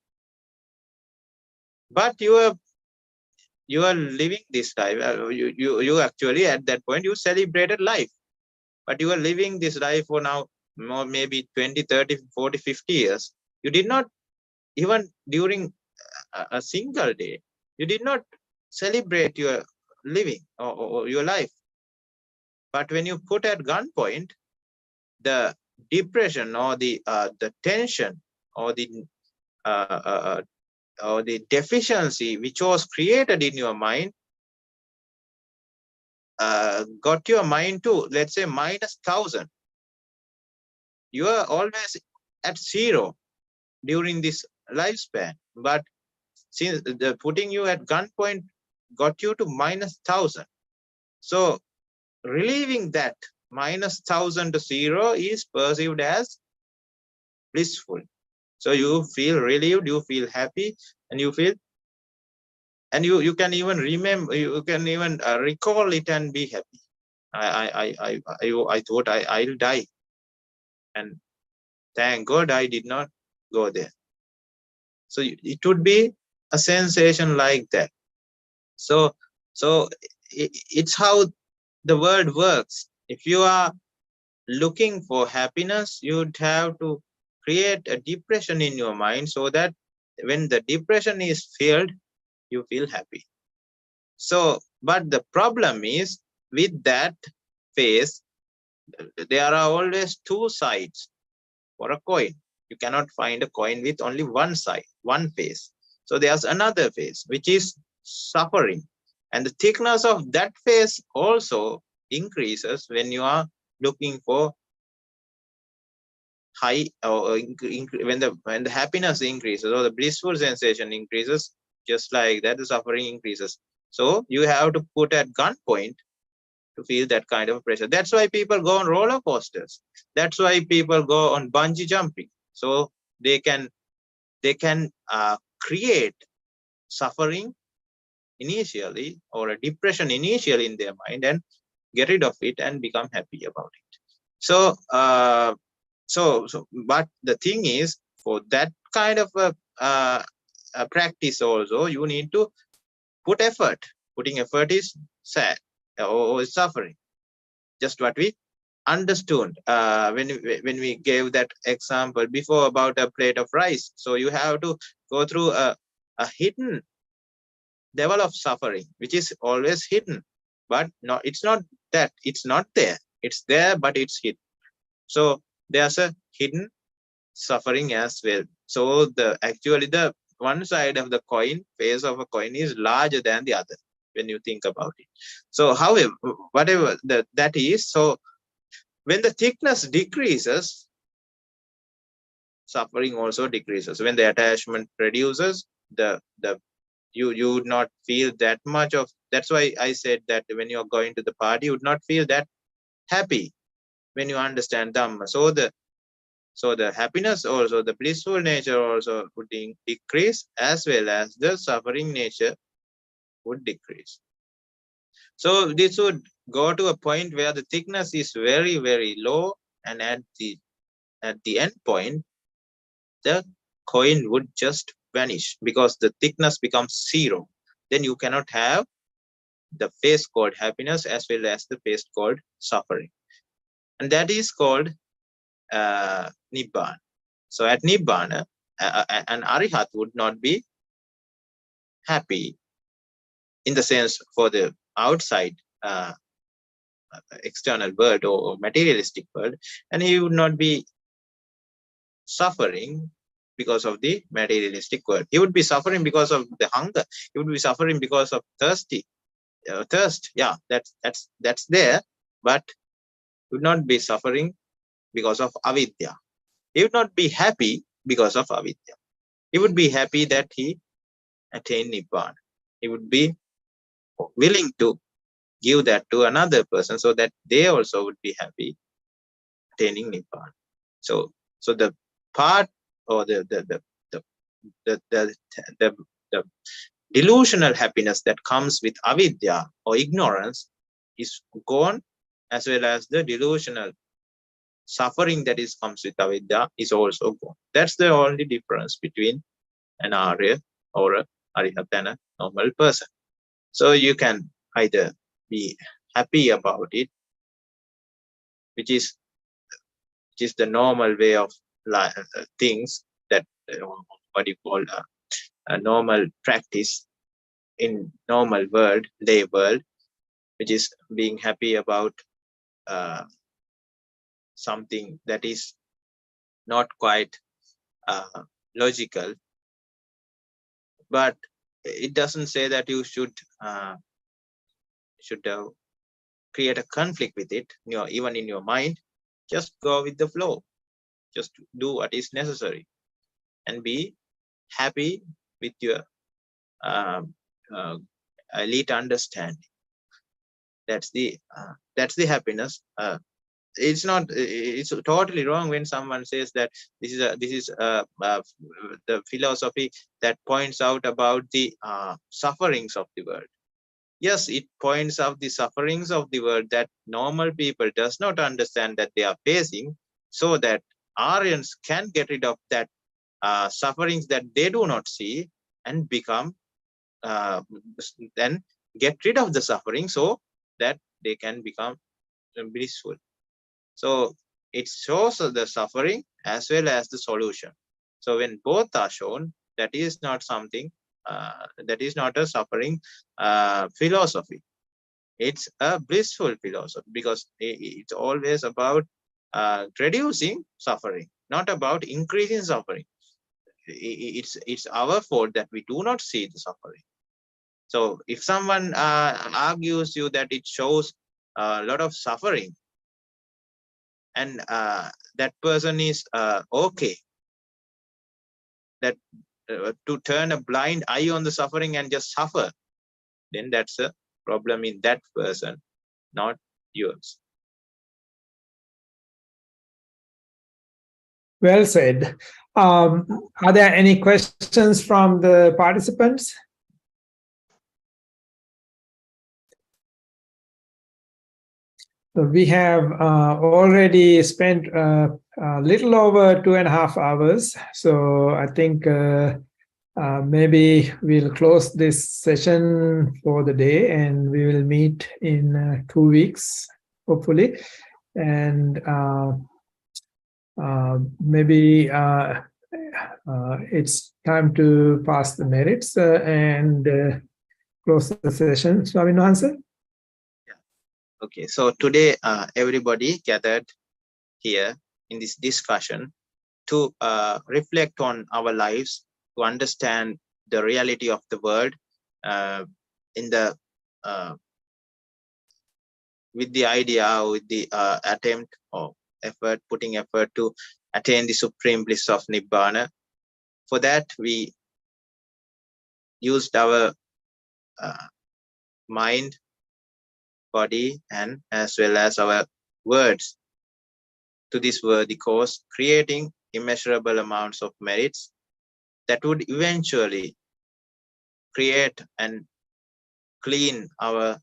But you are living this life. You actually at that point you celebrated life, but you are living this life for now more, maybe 20, 30, 40, 50 years. You did not, even during a single day, you did not celebrate your living or your life. But when you put at gunpoint, the depression or the tension or the deficiency which was created in your mind got your mind to, let's say, -1000. You are always at 0 during this lifespan, but since the putting you at gunpoint got you to -1000. So relieving that -1000 to 0 is perceived as blissful. So you feel relieved, you feel happy, and you feel, and you can even remember, you can even recall it and be happy. I thought I'll die, and thank God I did not go there. So it would be a sensation like that. So it's how the world works. If you are looking for happiness, you'd have to create a depression in your mind, so that when the depression is filled, you feel happy. So, but the problem is, with that phase, there are always two sides for a coin. You cannot find a coin with only one side, one face. So there's another face, which is suffering. And the thickness of that face also increases when you are looking for high, or when the happiness increases, or the blissful sensation increases, just like that the suffering increases. So you have to put at gunpoint to feel that kind of pressure. That's why people go on roller coasters. That's why people go on bungee jumping. So they can create suffering initially, or a depression initially in their mind, and get rid of it and become happy about it. So but the thing is, for that kind of a practice also, you need to put effort. Putting effort is sad or suffering. Just what we understood when we gave that example before about a plate of rice. So you have to go through a hidden level of suffering, which is always hidden, but no, it's not that it's not there. It's there, but it's hidden. So there's a hidden suffering as well. So actually the one side of the coin, face of a coin, is larger than the other when you think about it. So however, whatever that is, so when the thickness decreases, suffering also decreases. When the attachment reduces, you would not feel that much of. That's why I said that when you're going to the party, you would not feel that happy when you understand Dhamma. So the happiness also, the blissful nature also would decrease, as well as the suffering nature would decrease. So this would go to a point where the thickness is very, very low, and at the end point, the coin would just vanish, because the thickness becomes 0. Then you cannot have the face called happiness as well as the face called suffering. And that is called Nibbana. So at Nibbana, an Arihat would not be happy in the sense for the outside external world or materialistic world, and he would not be suffering because of the materialistic world. He would be suffering because of the hunger. He would be suffering because of thirsty. thirst, yeah, that's there, but would not be suffering because of avidya. He would not be happy because of avidya. He would be happy that he attained nibbana. He would be willing to give that to another person so that they also would be happy attaining nibbana. So the part, or the delusional happiness that comes with avidya or ignorance is gone, as well as the delusional suffering that comes with avidya is also gone. That's the only difference between an Arya or a Arihat and a normal person. So you can either be happy about it, which is the normal way of things, that what you call a normal practice in normal world, lay world, which is being happy about something that is not quite logical. But it doesn't say that you should create a conflict with it, even in your mind. Just go with the flow. Just do what is necessary and be happy with your elite understanding. That's the happiness. It's totally wrong when someone says that this is the philosophy that points out about the sufferings of the world. Yes, it points out the sufferings of the world that normal people does not understand that they are facing, so that Aryans can get rid of that sufferings that they do not see, and become then get rid of the suffering so that they can become blissful. So it shows the suffering as well as the solution. So when both are shown, that is not something, that is not a suffering philosophy. It's a blissful philosophy, because it's always about reducing suffering, not about increasing suffering. It's our fault that we do not see the suffering. So if someone argues you that it shows a lot of suffering, and that person is okay that to turn a blind eye on the suffering and just suffer, then that's a problem in that person, not yours. Well said. Are there any questions from the participants? So we have already spent a little over 2.5 hours. So I think maybe we'll close this session for the day, and we will meet in 2 weeks, hopefully. And maybe it's time to pass the merits and close the session. Swami Nuhansa? Okay, so today everybody gathered here in this discussion to reflect on our lives, to understand the reality of the world in the with the idea, with the attempt or effort, putting effort to attain the supreme bliss of Nibbana. For that, we used our mind, body, and as well as our words to this worthy cause, creating immeasurable amounts of merits that would eventually create and clean our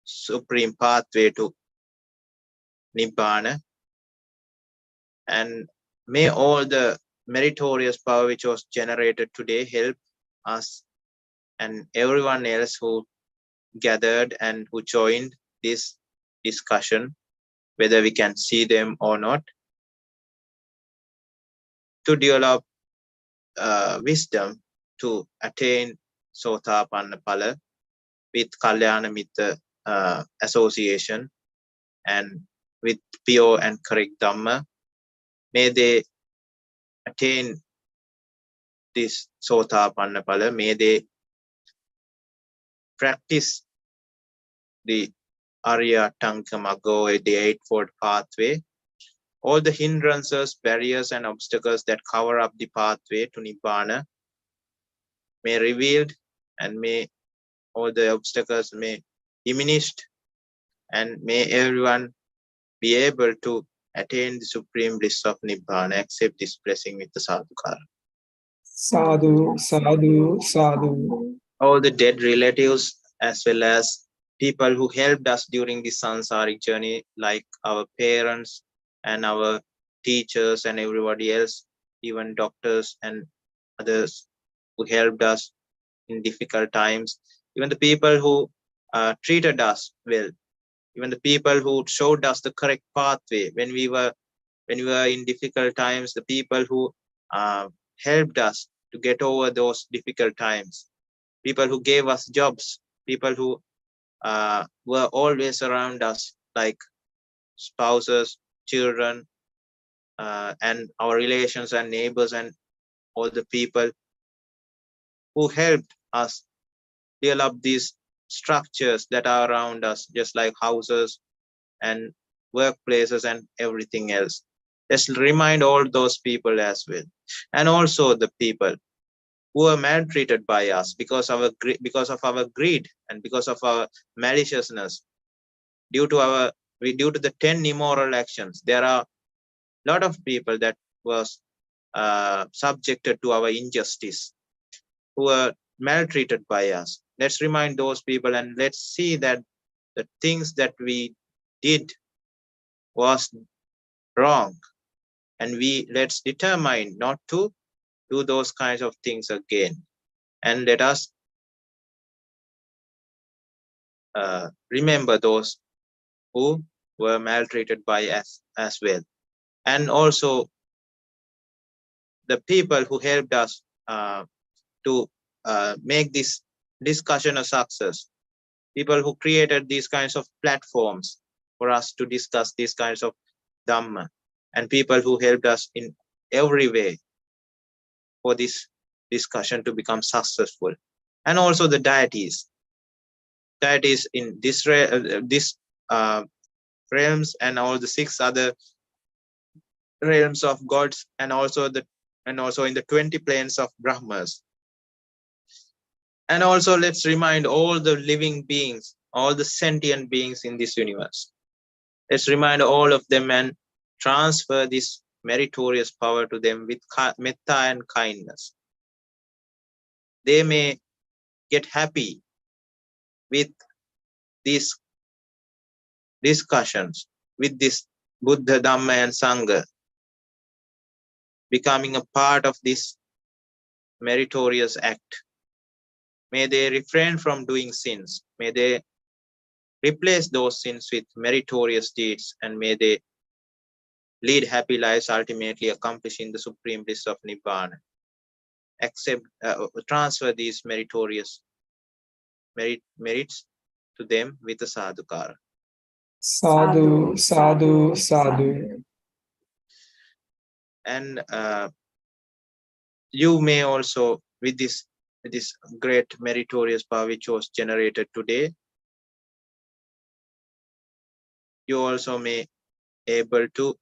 supreme pathway to Nibbana. And may all the meritorious power which was generated today help us and everyone else who gathered and who joined this discussion, whether we can see them or not, to develop wisdom to attain Sotapanna Phala with Kalyana Mitra association and with pure and correct Dhamma. May they attain this Sotapanna Phala. May they practice the Arya Tankamago, the Eightfold Pathway, all the hindrances, barriers, and obstacles that cover up the pathway to Nibbana may revealed, and may all the obstacles may diminished, and may everyone be able to attain the supreme bliss of Nibbana. Accept this blessing with the sadhukara. Sadhu, sadhu, sadhu. All the dead relatives, as well as people who helped us during the sansaric journey, like our parents and our teachers and everybody else, even doctors and others who helped us in difficult times, even the people who treated us well, even the people who showed us the correct pathway when we were in difficult times, the people who helped us to get over those difficult times, people who gave us jobs, people who were always around us, like spouses, children, and our relations and neighbors, and all the people who helped us develop these structures that are around us, just like houses and workplaces and everything else. Let's remind all those people as well. And also the people who are maltreated by us because of our greed and because of our maliciousness, due to the 10 immoral actions. There are a lot of people that was subjected to our injustice, who are maltreated by us. Let's remind those people, and let's see that the things that we did was wrong, and let's determine not to do those kinds of things again, and let us remember those who were maltreated by us as well, and also the people who helped us to make this discussion a success, people who created these kinds of platforms for us to discuss these kinds of Dhamma, and people who helped us in every way for this discussion to become successful, and also the deities in this realms, and all the 6 other realms of gods, and also in the 20 planes of Brahmas. And also let's remind all the living beings, all the sentient beings in this universe. Let's remind all of them and transfer this meritorious power to them with metta and kindness. They may get happy with these discussions, with this Buddha Dhamma and Sangha, becoming a part of this meritorious act. May they refrain from doing sins. May they replace those sins with meritorious deeds, and may they lead happy lives, ultimately accomplishing the supreme bliss of Nibbana. Transfer these meritorious merits to them with a sadhukara. Sadhu, sadhu, sadhu. And you may also, with this great meritorious power which was generated today, you also may able to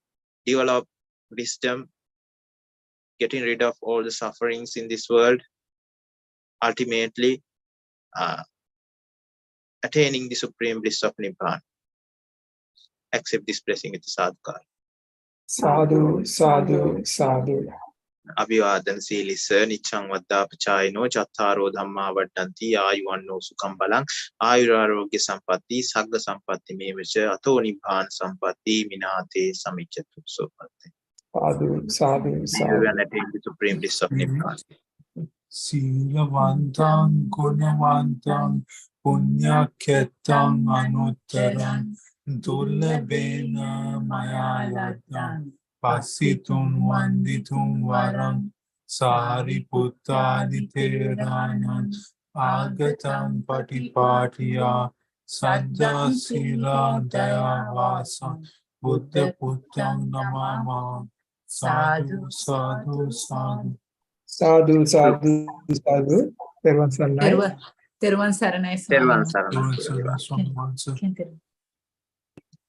develop wisdom, getting rid of all the sufferings in this world, ultimately attaining the supreme bliss of Nibbana. Accept this blessing with the sadhukara. Sadhu, sadhu, sadhu. Abhaya Silisa Nichang Vada Pachayano Chattaro Dhamma Vadanti Ayuvanno Sukham Balang Ayurarogya Sampatti Sagga Sampatti Mevacha Ato Nibbana Sampatti Minate Samichatu Sopatti. Sadhu, sadhu, sadhu. Everyone attain the supreme bliss of Nibbana. Silavantam Gunavantam Punyakettam Anuttaram Dullabena Mayalatam Pasitum Vanditum Varam Sariputta Teranan Agatam Patipatiya Saddha Sila Dayavasam Buddha Puttam Namama. Sadhu, sadhu, sadhu. Sadhu, sadhu, sadhu. Everyone's alive. Teruvan Saranai Teruvan Swami. Saranam. Sir. Ken Teru.